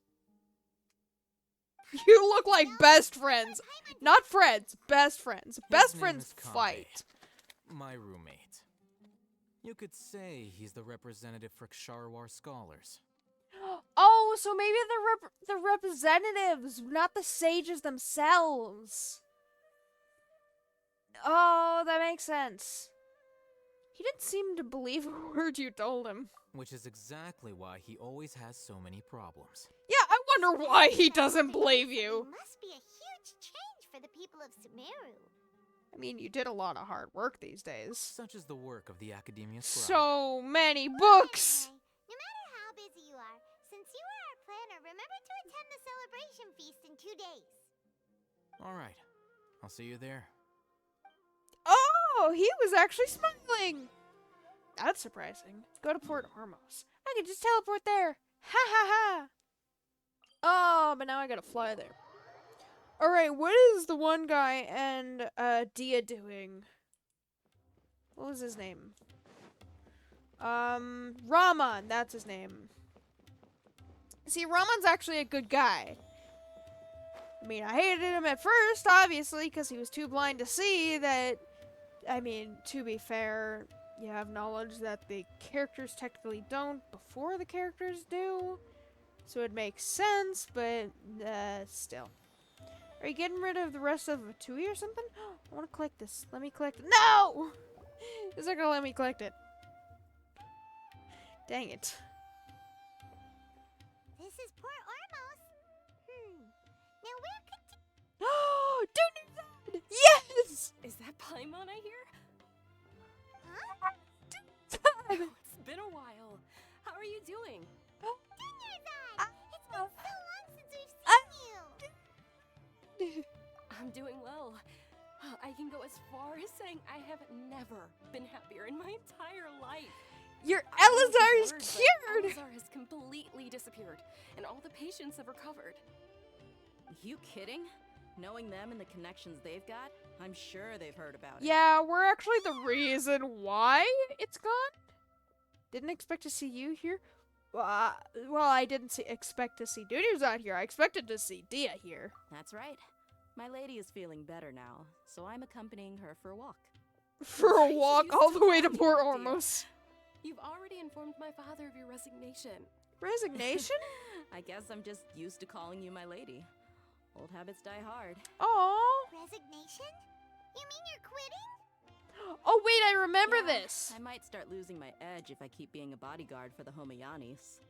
You look like best friends. Not friends, best friends. Best His name friends is Kaveh, fight. My roommate. You could say he's the representative for Ksharawar scholars. Oh, so maybe the representatives, not the sages themselves. Oh, that makes sense. He didn't seem to believe a word you told him. Which is exactly why he always has so many problems. Yeah, I wonder why he doesn't believe you. It must be a huge change for the people of Sumeru. I mean, you did a lot of hard work these days. Such is the work of the Academia Scribe. So many books. Anyway, no matter how busy you are, since you are our planner, remember to attend the celebration feast in 2 days. Alright, I'll see you there. Oh, he was actually smiling. That's surprising. Go to Port Ormos. I can just teleport there. Ha ha ha. Oh, but now I gotta fly there. Alright, what is the one guy and Dia doing? What was his name? Raman, that's his name. See, Raman's actually a good guy. I mean, I hated him at first, obviously, because he was too blind to see that. I mean, to be fair, you have knowledge that the characters technically don't before the characters do. So it makes sense, but still. Are you getting rid of the rest of Tui or something? I want to collect this. Let me collect it. No! It's not gonna let me collect it. Dang it. This is Port Ormos. Now where could Oh, dude! Yes! Is that Paimon I hear? Huh? It's been a while. How are you doing? Dunyazad! It's been so long since we've seen you. I'm doing well. I can go as far as saying I have never been happier in my entire life. Your I don't know if Elazar you've is heard, but cured! Elazar has completely disappeared, and all the patients have recovered. You kidding? Knowing them and the connections they've got, I'm sure they've heard about it. Yeah, we're actually the reason why it's gone. Didn't expect to see you here. Well, I didn't expect to see Dudu's out here. I expected to see Dia here. That's right. My lady is feeling better now, so I'm accompanying her for a walk. For a Right, walk you all the way to told me Port that, dear. Ormos. You've already informed my father of your resignation. Resignation? I guess I'm just used to calling you my lady. Old habits die hard. Oh. Resignation? You mean you're quitting? Oh wait, I remember Yeah, this. I might start losing my edge if I keep being a bodyguard for the Homayanis.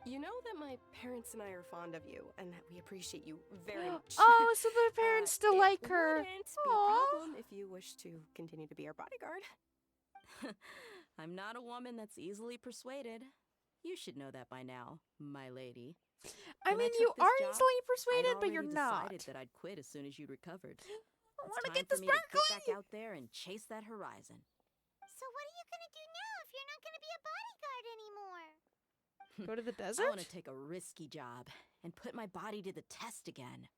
You know that my parents and I are fond of you, and that we appreciate you very much. Oh, so the parents still it like her. wouldn't be a Aw. problem if you wish to continue to be our bodyguard. I'm not a woman that's easily persuaded. You should know that by now, my lady. I When I mean, took you this are job, easily I'd persuaded, but already you're not. decided that I'd quit as soon as you'd recovered. I want to It's get the time for me to get sparkly. back out there and chase that horizon. So what are you gonna do now if you're not gonna be a bodyguard anymore? Go to the I desert? want to take a risky job and put my body to the test again.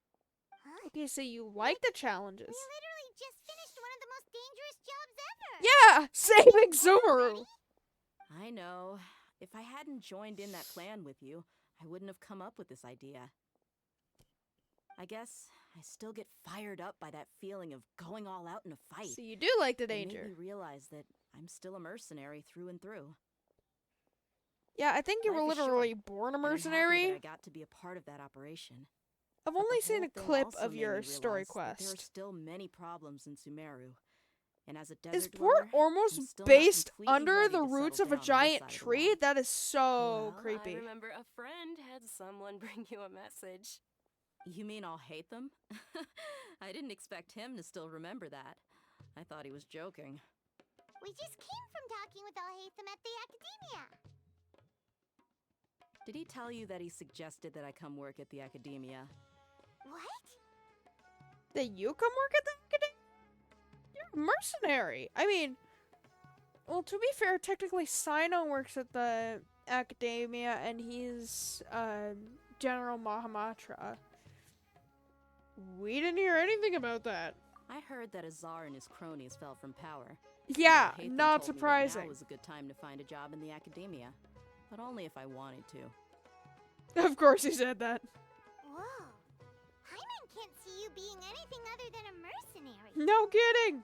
Huh? Okay, so you like the challenges. We literally just finished one of the most dangerous jobs ever. Yeah, saving Sumeru. I know. If I hadn't joined in that plan with you, I wouldn't have come up with this idea. I guess I still get fired up by that feeling of going all out in a fight. So you do like the It made danger. me realize that I'm still a mercenary through and through. Yeah, I think you were Life is short, literally born a and I'm happy that mercenary. I got to be a part of that operation. I've But only the seen whole a thing clip also of made your me story realize that There are quest. still many problems in Sumeru. And as a desert Is Port dweller, Ormos I'm still not based completely under ready the to roots settle of a down on this giant side of the tree? wall. That is so Well, creepy. I remember a friend had someone bring you a message. You mean I'll hate them? I didn't expect him to still remember that. I thought he was joking. We just came from talking with Alhaitham at the academia. Did he tell you that he suggested that I come work at the academia? What? That you come work at the academia? You're a mercenary. I mean, well, to be fair, technically Sino works at the academia and he's General Mahamatra. We didn't hear anything about that. I heard that Azar and his cronies fell from power. Yeah, Alhaitham not told me that surprising. Now was a good time to find a job in the academia, but only if I wanted to. Of course he said that. Whoa. Hyman can't see you being anything other than a mercenary. No kidding.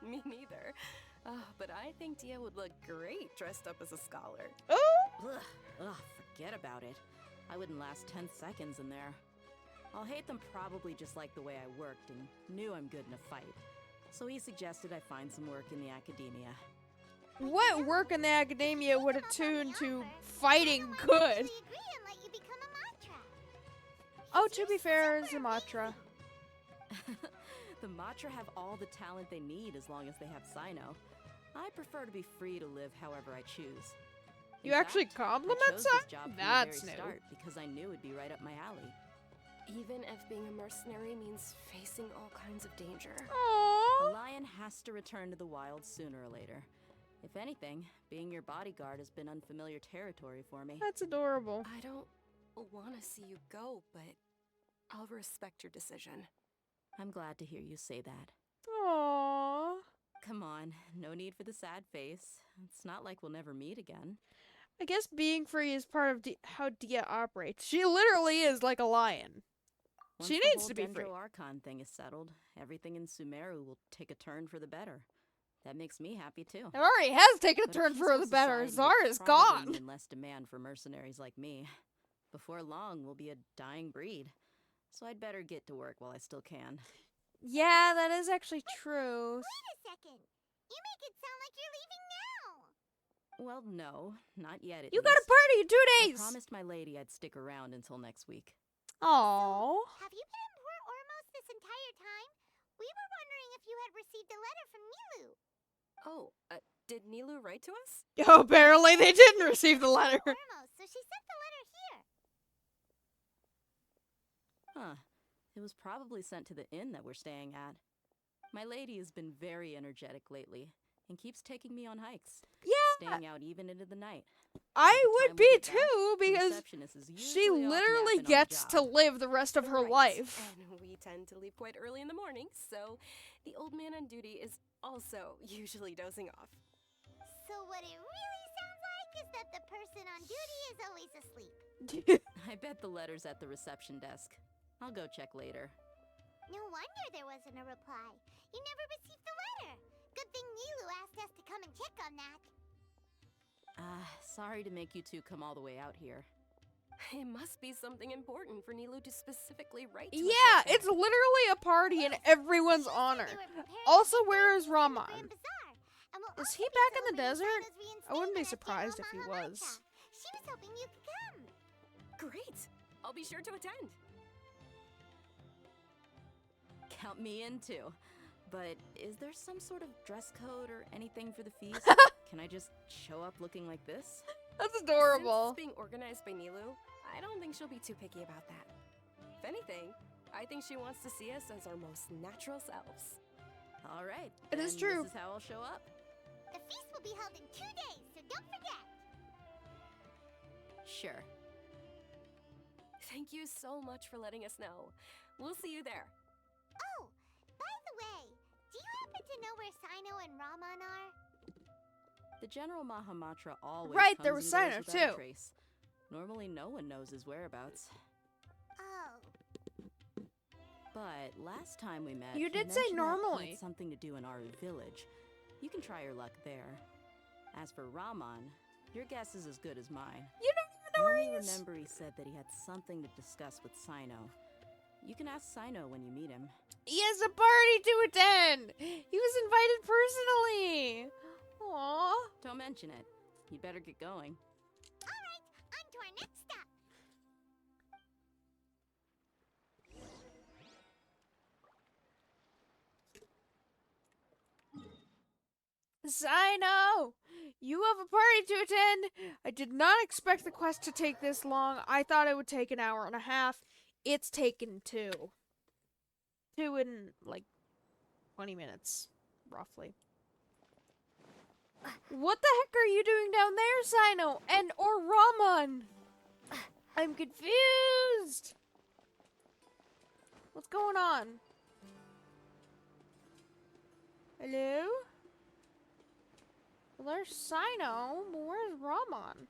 Me neither. But I think Dia would look great dressed up as a scholar. Oh, Ugh, forget about it. I wouldn't last 10 seconds in there. Alhaitham probably just liked the way I worked and knew I'm good in a fight. So he suggested I find some work in the academia. what work in the academia would attune to fighting Why good? don't we agree and let you become a Matra? Oh, to be fair, Sumatra. The Matra have all the talent they need as long as they have Sino. I prefer to be free to live however I choose. You In actually fact, compliment I chose Sai? this job from That's the very new. start because I knew it'd be right up my alley. Even if being a mercenary means facing all kinds of danger. A Aww. lion has to return to the wild sooner or later. If anything, being your bodyguard has been unfamiliar territory for me. That's adorable. I don't want to see you go, but I'll respect your decision. I'm glad to hear you say that. Aww. Come on, no need for the sad face. It's not like we'll never meet again. I guess being free is part of how Dia operates. She literally is like a lion. Once She the needs whole to be free. Dendro Archon thing is settled, everything in Sumeru will take a turn for the better. That makes me happy too. It already has taken a But turn for the peaceful better. society Zara would is probably gone. mean less demand for mercenaries like me. Before long, we'll be a dying breed. So I'd better get to work while I still can. Yeah, that is actually true. Wait a second. You make it sound like you're leaving now. Well, no, not yet at You least. got a party in 2 I days. promised my lady I'd stick around until next week. Aww. Have you been in Port Ormos this entire time? We were wondering if you had received a letter from Nilu. Oh, did Nilu write to us? Oh, apparently they didn't receive the letter. Ormos, so she sent the letter here. Huh. It was probably sent to the inn that we're staying at. My lady has been very energetic lately and keeps taking me on hikes. Yeah. Staying out even into the night. I By the would time we be get back, too, the because receptionist is she usually off literally napping on the gets to job. live the rest of her Right. life. And we tend to leave quite early in the morning, so the old man on duty is also usually dozing off. So what it really sounds like is that the person on duty is always asleep. I bet the letter's at the reception desk. I'll go check later. No wonder there wasn't a reply. You never received the letter. Good thing Nilu asked us to come and check on that. Sorry to make you two come all the way out here. It must be something important for Nilu to specifically write to us Yeah, like that. it's literally a party in everyone's honor. Also, where is Raman? Is he back in the desert? I wouldn't be surprised if he was. She was hoping you could come. Great! I'll be sure to attend. Count me in too. But is there some sort of dress code or anything for the feast? Can I just show up looking like this? That's Since adorable. it's being organized by Nilu, I don't think she'll be too picky about that. If anything, I think she wants to see us as our most natural selves. All right. It is then true. This is how I'll show up. The feast will be held in 2 days, so don't forget. Sure. Thank you so much for letting us know. We'll see you there. Oh, by the way, do you happen to know where Sino and Raman are? The General Mahamatra always Right, comes there was and goes Sino, without a too. trace. Normally, no one knows his whereabouts. Oh. But last time we met, You he did say mentioned that he normally. had something to do in our village. You can try your luck there. As for Raman, your guess is as good as mine. You don't even know I where only he is. remember he said that he had something to discuss with Sino. You can ask Sino when you meet him. He has a party to attend. He was invited personally. Aww. Don't mention it. You'd better get going. All right, on to our next stop. Sino, you have a party to attend. I did not expect the quest to take this long. I thought it would take an hour and a half. It's taken 2. 2 in like 20 minutes, roughly. What the heck are you doing down there, Sino? And or Raman? I'm confused. What's going on? Hello? Well, there's Sino, but where's Raman?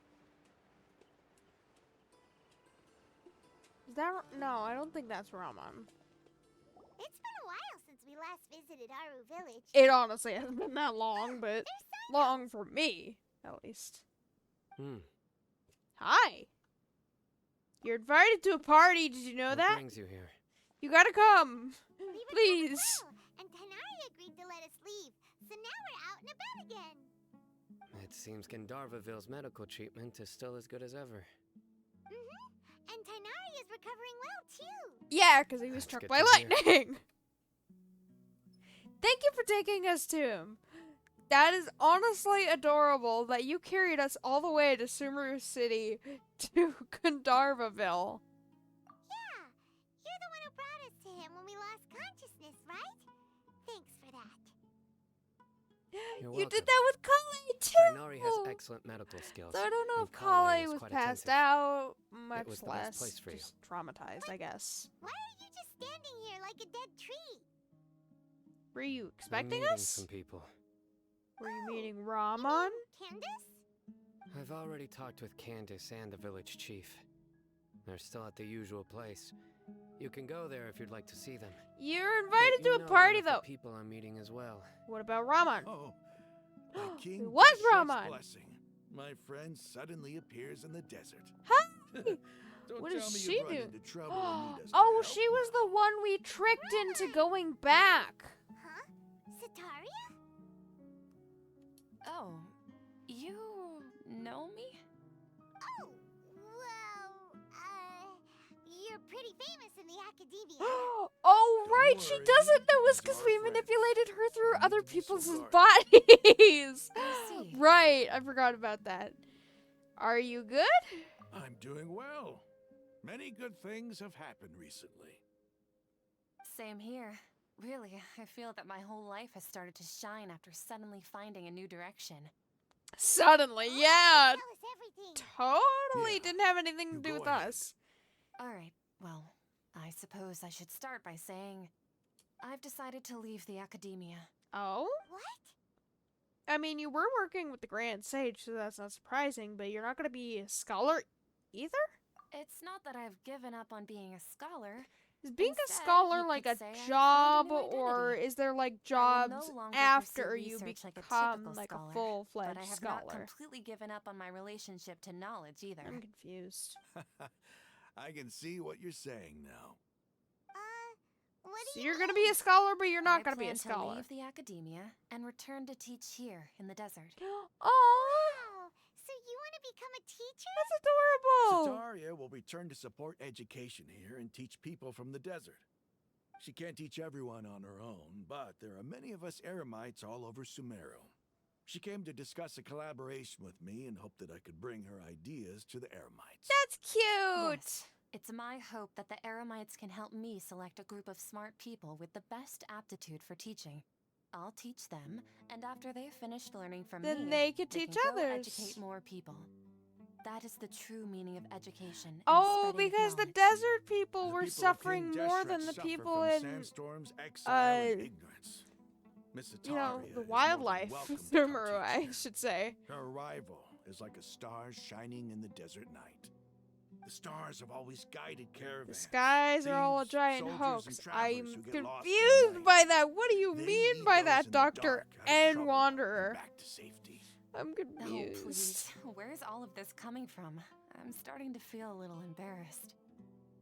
Is that... No, I don't think that's Raman. It's been a while since we last visited Aru Village. It honestly hasn't been that long, but long for me, at least. Hi. You're invited to a party, did you know What that? brings you here? You gotta come. We were Please. told well, and Tanari agreed to let us leave, so now we're out and about again. It seems Gandharvaville's medical treatment is still as good as ever. And Tanari is recovering well, too. Yeah, because he was That's struck good by to hear. lightning. Thank you for taking us to him. That is honestly adorable that you carried us all the way to Sumeru City to Gandharvaville. Yeah, you're the one who brought us to him when we lost consciousness, right? Thanks for that. You're You welcome. did that with Kale too. Zainari has excellent medical skills. So I don't know and if Kale is was quite passed attentive. out, much was the best less place for you. just traumatized, I guess. Why are you just standing here like a dead tree? Were you I'm expecting meeting us? some people. Were you meeting Ramon? Candace? I've already talked with Candace and the village chief. They're still at the usual place. You can go there if you'd like to see them. You're But invited you to a know party, one of the though. people I'm meeting as well. What about Ramon? Oh, by King It was Deshet's Ramon. blessing, my friend suddenly appears in the desert. Huh? Don't What tell does me she you've run do? into trouble and need us to Oh, help she was now. the one we tricked into going back. Huh? Sataria? Oh, you know me? Oh, well, you're pretty famous in the academia. Oh, right, she worry, doesn't know us these because are we friends. manipulated her through Need other to be so people's guarded. bodies. I see. Right, I forgot about that. Are you good? I'm doing well. Many good things have happened recently. Same here. Really, I feel that my whole life has started to shine after suddenly finding a new direction. Suddenly, yeah. Tell us everything. Totally Yeah, didn't have anything to you do go with ahead. us. Alright, well, I suppose I should start by saying I've decided to leave the academia. Oh? What? I mean, you were working with the Grand Sage, so that's not surprising, but you're not going to be a scholar either? It's not that I've given up on being a scholar. Is being a Instead, scholar you like could a say I found a job, new or identity. is there like I will jobs no longer after pursue you research like a become typical like scholar, a full-fledged but I have scholar? not completely given up on my relationship to knowledge either. I'm confused. I can see what you're saying now. What So do you you're going to mean? be a scholar, but you're not I going to be a plan scholar. to leave the academia and return to teach here in the desert. Oh, Wow. So you want to become a teacher? that's adorable. Sataria will return to support education here and teach people from the desert. She can't teach everyone on her own, but there are many of us Eremites all over Sumeru. She came to discuss a collaboration with me and hoped that I could bring her ideas to the Eremites. That's cute. Yes, it's my hope that the Eremites can help me select a group of smart people with the best aptitude for teaching. I'll teach them, and after they've finished learning from Then me, they could teach can go others. educate more people. That is the true meaning of education. and Oh, spreading because the knowledge. desert people The were people of suffering King more Deshret than the suffer people from in, sandstorms, exile, and ignorance. Miss you know, Sataria the is more than wildlife. welcome to come Sumeru, teach I here. should say. Her arrival is like a star shining in the desert night. The stars have always guided The caravans. skies are all a thieves, giant soldiers, hoax. and travelers I'm who get lost in confused night. by that. What do you They mean lead by those that, in the Doctor dark out of and trouble Wanderer? back to safety. I'm Oh, confused. please. Where's all of this coming from? I'm starting to feel a little embarrassed.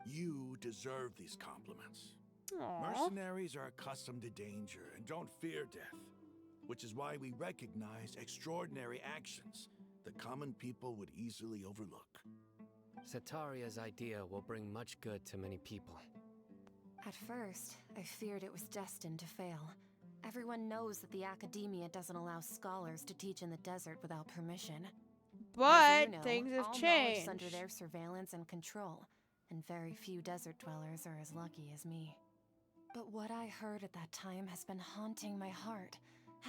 You deserve these compliments. Aww. Mercenaries are accustomed to danger and don't fear death, which is why we recognize extraordinary actions that common people would easily overlook. Sataria's idea will bring much good to many people. At first, I feared it was destined to fail. Everyone knows that the academia doesn't allow scholars to teach in the desert without permission. But As you know, things have all knowledge changed. is under their surveillance and control, and very few desert dwellers are as lucky as me. But what I heard at that time has been haunting my heart,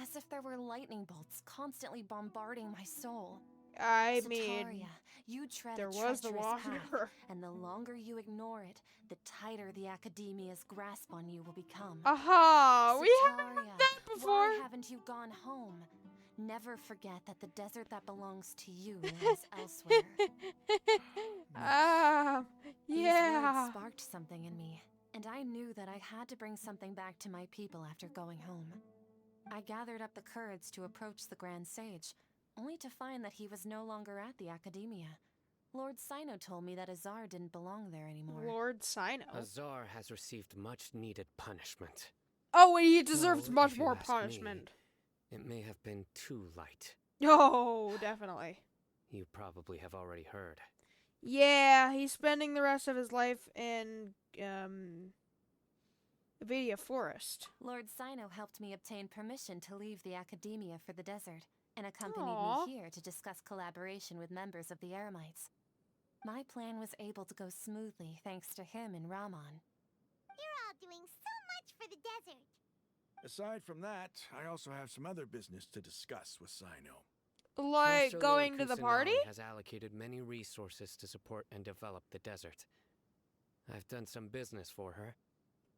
as if there were lightning bolts constantly bombarding my soul. I Sataria, mean, you tread there a was the treacherous path, Wanderer. and the longer you ignore it, the tighter the academia's grasp on you will become. Aha! We haven't heard Sataria, that before. why haven't you gone home? Never forget that the desert that belongs to you lies elsewhere. These Yeah. words sparked something in me, and I knew that I had to bring something back to my people after going home. I gathered up the courage to approach the Grand Sage, only to find that he was no longer at the academia. Lord Sino told me that Azar didn't belong there anymore. Lord Sino. Azar has received much needed punishment. Oh, and he deserves Though, much if you more ask punishment. Me, it may have been too light. Oh, definitely. You probably have already heard. Yeah, he's spending the rest of his life in, Avadia Forest. Lord Sino helped me obtain permission to leave the academia for the desert, and accompanied Aw. me here to discuss collaboration with members of the Eremites. My plan was able to go smoothly thanks to him and Rahman. You're all doing so much for the desert. Aside from that, I also have some other business to discuss with Sino. Like Master going Lord to the Kusanali party? has allocated many resources to support and develop the desert. I've done some business for her,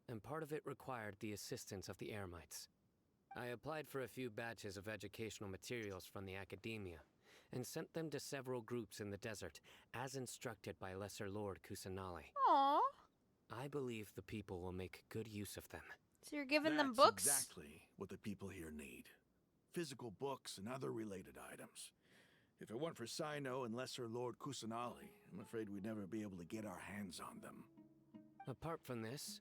and part of it required the assistance of the Eremites. I applied for a few batches of educational materials from the academia, and sent them to several groups in the desert, as instructed by Lesser Lord Kusanali. Aww. I believe the people will make good use of them. So you're giving them That's books? exactly what the people here need. Physical books and other related items. If it weren't for Sino and Lesser Lord Kusanali, I'm afraid we'd never be able to get our hands on them. Apart from this,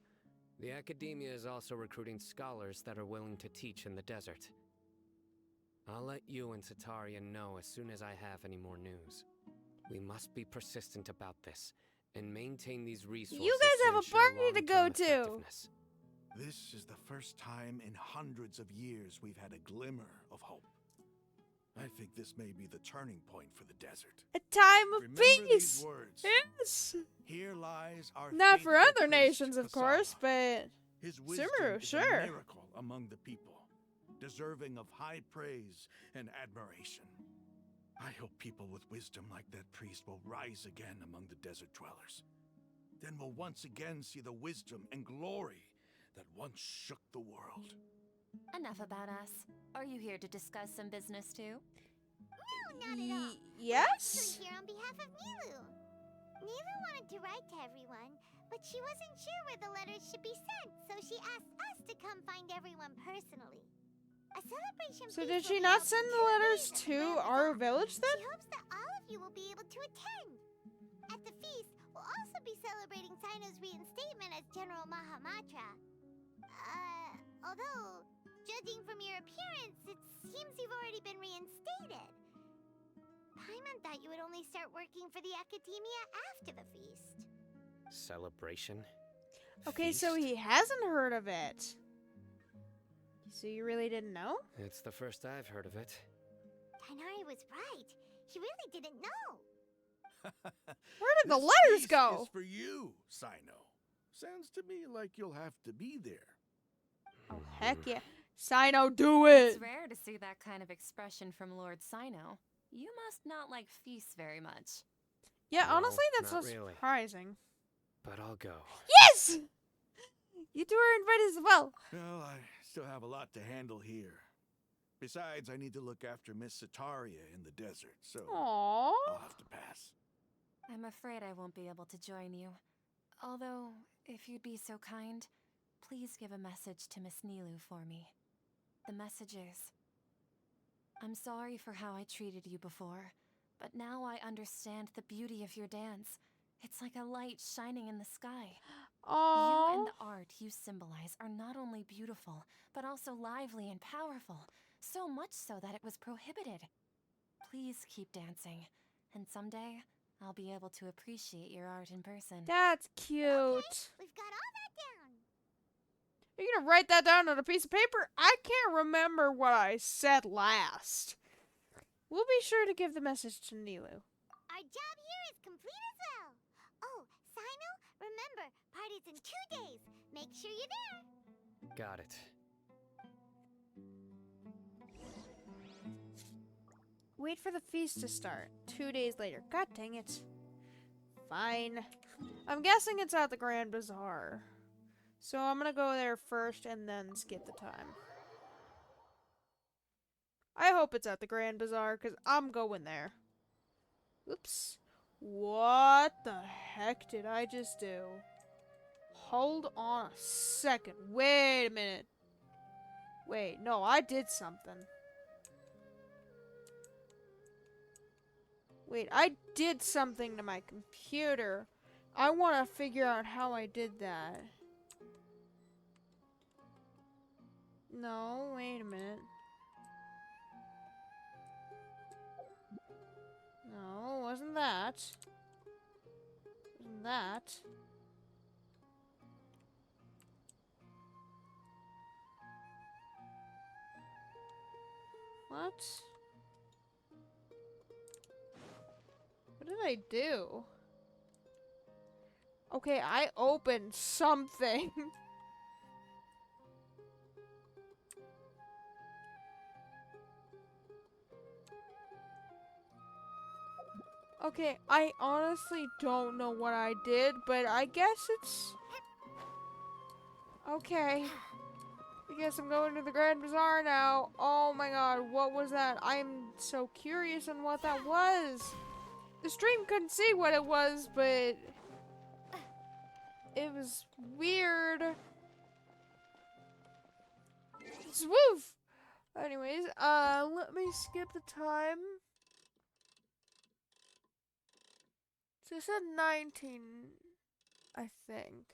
the academia is also recruiting scholars that are willing to teach in the desert. I'll let you and Satarian know as soon as I have any more news. We must be persistent about this, and maintain these resources. You guys have a ensure party to go long-term to. effectiveness. This is the first time in hundreds of years we've had a glimmer of hope. I think this may be the turning point for the desert. A time of Remember peace. these words. Yes. Here lies our Not for faithful other priest, nations, of Kasama. course, but His wisdom Sumeru, is sure. a miracle among the people, deserving of high praise and admiration. I hope people with wisdom like that priest will rise again among the desert dwellers. Then we'll once again see the wisdom and glory that once shook the world. Enough about us. Are you here to discuss some business too? No, not at all. Yes? We're here on behalf of Nilu. Nilu wanted to write to everyone, but she wasn't sure where the letters should be sent, so she asked us to come find everyone personally. A celebration So feast did will she be not held send for the 2 letters days at the to Grand our Bazaar. village then? She hopes that all of you will be able to attend. At the feast, we'll also be celebrating Sino's reinstatement as General Mahamatra. Although, judging from your appearance, it seems you've already been reinstated. Paimon thought you would only start working for the academia after the feast. Celebration? Okay, so Feast? he hasn't heard of it. So you really didn't know? It's the first I've heard of it. Tainari was right. He really didn't know. Where did the This letters feast go? is for you, Sino. Sounds to me like you'll have to be there. Oh, heck yeah. Sino, do it! It's rare to see that kind of expression from Lord Sino. You must not like feasts very much. Yeah, No, honestly, that's so not really. surprising. But I'll go. Yes! You two are invited as well. Well, I still have a lot to handle here. Besides, I need to look after Miss Sataria in the desert, so Aww. I'll have to pass. I'm afraid I won't be able to join you. Although, if you'd be so kind, please give a message to Miss Nilu for me. The message is, I'm sorry for how I treated you before, but now I understand the beauty of your dance. It's like a light shining in the sky. You Aww. and the art you symbolize are not only beautiful, but also lively and powerful. So much so that it was prohibited. Please keep dancing, and someday I'll be able to appreciate your art in person. That's cute. We've got all that down. Are you gonna write that down on a piece of paper? I can't remember what I said last. We'll be sure to give the message to Nilu. Our job here is complete as well. Oh, Sino, remember, party's in 2 days. Make sure you're there. Got it. Wait for the feast to start. 2 days later. God dang it. Fine. I'm guessing it's at the Grand Bazaar. So I'm gonna go there first and then skip the time. I hope it's at the Grand Bazaar, because I'm going there. Oops. What the heck did I just do? Hold on a second. Wait a minute. Wait, no, I did something. Wait, I did something to my computer. I want to figure out how I did that. No, wait a minute. No, wasn't that. Wasn't that. What? What did I do? Okay, I opened something. Okay, I honestly don't know what I did, but I guess it's... Okay. I guess I'm going to the Grand Bazaar now. Oh my god, what was that? I'm so curious on what that was. The stream couldn't see what it was, but... it was weird. Swoof! Anyways, let me skip the time. So it said 19, I think.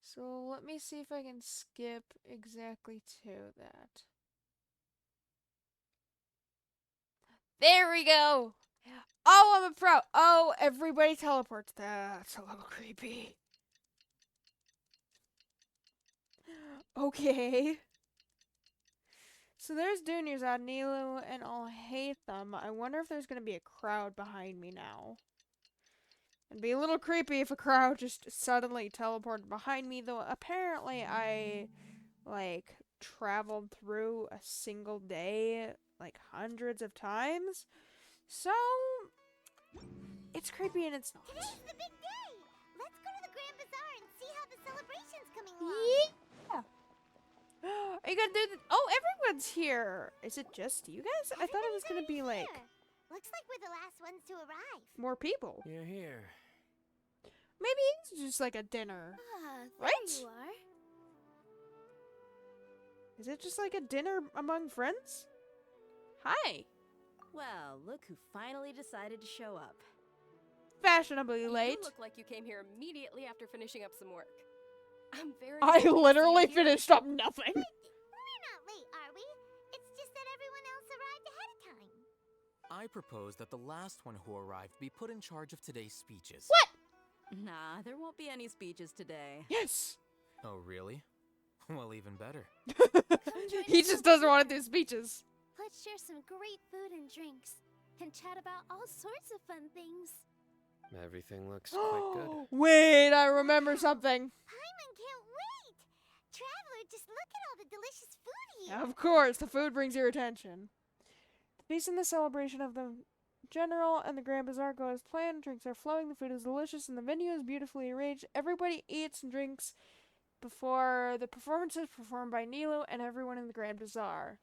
So let me see if I can skip exactly to that. There we go! Oh, I'm a pro! Oh, everybody teleports. That's a little creepy. Okay. So there's Dunya's on Nilu and I'll hate them. I wonder if there's gonna be a crowd behind me now. It'd be a little creepy if a crowd just suddenly teleported behind me, though apparently I, like, traveled through a single day, like, hundreds of times. So, it's creepy and it's not. Today's the big day! Let's go to the Grand Bazaar and see how the celebration's coming along. Yeah. Are you gonna do the... Oh, everyone's here! Is it just you guys? I thought it was gonna be, like... Here. Looks like we're the last ones to arrive. more people. You're here. Maybe it's just like a dinner. There Right? you are. Is it just like a dinner among friends? Hi. Well, look who finally decided to show up. Fashionably late. You look like you came here immediately after finishing up some work. I'm very I happy to see literally you here. finished up nothing. We're not late, are we? It's just that everyone else arrived ahead of time. I propose that the last one who arrived be put in charge of today's speeches. What? Nah, there won't be any speeches today. Yes. Oh, really? Well, even better. He just doesn't want to do speeches. Let's share some great food and drinks and chat about all sorts of fun things. Everything looks quite good. Wait, I remember something. Paimon can't wait! Traveler, just look at all the delicious food here. Of course, the food brings your attention. The feast and the celebration of the General and the Grand Bazaar go as planned. Drinks are flowing, the food is delicious, and the venue is beautifully arranged. Everybody eats and drinks before the performances performed by Nilu and everyone in the Grand Bazaar.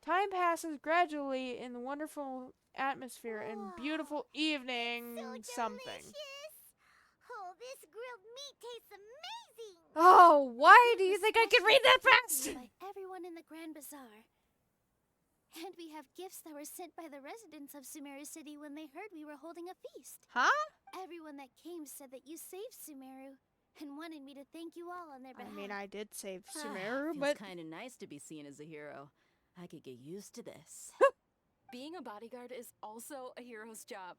Time passes gradually in the wonderful atmosphere and beautiful evening So something. delicious. Oh, this grilled meat tastes amazing. Oh, why do Food you was think I can read that fast? specially by everyone in the Grand Bazaar. And we have gifts that were sent by the residents of Sumeru City when they heard we were holding a feast. Huh? Everyone that came said that you saved Sumeru and wanted me to thank you all on their behalf. I mean, I did save Ah, Sumeru, feels but... kind of nice to be seen as a hero. I could get used to this. Being a bodyguard is also a hero's job.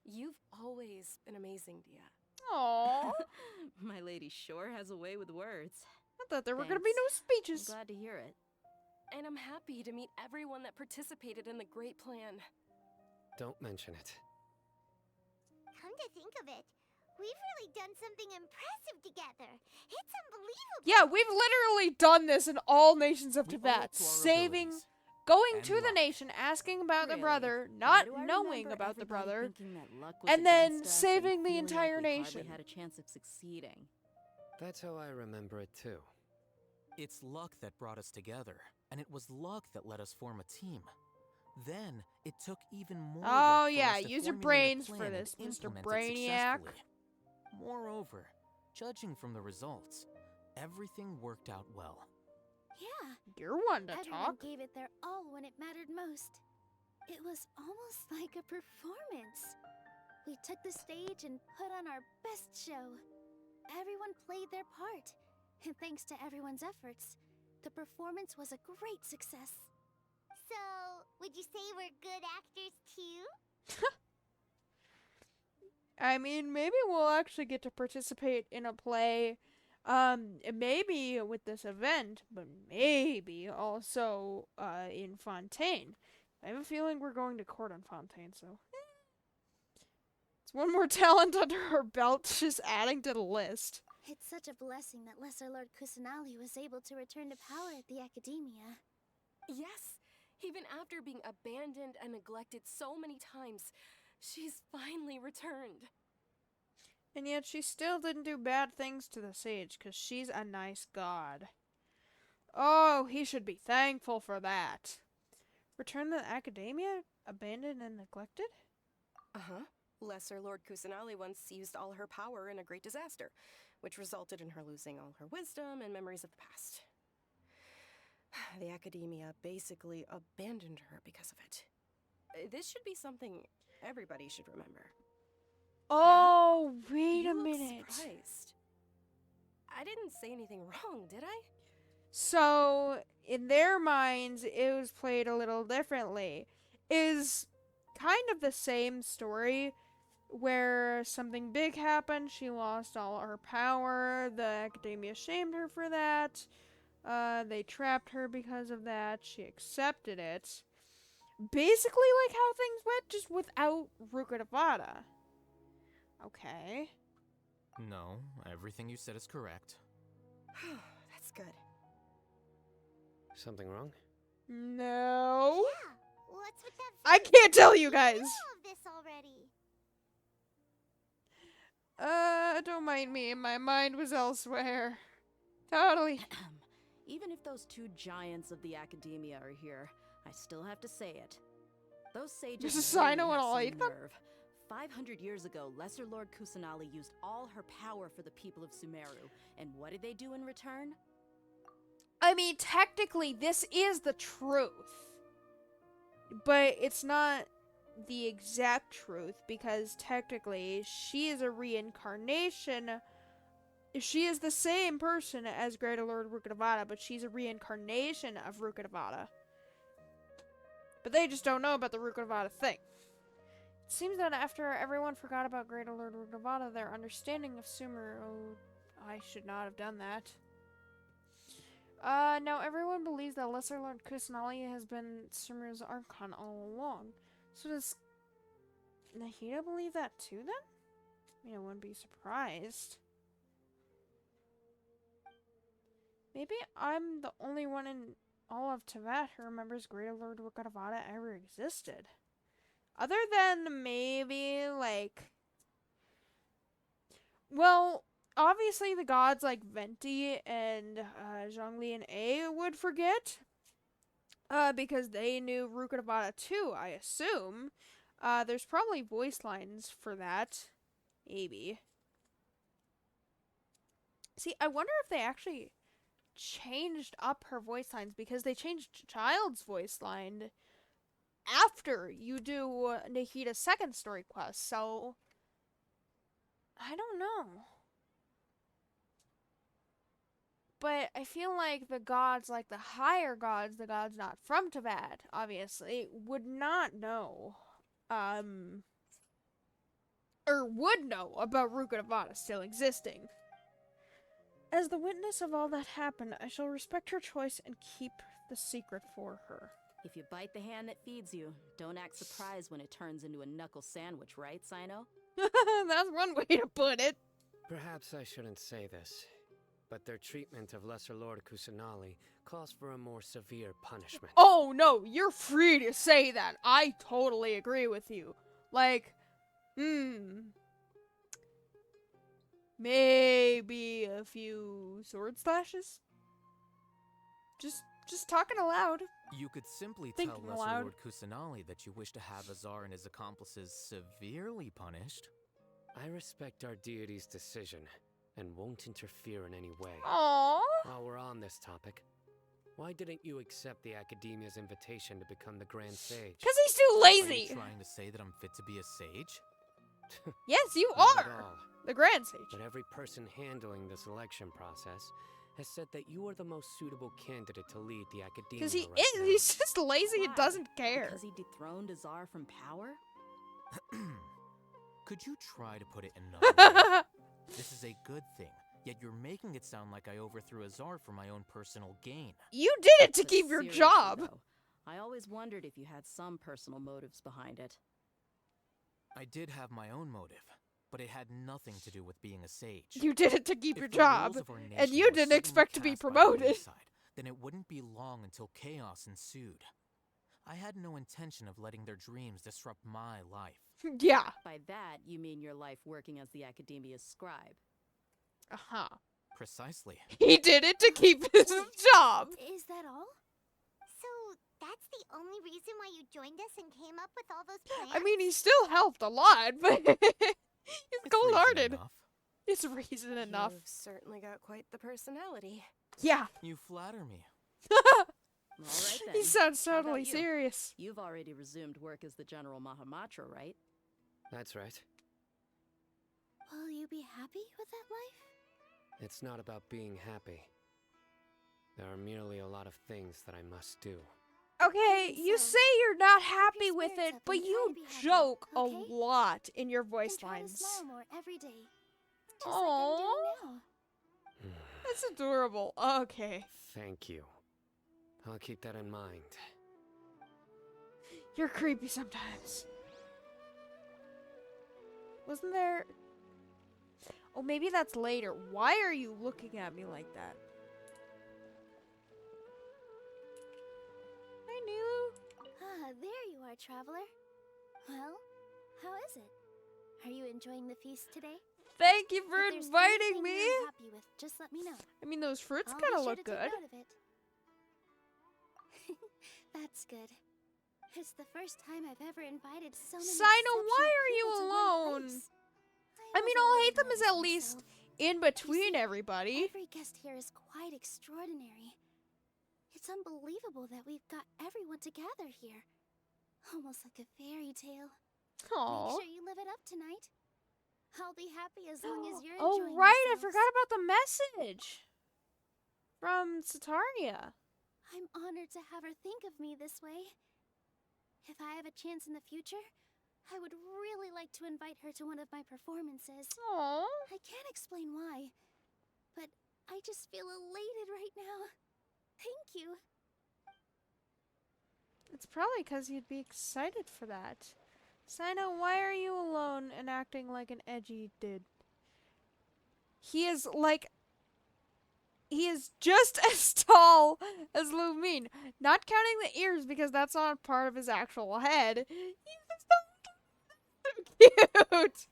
You've always been amazing, Dia. Aww. My lady sure has a way with words. I thought there were going to be no I'm speeches. glad to hear it. And I'm happy to meet everyone that participated in the great plan. Don't mention it. Come to think of it, we've really done something impressive together. It's unbelievable. Yeah, we've literally done this in all nations of We owe Tibet. it to our Saving, abilities. going And to the luck. nation, asking about the Really? brother, Why not do I knowing remember about the everybody brother, thinking that luck was and then against us saving the feeling entire like we nation. hardly had a chance of succeeding. That's how I remember it too. It's luck that brought us together, and it was luck that let us form a team. Then it took even more Oh, luck for yeah, us to use your formulate a brains for plan and this, Mr. implement it Brainiac. successfully. Moreover, judging from the results, everything worked out well. Yeah. You're one to Everyone talk. gave it their all when it mattered most. It was almost like a performance. We took the stage and put on our best show. Everyone played their part, and thanks to everyone's efforts, the performance was a great success. So, would you say we're good actors too? I mean, maybe we'll actually get to participate in a play, maybe with this event, but maybe also, in Fontaine. I have a feeling we're going to court on Fontaine, so... It's one more talent under our belt, just adding to the list. It's such a blessing that Lesser Lord Kusanali was able to return to power at the Academia. Yes, Even after being abandoned and neglected so many times, she's finally returned. And yet she still didn't do bad things to the sage, because she's a nice god. Oh, he should be thankful for that. Return to the academia? Abandoned and neglected? Uh-huh. Lesser Lord Kusanali once used all her power in a great disaster, which resulted in her losing all her wisdom and memories of the past. The academia basically abandoned her because of it. This should be something everybody should remember. Oh, wait You a look minute. surprised. I didn't say anything wrong, did I? So, in their minds, it was played a little differently. Is kind of the same story where something big happened, she lost all her power, the academia shamed her for that, they trapped her because of that, she accepted it. Basically like how things went, just without Rukkhadevata. Okay. No, everything you said is correct. That's good. Something wrong? No. Yeah, what's with that I face? can't tell you guys. We know of this already. Don't mind me. My mind was elsewhere. Totally. Even if those two giants of the academia are here, I still have to say it. Those sages Mrs. really Sino have and some like them? nerve. 500 years ago, Lesser Lord Kusanali used all her power for the people of Sumeru. And what did they do in return? I mean, technically, this is the truth. But it's not the exact truth, because technically, she is a reincarnation. She is the same person as Greater Lord Rukkhadevata, but she's a reincarnation of Rukkhadevata. But they just don't know about the Rukkhadevata thing. It seems that after everyone forgot about Greater Lord Rukkhadevata, their understanding of Sumeru... I should not have done that. Now everyone believes that Lesser Lord Kusanali has been Sumeru's Archon all along. So does Nahida believe that too, then? I mean, I wouldn't be surprised. Maybe I'm the only one in all of Tibet who remembers Greater Lord Rukkhadevata ever existed. Other than maybe, like... Well, obviously the gods like Venti and Zhongli and A would forget. Because they knew Rukkhadevata too, I assume. There's probably voice lines for that. Maybe. See, I wonder if they actually changed up her voice lines, because they changed Child's voice line after you do Nahida's second story quest, so I don't know. But I feel like the gods, like the higher gods, the gods not from Tibet, obviously, would not know, or would know about Rukkhadevata still existing. As the witness of all that happened, I shall respect her choice and keep the secret for her. If you bite the hand that feeds you, don't act surprised when it turns into a knuckle sandwich, right, Sino? That's one way to put it. Perhaps I shouldn't say this, but their treatment of Lesser Lord Kusanali calls for a more severe punishment. Oh no, you're free to say that. I totally agree with you. Like, maybe a few sword slashes? Just talking aloud. You could simply Thinking tell Lesser aloud. Lord Kusanali that you wish to have Azar and his accomplices severely punished. I respect our deity's decision and won't interfere in any way. Aww. While we're on this topic, why didn't you accept the Academia's invitation to become the Grand Sage? Because he's too Are lazy. you trying to say that I'm fit to be a sage? Yes, you Not at are. all. The Grand Sage. But every person handling the selection process has said that you are the most suitable candidate to lead the Academia. Because he right is. now. He's just lazy and Why? doesn't care. Because he dethroned Azar from power? Could you try to put it another way? This is a good thing, yet you're making it sound like I overthrew Azar for my own personal gain. You did it to But keep your seriously, job. though, I always wondered if you had some personal motives behind it. I did have my own motive, but it had nothing to do with being a sage. You did it to keep If your the job. rules of our And nation you were didn't suddenly expect to be cast by the promoted. wayside, then it wouldn't be long until chaos ensued. I had no intention of letting their dreams disrupt my life. Yeah. By that, you mean your life working as the Academia's scribe. Uh-huh. Precisely. He did it to keep his job. Is that all? So, that's the only reason why you joined us and came up with all those plans? I mean, he still helped a lot, but he's cold-hearted. Enough. It's reason enough. You've certainly got quite the personality. Yeah. You flatter me. All right then. He sounds How about totally you? serious. You've already resumed work as the General Mahamatra, right? That's right. Will you be happy with that life? It's not about being happy. There are merely a lot of things that I must do. Okay, you So, say you're not happy your with spirits it, up but and try you to be happy, joke okay? a lot in your voice And try to lines. smile more every day. Just Aww. like I'm doing now. That's adorable. Okay. Thank you. I'll keep that in mind. You're creepy sometimes. Wasn't there... Oh, maybe that's later. Why are you looking at me like that? Hi, Nilu. Ah, there you are, traveler. Well, how is it? Are you enjoying the feast today? Thank you for If there's inviting anything me. you're unhappy with, just let me know. I mean, those fruits I'll kind of be sure look to take good. note of it. That's good. It's the first time I've ever invited so many Sino, why exceptional are you people to one alone? place. I mean, was I'll already hate them is at noticing least myself. in between see, everybody. Every guest here is quite extraordinary. It's unbelievable that we've got everyone together here. Almost like a fairy tale. Aww. Make sure you live it up tonight. I'll be happy as long as you're Oh, enjoying right, I yourselves. forgot about the message from Sataria. I'm honored to have her think of me this way. If I have a chance in the future, I would really like to invite her to one of my performances. Aww. I can't explain why, but I just feel elated right now. Thank you. It's probably because you'd be excited for that. Sino, why are you alone and acting like an edgy dude? He is just as tall as Lumine. Not counting the ears because that's not part of his actual head. He's so cute.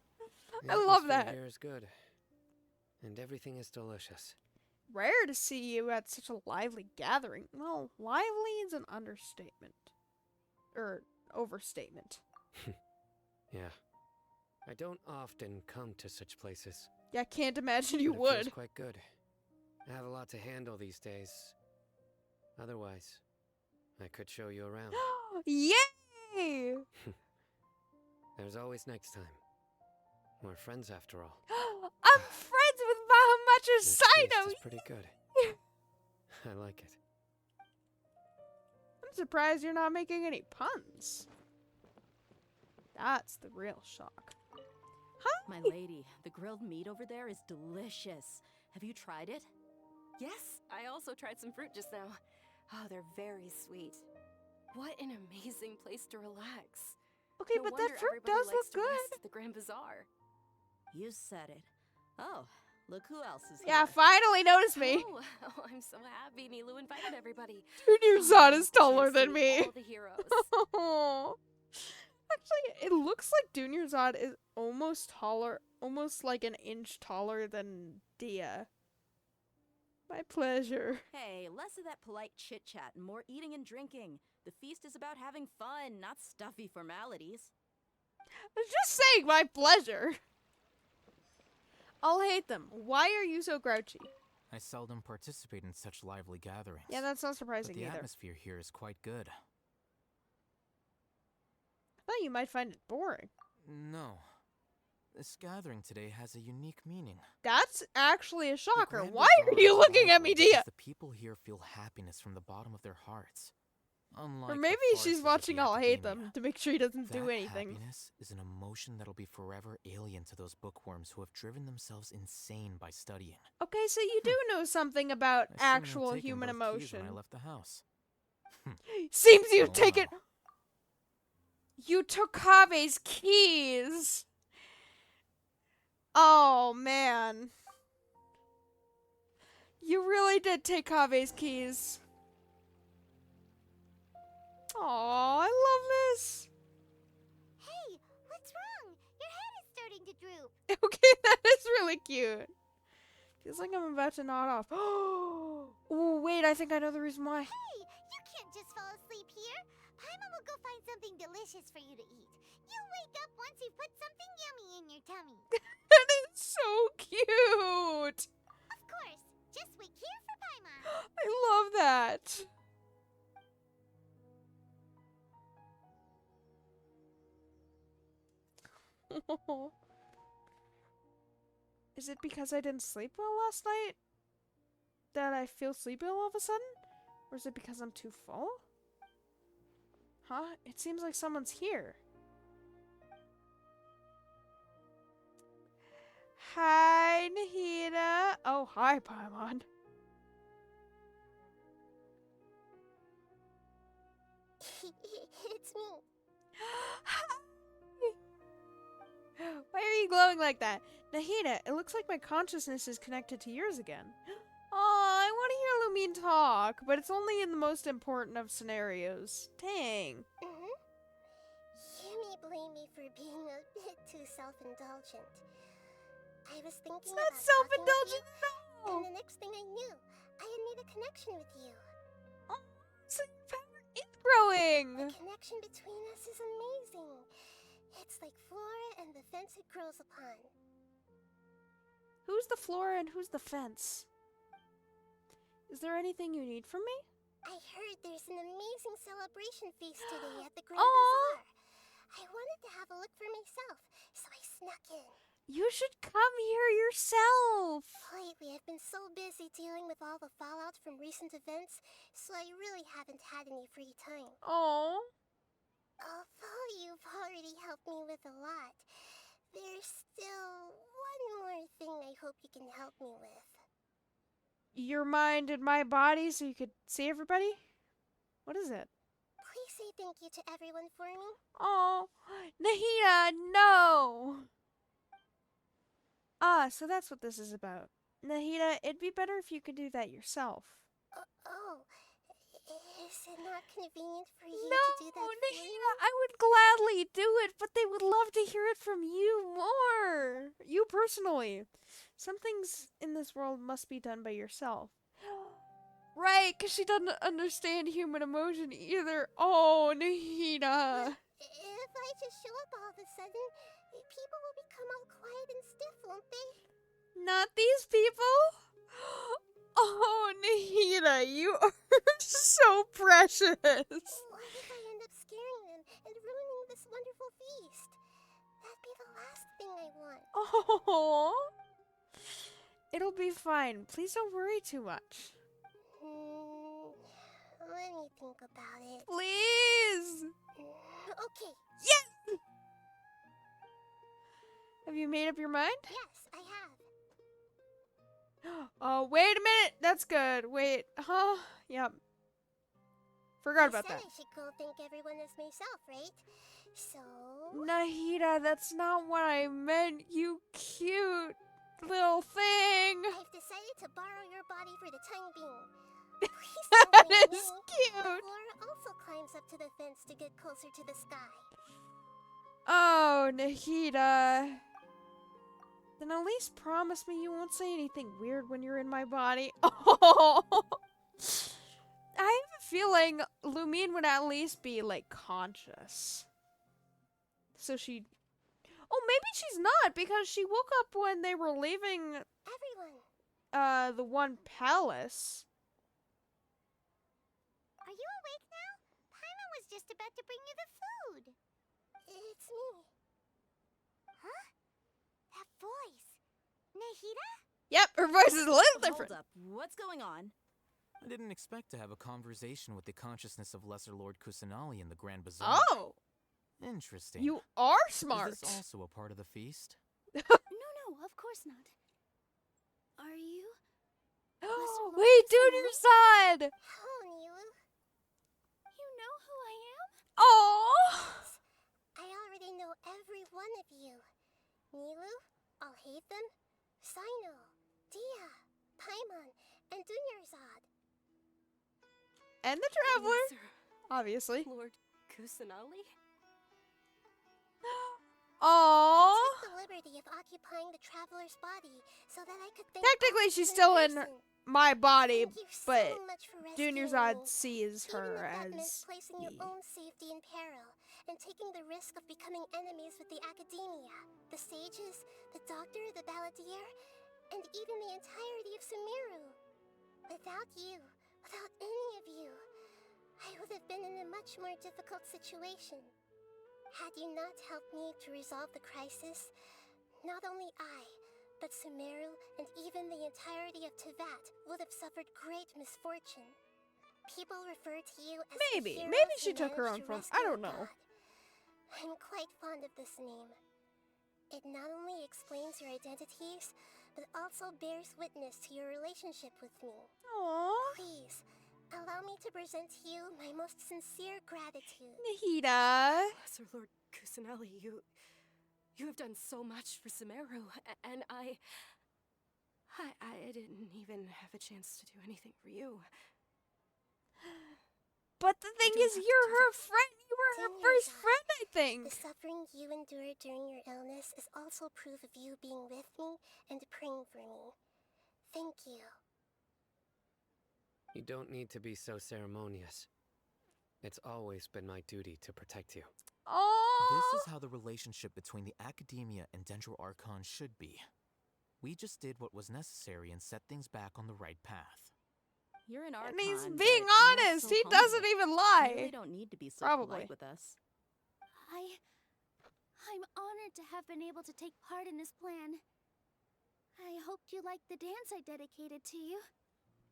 The I love atmosphere that. Here is good, and everything is delicious. Rare to see you at such a lively gathering. Well, lively is an understatement. Or overstatement. Yeah. I don't often come to such places. Yeah, I can't imagine you but it would. feels quite good. I have a lot to handle these days. Otherwise, I could show you around. Yay! There's always next time. We're friends after all. I'm friends with Mahamacho This feast Sino! is pretty good. I like it. I'm surprised you're not making any puns. That's the real shock. My lady, the grilled meat over there is delicious. Have you tried it? Yes, I also tried some fruit just now. Oh, they're very sweet. What an amazing place to relax. Okay, No but wonder that fruit everybody does likes look to rest good. at the Grand Bazaar. You said it. Oh, look who else is Yeah, here. finally noticed me. Oh, I'm so happy Nilu invited everybody. Junior Zod is Oh, taller chance to than meet me. all the heroes. Oh. Actually, it looks like Junior Zod is almost taller, almost like an inch taller than Dia. My pleasure. Hey, less of that polite chit-chat and more eating and drinking. The feast is about having fun, not stuffy formalities. I was just saying my pleasure. I'll hate them. Why are you so grouchy? I seldom participate in such lively gatherings. Yeah, that's not but surprising the either. atmosphere here is quite good. I thought you might find it boring. No. This gathering today has a unique meaning. That's actually a The shocker. Grand Why are Bazaar you is looking at me, lively Dia? because the people here feel happiness from the bottom of their hearts. Unlike Or the maybe she's farces of watching the I'll Hate academia. Them to make sure he doesn't That do anything. happiness is an emotion that'll be forever alien to those bookworms who have driven themselves insane by studying. Okay, so you do know something about I seem to have actual taken human both keys emotion. when I left the house. Seems you've Oh, taken... well. You took Kabe's keys. Oh, man. You really did take Kabe's keys. Aw, I love this. Hey, what's wrong? Your head is starting to droop. Okay, that is really cute. Feels like I'm about to nod off. Oh, wait, I think I know the reason why. Hey, you can't just fall asleep here. Paimon will go find something delicious for you to eat. You'll wake up once you've put something yummy in your tummy. That is so cute. Of course, just wait here for Paimon. I love that. Is it because I didn't sleep well last night that I feel sleepy all of a sudden? Or is it because I'm too full? Huh? It seems like someone's here. Hi, Nahida. Oh, hi, Paimon. It's me. Why are you glowing like that? Nahida, it looks like my consciousness is connected to yours again. Aw, I want to hear Lumine talk, but it's only in the most important of scenarios. Dang. You may blame me for being a bit too self-indulgent. I was thinking It's not about self-indulgent talking at to you, all. and the next thing I knew, I had made a connection with you. Oh, so your power is growing. The connection between us is amazing. It's like flora and the fence it grows upon. Who's the flora and who's the fence? Is there anything you need from me? I heard there's an amazing celebration feast today at the Grand Aw. Bazaar. I wanted to have a look for myself, so I snuck in. You should come here yourself. Lately, I've been so busy dealing with all the fallout from recent events, so I really haven't had any free time. Oh. Although you've already helped me with a lot, there's still one more thing I hope you can help me with. Your mind and my body so you could see everybody? What is it? Please say thank you to everyone for me. Oh, Nahida, no! Ah, so that's what this is about. Nahida, it'd be better if you could do that yourself. Is it not convenient for you No, to do that for me? Nahida, I would gladly do it, but they would love to hear it from you more. You personally. Some things in this world must be done by yourself. Right, because she doesn't understand human emotion either. Oh, Nahida. If I just show up all of a sudden, people will become all quiet and stiff, won't they? Not these people? Oh, Nahida, you are so precious. What if I end up scaring them and ruining this wonderful feast? That'd be the last thing I want. Oh, it'll be fine. Please don't worry too much. Let me think about it. Please. Okay. Yes. Have you made up your mind? Yes, I have. Oh, wait a minute. That's good. Wait. Huh? Yep. Forgot about that. I should go thank everyone as myself, right? So... Nahida, that's not what I meant, you cute little thing. I've decided to borrow your body for the time being. Please That don't blame is me. cute. Flora also climbs up to the fence to get closer to the sky. Oh, Nahida. Then at least promise me you won't say anything weird when you're in my body. Oh. I have a feeling Lumine would at least be, like, conscious. So she... Oh, maybe she's not, because she woke up when they were leaving... Everyone. The one palace. Are you awake now? Paimon was just about to bring you the food. It's me. Huh? That voice. Nahida? Yep, her voice is a little different. Hold up. What's going on? I didn't expect to have a conversation with the consciousness of Lesser Lord Kusanali in the Grand Bazaar. Oh! Interesting. You are smart. Is this also a part of the feast? No, of course not. Are you? Wait, dude, your son! Hello, Nilu. You know who I am? Oh! I already know every one of you. Nilu, Alhaitham, Sino, Dia, Paimon, and Dunyarzad. And the Traveler. Obviously. Lord Kusanali? Aww. I took the liberty of occupying the traveler's body so that I could thank Technically, all she's of you still in in person. my body, Thank you but so much for Junior rescuing Zod me. sees Even her if that meant as placing your own safety in peril and taking the risk of becoming enemies with the academia, the sages, the doctor, the balladeer, and even the entirety of Sumeru. Without you, without any of you, I would have been in a much more difficult situation. Had you not helped me to resolve the crisis, not only I, but Sumeru and even the entirety of Tevat would have suffered great misfortune. People refer to you as the maybe heroes she who took her own managed to form. rescue I don't a know. god. I'm quite fond of this name. It not only explains your identities, but also bears witness to your relationship with me. Aww. Please, allow me to present to you my most sincere gratitude. Nahida. Lesser Lord Kusanali, you have done so much for Sumeru, and I didn't even have a chance to do anything for you. But the thing is, you're her friend. You were her first friend, I think. The suffering you endured during your illness is also proof of you being with me and praying for me. Thank you. You don't need to be so ceremonious. It's always been my duty to protect you. This is how the relationship between the Academia and Dendro Archon should be. We just did what was necessary and set things back on the right path. You're an Archon, And he's but being you're not honest. so He humble. doesn't even lie. You really don't need to be so Probably. polite with us. I'm honored to have been able to take part in this plan. I hoped you liked the dance I dedicated to you.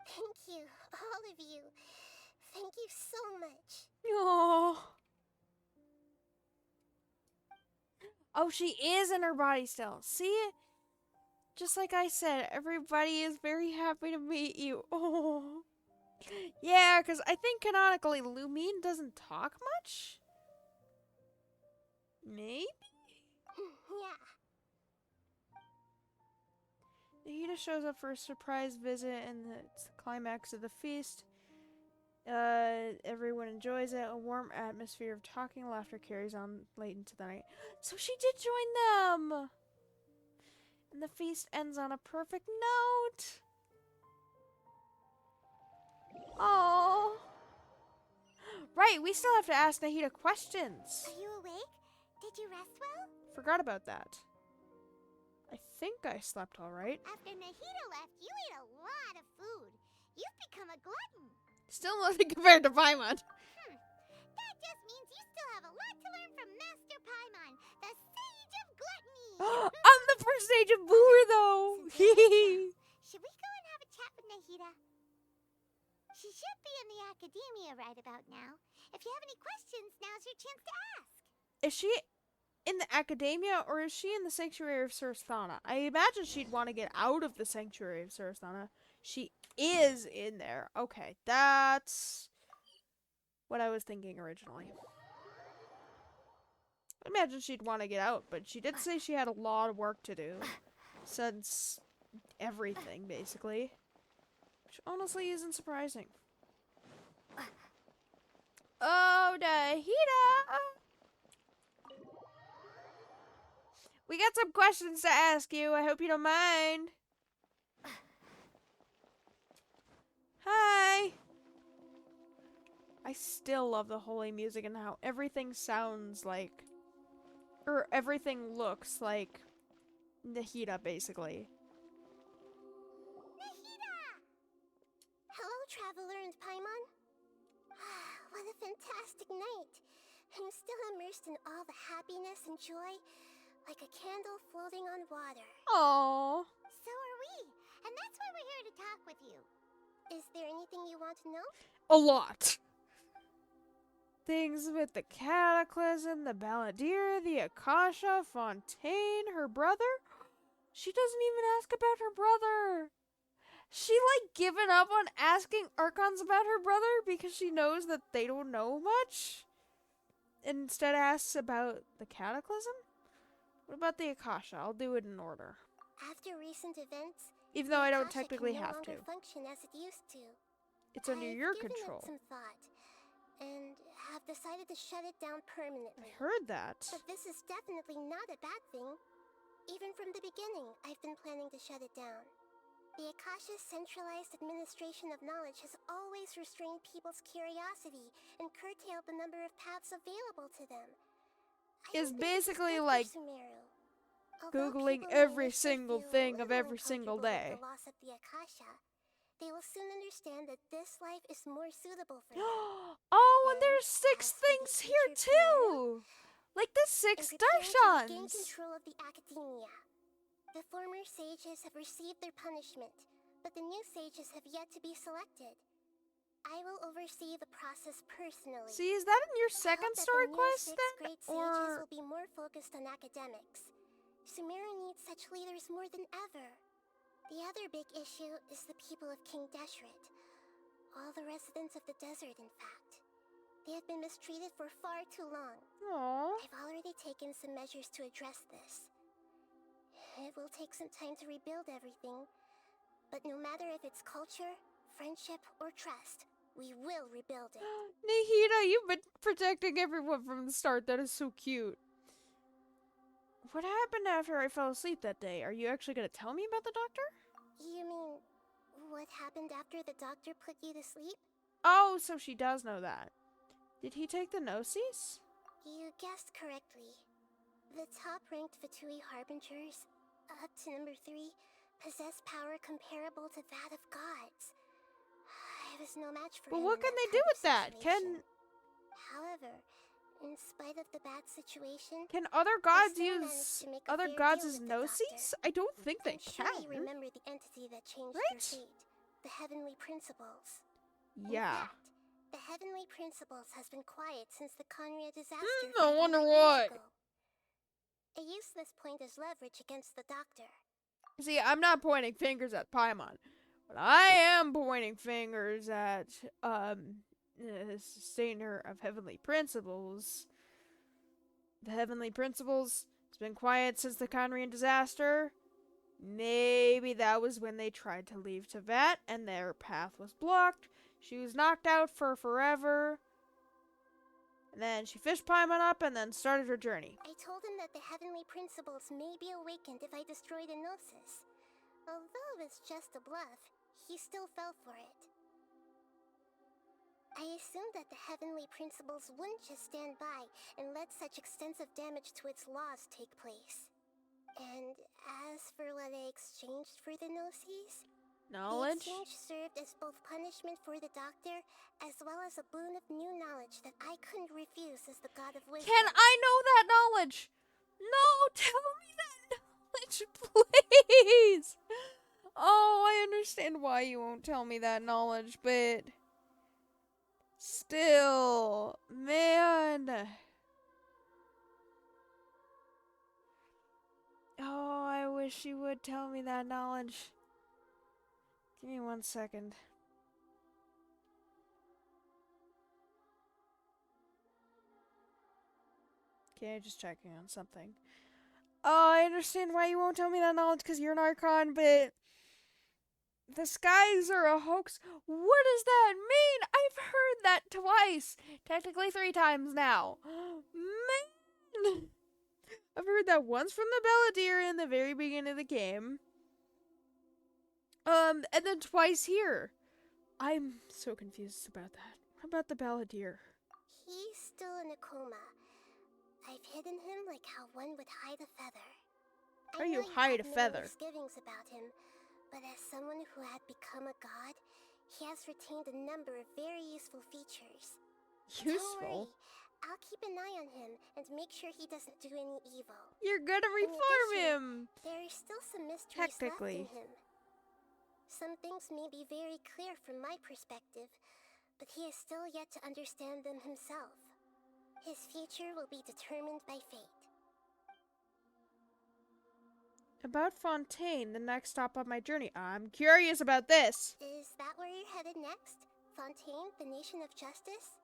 Thank you, all of you. Thank you so much. Aww. Oh, she is in her body still. See? Just like I said, everybody is very happy to meet you. Oh. Yeah, because I think canonically Lumine doesn't talk much? Maybe? Yeah. Nahida shows up for a surprise visit and it's the climax of the feast. Everyone enjoys it. A warm atmosphere of talking and laughter carries on late into the night. So she did join them! And the feast ends on a perfect note. Oh. Right, we still have to ask Nahida questions. Are you awake? Did you rest well? Forgot about that. I think I slept all right. After Nahida left, you ate a lot of food. You've become a glutton. Still nothing compared to Paimon. That just means you still have a lot to learn from Master Paimon, the Sage of Gluttony. I'm the first stage of Boor, though. Should we go and have a chat with Nahida? She should be in the academia right about now. If you have any questions, now's your chance to ask. Is she in the academia or is she in the Sanctuary of Surasthana? I imagine she'd want to get out of the Sanctuary of Surasthana. She is in there. Okay, that's what I was thinking originally. I imagine she'd want to get out, but she did say she had a lot of work to do. Since everything, basically. Which honestly isn't surprising. Oh, Nahida! We got some questions to ask you. I hope you don't mind. Hi! I still love the holy music and how everything sounds like... Or everything looks like Nahida, basically. Nahida! Hello, Traveler and Paimon. What a fantastic night. I'm still immersed in all the happiness and joy, like a candle floating on water. Aww. So are we, and that's why we're here to talk with you. Is there anything you want to know? A lot. Things with the Cataclysm, the Balladeer, the Akasha, Fontaine, her brother. She doesn't even ask about her brother. She like given up on asking Archons about her brother because she knows that they don't know much. And instead asks about the Cataclysm? What about the Akasha? I'll do it in order. After recent events, Even though I don't Akasha technically can no have to. longer function as it used to. It's under your I've given control. it some thought. and have decided to shut it down permanently. I heard that. But this is definitely not a bad thing. Even from the beginning, I've been planning to shut it down. The Akasha's centralized administration of knowledge has always restrained people's curiosity and curtailed the number of paths available to them. Is basically like Although Googling people may every initially single feel a thing of little every single uncomfortable with day. the loss of the Akasha, they will soon understand that this life is more suitable for them. Oh, and And there's 6 as for things the here future plan, too! Like the 6 in preparing to regain Darshans! control of the academia, the former sages have received their punishment, but the new sages have yet to be selected. I will oversee the process personally. See, is that in your I second hope that story the new quest sixth then? grade sages Or will be more focused on academics. Sumeru needs such leaders more than ever. The other big issue is the people of King Deshret. All the residents of the desert, in fact. They have been mistreated for far too long. Aww. I've already taken some measures to address this. It will take some time to rebuild everything, but no matter if it's culture, friendship, or trust, we will rebuild it. Nahida, you've been protecting everyone from the start. That is so cute. What happened after I fell asleep that day? Are you actually going to tell me about the doctor? You mean, what happened after the doctor put you to sleep? Oh, so she does know that. Did he take the Gnosis? You guessed correctly. The top-ranked Fatui Harbingers, up to number 3, possess power comparable to that of gods. I was no match for But him what in can that they do kind of with that? situation. However, in spite of the bad situation, Can other I gods still use managed to make a other fair gods deal as with the Gnosis? doctor. I don't think they I'm sure can. you remember the entity that changed Right? your fate, the Heavenly Principles. Yeah. In fact, the Heavenly Principles has been quiet since the Conria disaster I 500 wonder years why. ago. I used this point as leverage against the doctor. See, I'm not pointing fingers at Paimon, but I am pointing fingers at, the sustainer of heavenly principles. The heavenly principles has been quiet since the Conrian disaster. Maybe that was when they tried to leave Tibet and their path was blocked. She was knocked out for forever. And then she fished Paimon up and then started her journey. I told him that the Heavenly Principles may be awakened if I destroy the Gnosis. Although it's just a bluff, he still fell for it. I assumed that the Heavenly Principles wouldn't just stand by and let such extensive damage to its laws take place. And as for what I exchanged for the Gnosis, the Knowledge? exchange served as both punishment for the doctor, as well as a boon of new knowledge that I couldn't refuse as the god of wisdom. Can I know that knowledge? No, tell me that knowledge, please. Oh, I understand why you won't tell me that knowledge, but still, man. Oh, I wish you would tell me that knowledge. Give me 1 second. Okay, just checking on something. Oh, I understand why you won't tell me that knowledge because you're an Archon, but the skies are a hoax. What does that mean? I've heard that twice. Technically 3 times now. Man! I've heard that once from the Balladeer in the very beginning of the game. And then twice here. I'm so confused about that. What about the Balladeer? He's still in a coma. I've hidden him like how one would hide a feather. How I you know hide a have feather? many misgivings about him, but as someone who had become a god, he has retained a number of very useful features. Don't Useful? worry, I'll keep an eye on him and make sure he doesn't do any evil. You're gonna In reform addition, him! there are still some mysteries left Technically. in him. Some things may be very clear from my perspective, but he is still yet to understand them himself. His future will be determined by fate. About Fontaine, the next stop on my journey. I'm curious about this. Is that where you're headed next? Fontaine, the nation of justice?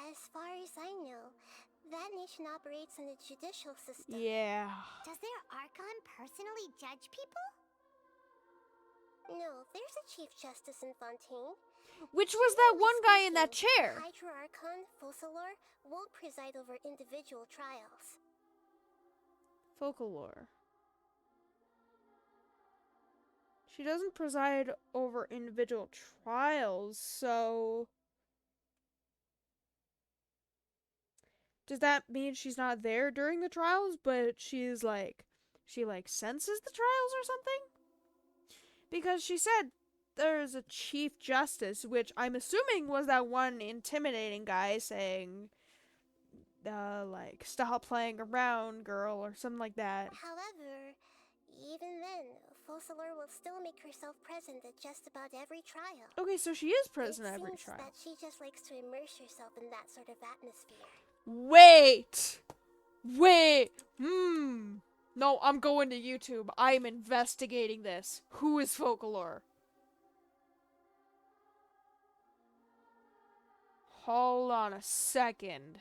As far as I know, that nation operates in a judicial system. Yeah. Does their Archon personally judge people? No, there's a Chief Justice in Fontaine. Which was that one guy in that chair? Hydra Archon Focalor won't preside over individual trials. Focalor. She doesn't preside over individual trials, so... Does that mean she's not there during the trials, but she's like... She, like, senses the trials or something? Because she said there's a Chief Justice, which I'm assuming was that one intimidating guy saying... like, stop playing around, girl, or something like that. However, even then, Focalor will still make herself present at just about every trial. Okay, so she is present at every It seems trial. that she just likes to immerse herself in that sort of atmosphere. Wait! No, I'm going to YouTube. I'm investigating this. Who is Focalor? Hold on a second.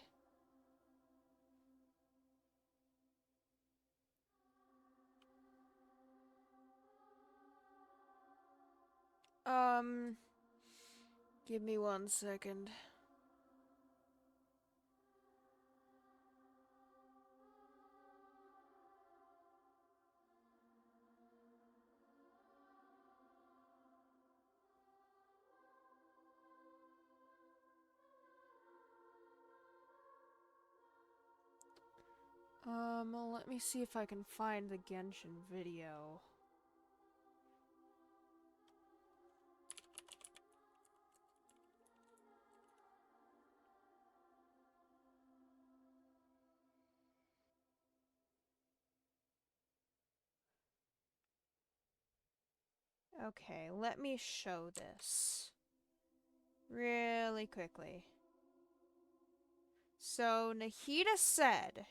Give me 1 second. Let me see if I can find the Genshin video. Okay, let me show this really quickly. So, Nahida said,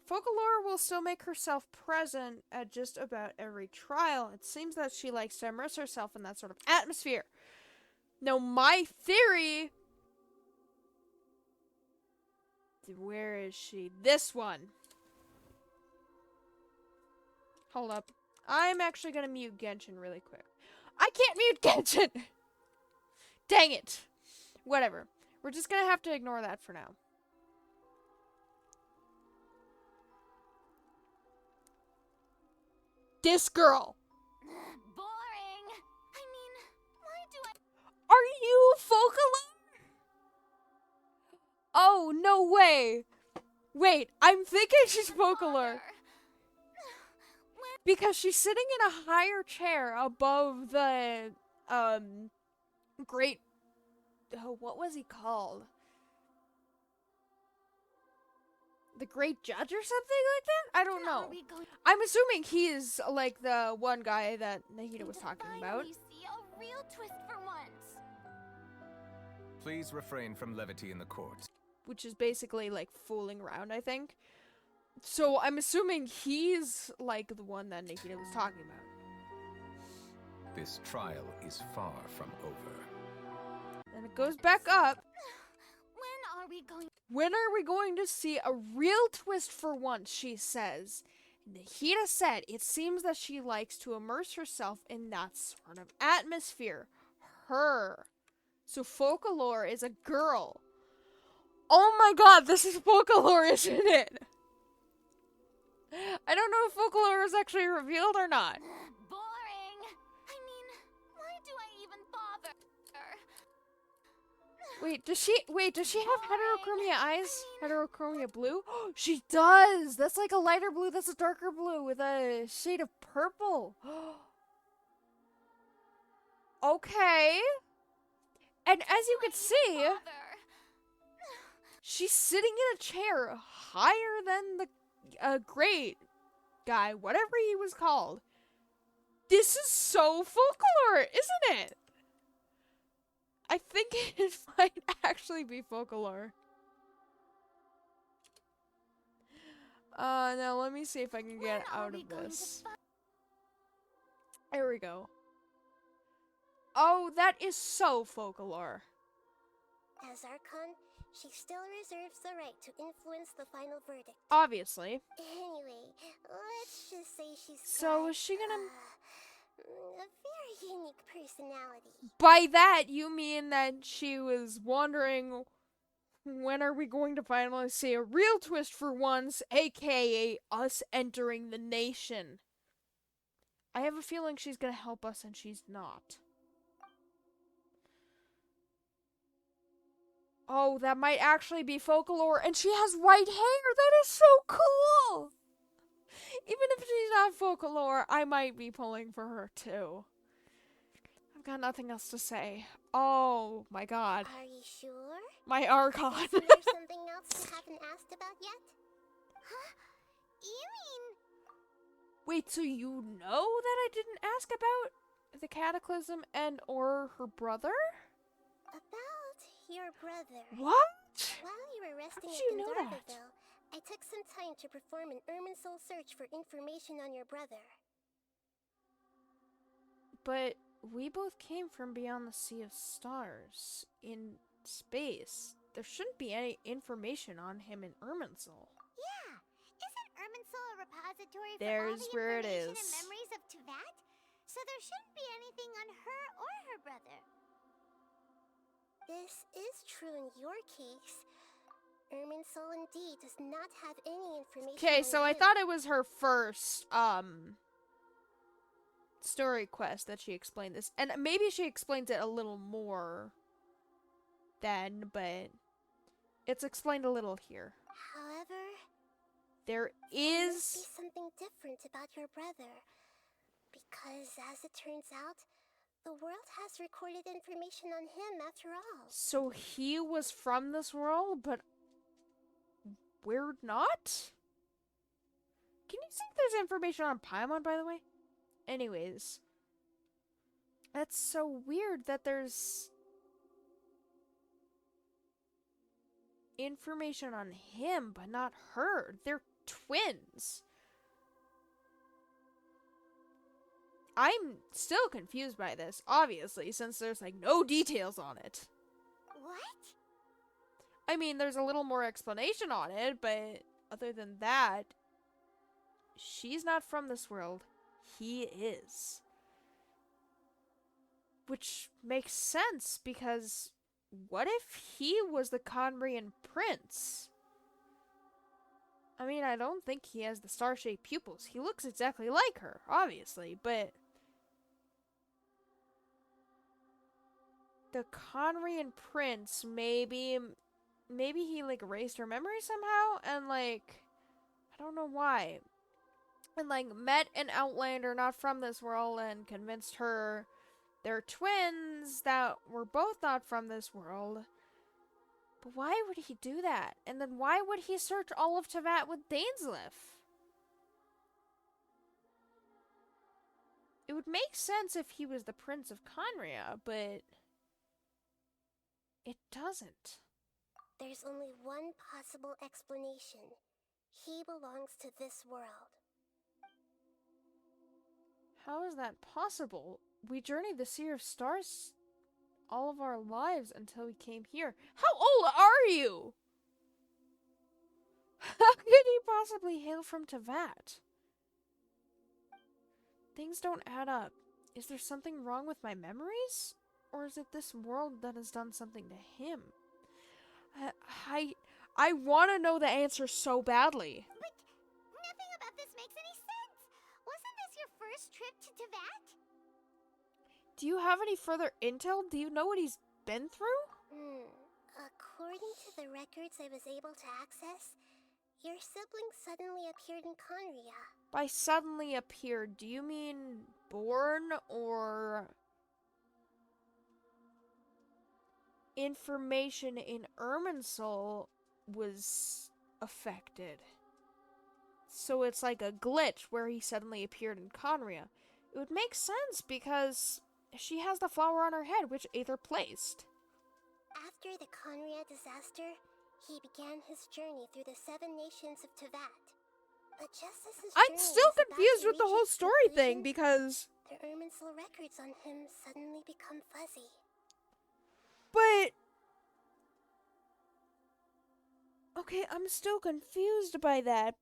Focalor will still make herself present at just about every trial. It seems that she likes to immerse herself in that sort of atmosphere. Now, my theory... Where is she? This one. Hold up. I'm actually gonna mute Genshin really quick. I can't mute Genshin! Dang it. Whatever. We're just gonna have to ignore that for now. This girl! Boring! I mean, why do I... Are you Focalor? Oh, no way! Wait, I'm thinking she's Focalor. Because she's sitting in a higher chair above the, great... Oh, what was he called? The Great Judge or something like that? I don't know. I'm assuming he is, like, the one guy that Nahida was talking about. See a real twist for once. Please refrain from levity in the court. Which is basically, like, fooling around, I think. So, I'm assuming he's, like, the one that Nahida was talking about. This trial is far from over. And it goes back up. When are we going to see a real twist for once, she says. Nahida said it seems that she likes to immerse herself in that sort of atmosphere. Her. So Focalor is a girl. Oh my god, this is Focalor, isn't it? I don't know if Focalor is actually revealed or not. Boring. I mean, why do I even bother? Wait, does she have heterochromia eyes? Heterochromia blue? She does! That's like a lighter blue, that's a darker blue with a shade of purple. Okay. And as you can see, she's sitting in a chair higher than the great guy, whatever he was called. This is so Focalor, isn't it? I think it might actually be Focalor. Now let me see if I can get out of this. There we go. Oh, that is so Focalor. As Archon, she still reserves the right to influence the final verdict. Obviously. Anyway, let's just say she's So is she gonna... unique personality. By that, you mean that she was wondering, when are we going to finally see a real twist for once, aka us entering the nation? I have a feeling she's gonna help us and she's not. Oh, that might actually be folklore, and she has white hair! That is so cool! Even if she's not folklore, I might be pulling for her too. I've got nothing else to say. Oh my god. Are you sure? My Archon. Isn't there something else you haven't asked about yet? Huh? You mean... Wait, so you know that I didn't ask about the Cataclysm and or her brother? About your brother. What? While you were resting How at did you know that? Gandharvaville, I took some time to perform an Irminsul search for information on your brother. But we both came from beyond the Sea of Stars, in space. There shouldn't be any information on him in Irminsul. Yeah! Isn't Irminsul a repository There's for all the where it information is. and memories of Tevat? So there shouldn't be anything on her or her brother. This is true in your case. Irminsul indeed does not have any information Okay, on so I him. thought it was her first, story quest that she explained this. And maybe she explains it a little more then, but it's explained a little here. However, There there must is... be something different about your brother. Because, as it turns out, the world has recorded information on him after all. So he was from this world, but we're not? Can you see if there's information on Paimon, by the way? Anyways. That's so weird that there's information on him, but not her. They're twins. I'm still confused by this, obviously, since there's like no details on it. What? I mean, there's a little more explanation on it, but other than that, she's not from this world. He is. Which makes sense, because what if he was the Conrian prince? I mean, I don't think he has the star-shaped pupils. He looks exactly like her, obviously, but the Conrian prince, maybe he like erased her memory somehow, and like, I don't know why, and like met an outlander not from this world and convinced her they're twins that were both not from this world. But why would he do that? And then why would he search all of Tevat with Dainsleif? It would make sense if he was the Prince of Conria, but it doesn't. There's only one possible explanation. He belongs to this world. How is that possible? We journeyed the Sea of Stars all of our lives until we came here. How old are you? How could he possibly hail from Tevat? Things don't add up. Is there something wrong with my memories? Or is it this world that has done something to him? I want to know the answer so badly. But nothing about this makes any sense. Wasn't this your first trip to Tevat? Do you have any further intel? Do you know what he's been through? According to the records I was able to access, your sibling suddenly appeared in Conria. By suddenly appeared, do you mean born or information in Irminsul was affected? So it's like a glitch where he suddenly appeared in Conria. It would make sense because she has the flower on her head, which Aether placed. After the Conria disaster, he began his journey through the 7 nations of Tevat. But just as his I'm journey still was about confused to with the reach whole its story conclusion, thing because... the Irminsul records on him suddenly become fuzzy. But... Okay, I'm still confused by that.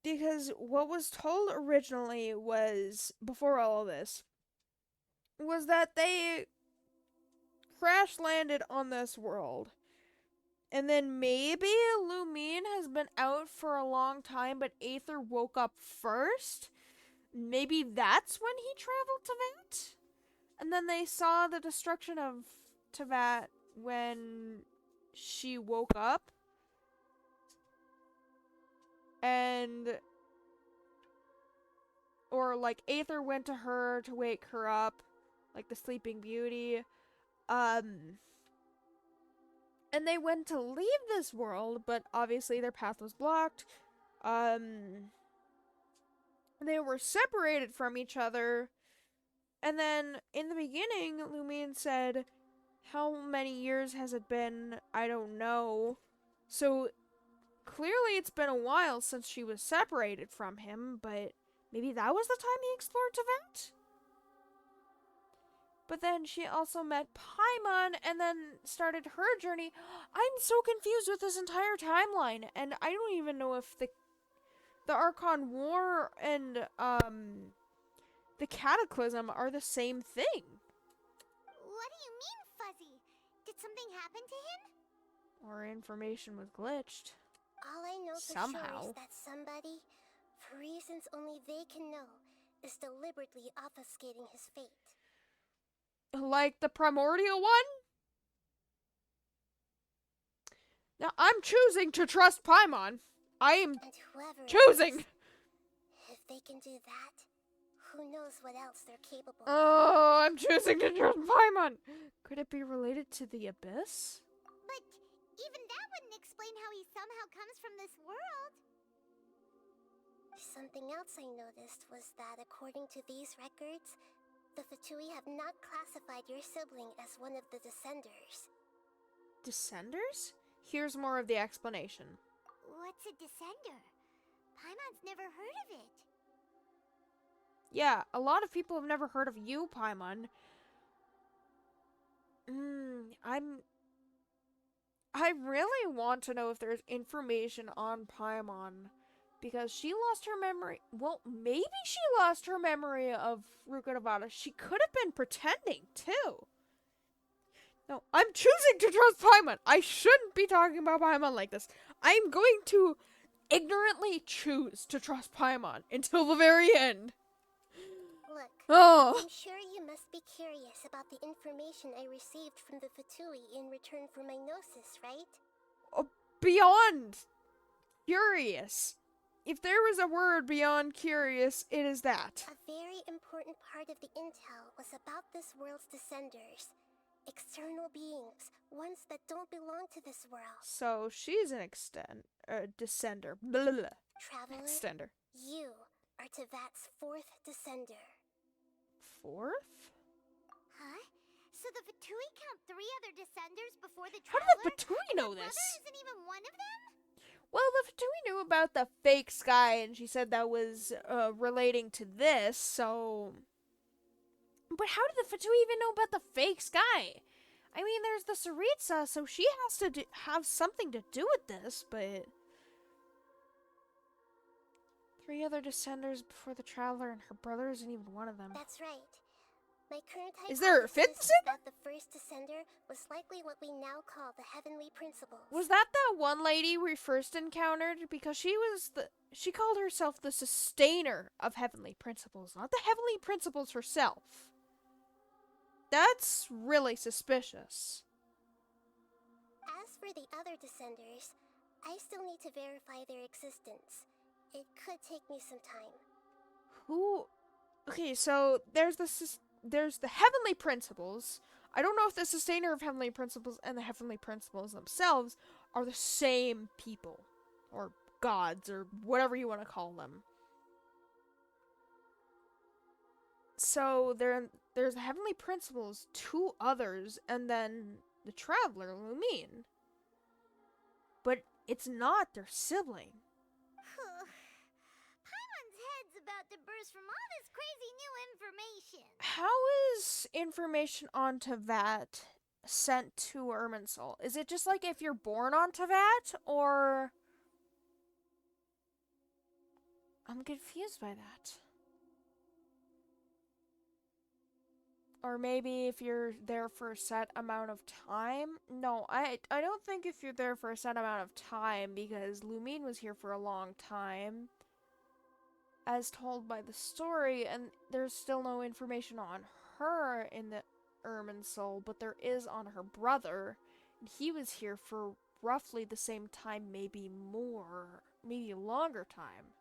Because what was told originally was, before all of this, was that they crash landed on this world. And then maybe Lumine has been out for a long time, but Aether woke up first. Maybe that's when he traveled to Vat? And then they saw the destruction of Tevat when she woke up. And... Or, like, Aether went to her to wake her up. Like the Sleeping Beauty. And they went to leave this world, but obviously their path was blocked. They were separated from each other. And then, in the beginning, Lumine said, how many years has it been? I don't know. So, clearly it's been a while since she was separated from him, but maybe that was the time he explored Tevat? But then she also met Paimon and then started her journey. I'm so confused with this entire timeline, and I don't even know if the Archon War and, the Cataclysm are the same thing. What do you mean, Fuzzy? Did something happen to him? Or information was glitched. All I know for somehow. sure is that somebody, for reasons only they can know, is deliberately obfuscating his fate. Like the primordial one? Now, I'm choosing to trust Paimon. I am choosing. If they can do that, who knows what else they're capable of. Oh, I'm choosing to trust Paimon. Could it be related to the Abyss? But even that wouldn't explain how he somehow comes from this world. Something else I noticed was that according to these records, the Fatui have not classified your sibling as one of the Descenders. Descenders? Here's more of the explanation. What's a Descender? Paimon's never heard of it. Yeah, a lot of people have never heard of you, Paimon. I really want to know if there's information on Paimon. Because she lost her memory. Well, maybe she lost her memory of Ruka Nevada. She could have been pretending, too. No, I'm choosing to trust Paimon. I shouldn't be talking about Paimon like this. I'm going to ignorantly choose to trust Paimon until the very end. Look, I'm sure you must be curious about the information I received from the Fatui in return for my gnosis, right? Beyond curious. If there was a word beyond curious, it is that. A very important part of the intel was about this world's descenders. External beings, ones that don't belong to this world. So she's an descender. Blah, blah, blah. Traveler, extender. You are Tevat's fourth descender. Fourth? Huh? So the Fatui count 3 other descenders before the How Traveler? did the Fatui know this? Brother isn't even one of them? Well, the Fatui knew about the fake sky, and she said that was relating to this, so... But how did the Fatui even know about the fake sky? I mean, there's the Saritsa, so she has to have something to do with this, but... 3 other descenders before the Traveler, and her brother isn't even one of them. That's right. My current Is there a 5th hypothesis is descender? that the first descender was likely what we now call the Heavenly Principles. Was that one lady we first encountered? Because she called herself the Sustainer of Heavenly Principles, not the Heavenly Principles herself. That's really suspicious. As for the other descenders, I still need to verify their existence. It could take me some time. Who? Okay, so there's the Heavenly Principles. I don't know if the Sustainer of Heavenly Principles and the Heavenly Principles themselves are the same people. Or gods, or whatever you want to call them. So there's the Heavenly Principles, 2 others, and then the Traveler, Lumine. But it's not their sibling. Paimon's head's about to burst from all this crazy new information. How is information on Tevat sent to Irminsul? Is it just like if you're born on Tevat, or... I'm confused by that. Or maybe if you're there for a set amount of time. No, I don't think if you're there for a set amount of time, because Lumine was here for a long time, as told by the story, and there's still no information on her in the Ermin Soul, but there is on her brother, and he was here for roughly the same time, maybe more, maybe a longer time.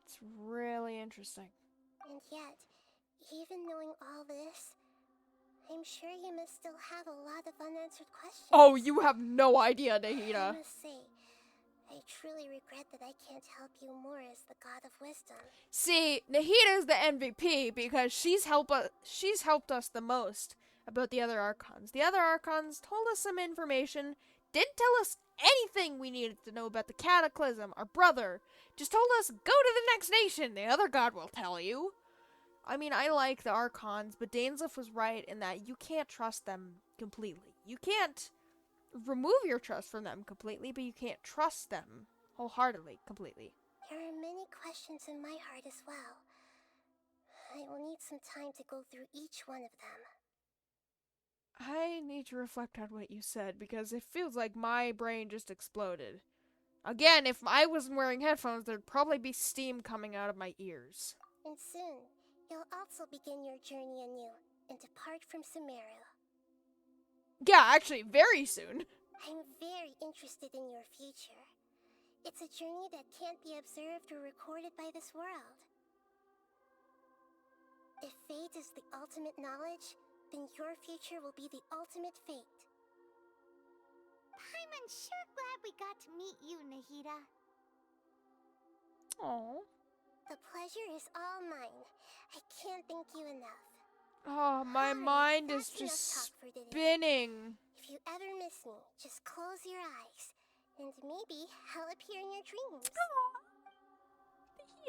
It's really interesting. And yet, even knowing all this, I'm sure you must still have a lot of unanswered questions. Oh, you have no idea, I Nahida. must say, I truly regret that I can't help you more as the God of wisdom. See, Nahida is the MVP because she's helped us the most about the other Archons. The other Archons told us some information, didn't tell us anything we needed to know about the Cataclysm, our brother. Just told us, go to the next nation, the other god will tell you. I mean, I like the Archons, but Dainsleif was right in that you can't trust them completely. You can't remove your trust from them completely, but you can't trust them wholeheartedly, completely. There are many questions in my heart as well. I will need some time to go through each one of them. I need to reflect on what you said, because it feels like my brain just exploded. Again, if I wasn't wearing headphones, there'd probably be steam coming out of my ears. And soon, you'll also begin your journey anew and depart from Sumeru. Yeah, actually, very soon. I'm very interested in your future. It's a journey that can't be observed or recorded by this world. If fate is the ultimate knowledge, then your future will be the ultimate fate. I'm sure glad we got to meet you, Nahida. Oh. The pleasure is all mine. I can't thank you enough. Oh, my mind is just spinning. If you ever miss me, just close your eyes, and maybe I'll appear in your dreams.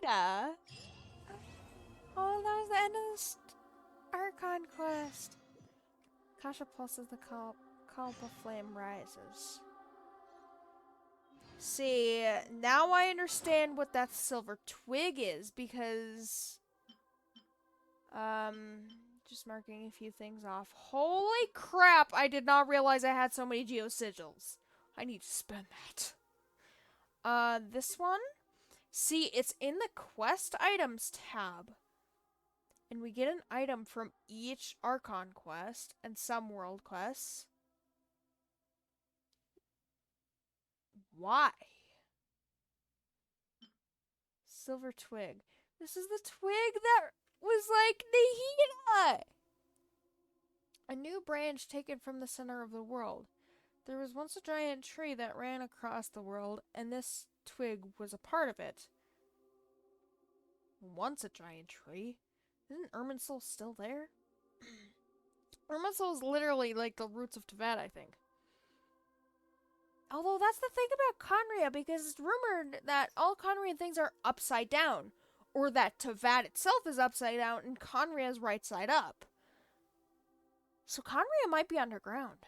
Nahida. Oh, that was the end of this Archon quest. Kasha pulses the Kalpa flame rises. See, now I understand what that silver twig is, because just marking a few things off. Holy crap, I did not realize I had so many geosigils. I need to spend that. This one? See, it's in the quest items tab. And we get an item from each Archon quest and some world quests. Why? Silver twig. This is the twig that was like Nahida! A new branch taken from the center of the world. There was once a giant tree that ran across the world, and this twig was a part of it. Once a giant tree? Isn't Irminsul still there? Irminsul is literally like the roots of Teyvat, I think. Although that's the thing about Conria, because it's rumored that all Conrian things are upside down. Or that Teyvat itself is upside down and Conria is right side up. So Conria might be underground.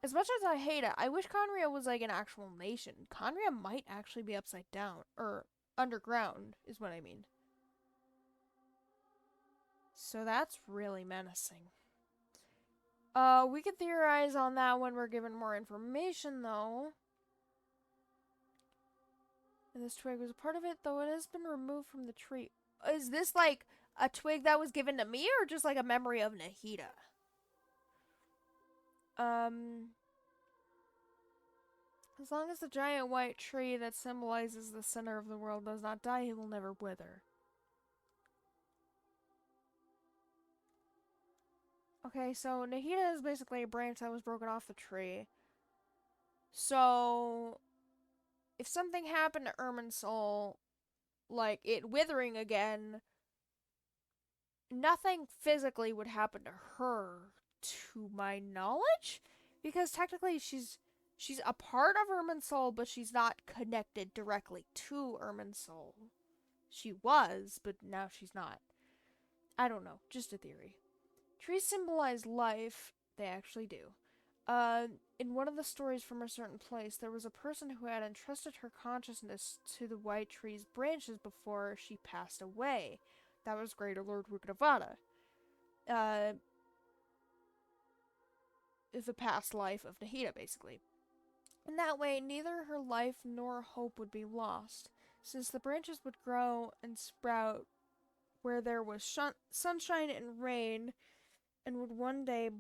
As much as I hate it, I wish Conria was like an actual nation. Conria might actually be upside down. Or underground, is what I mean. So that's really menacing. We can theorize on that when we're given more information, though. And this twig was a part of it, though it has been removed from the tree. Is this like a twig that was given to me, or just like a memory of Nahida? As long as the giant white tree that symbolizes the center of the world does not die, it will never wither. Okay, so Nahida is basically a branch that was broken off the tree. So, if something happened to Irminsul, like it withering again, nothing physically would happen to her, to my knowledge, because technically she's a part of Irminsul, but she's not connected directly to Irminsul. She was, but now she's not. I don't know, just a theory. Trees symbolize life. They actually do. In one of the stories from a certain place, there was a person who had entrusted her consciousness to the white tree's branches before she passed away. That was Greater Lord Rukadavada. The past life of Nahida, basically. In that way, neither her life nor hope would be lost, since the branches would grow and sprout where there was sunshine and rain, and would one day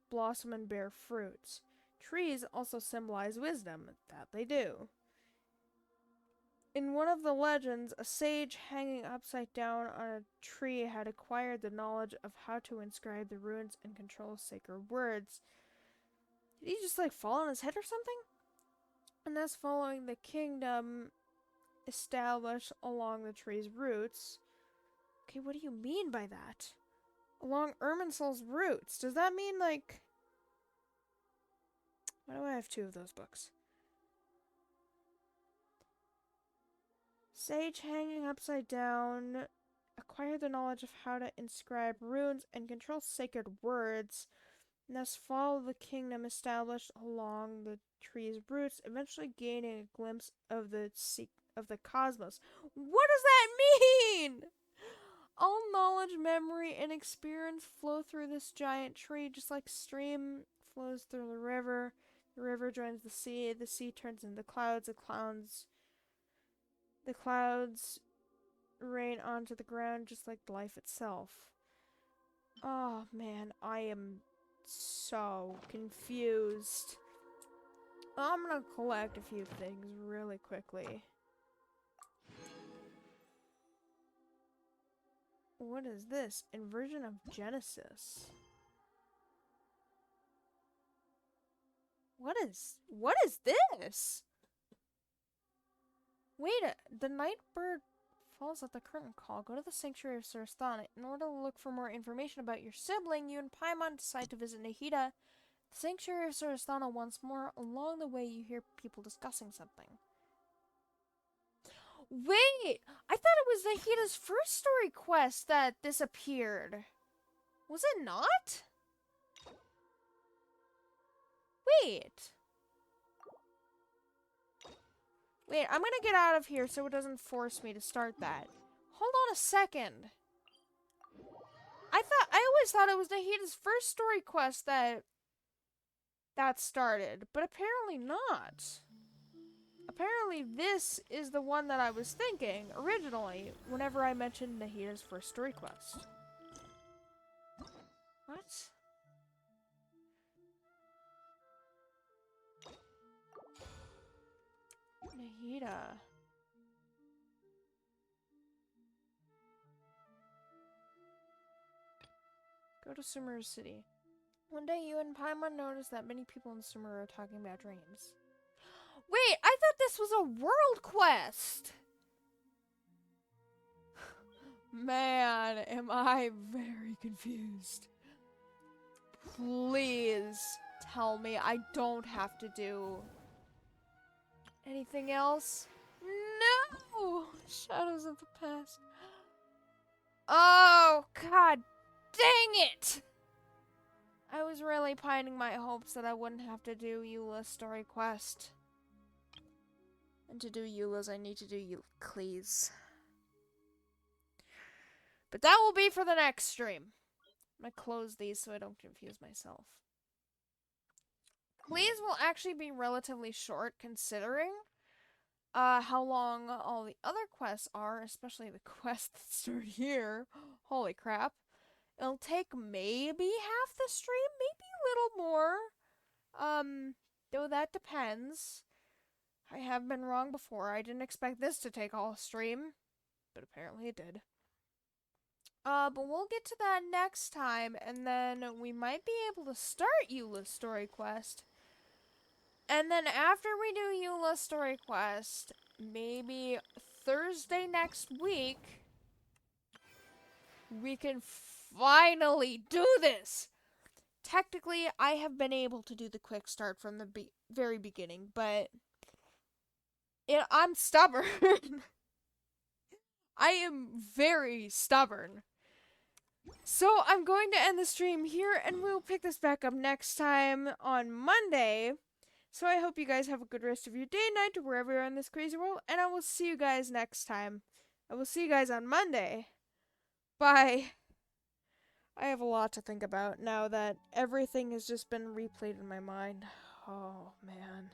blossom and bear fruits. Trees also symbolize wisdom, that they do. In one of the legends, a sage hanging upside down on a tree had acquired the knowledge of how to inscribe the runes and control sacred words. Did he just fall on his head or something? And thus following the kingdom established along the tree's roots. Okay, what do you mean by that? Along Irminsul's roots. Does that mean why do I have 2 of those books? Sage hanging upside down acquired the knowledge of how to inscribe runes and control sacred words, and thus follow the kingdom established along the tree's roots, eventually gaining a glimpse of the cosmos. What does that mean? All knowledge, memory, and experience flow through this giant tree, just like stream flows through the river. The river joins the sea turns into clouds, the clouds rain onto the ground just like life itself. Oh man, I am so confused. I'm gonna collect a few things really quickly. What is this? Inversion of Genesis. What is this? Wait, the night bird falls at the curtain call. Go to the sanctuary of Sarasthana. In order to look for more information about your sibling, you and Paimon decide to visit Nahida, the sanctuary of Sarasthana once more. Along the way, you hear people discussing something. Wait! I thought it was Nahida's first story quest that disappeared. Was it not? Wait. Wait, I'm gonna get out of here so it doesn't force me to start that. Hold on a second. I always thought it was Nahida's first story quest that started, but apparently not. Apparently this is the one that I was thinking originally whenever I mentioned Nahida's first story quest. What? Nahida. Go to Sumeru City. One day you and Paimon noticed that many people in Sumeru are talking about dreams. Wait, I thought this was a world quest! Man, am I very confused. Please tell me I don't have to do anything else. No! Shadows of the past. Oh, god dang it! I was really pining my hopes that I wouldn't have to do Eula's story quest. And to do Eula's, I need to do Euclid's. But that will be for the next stream. I'm gonna close these so I don't confuse myself. Please will actually be relatively short considering how long all the other quests are, especially the quest that started here. Holy crap. It'll take maybe half the stream, maybe a little more. Though that depends. I have been wrong before. I didn't expect this to take all stream, but apparently it did. But we'll get to that next time, and then we might be able to start Eula's story quest. And then after we do Eula's story quest, maybe Thursday next week, we can finally do this! Technically, I have been able to do the quick start from the very beginning, but I'm stubborn. I am very stubborn. So I'm going to end the stream here, and we'll pick this back up next time on Monday. So I hope you guys have a good rest of your day, night, or wherever you're in this crazy world, and I will see you guys next time. I will see you guys on Monday. Bye. I have a lot to think about now that everything has just been replayed in my mind. Oh, man.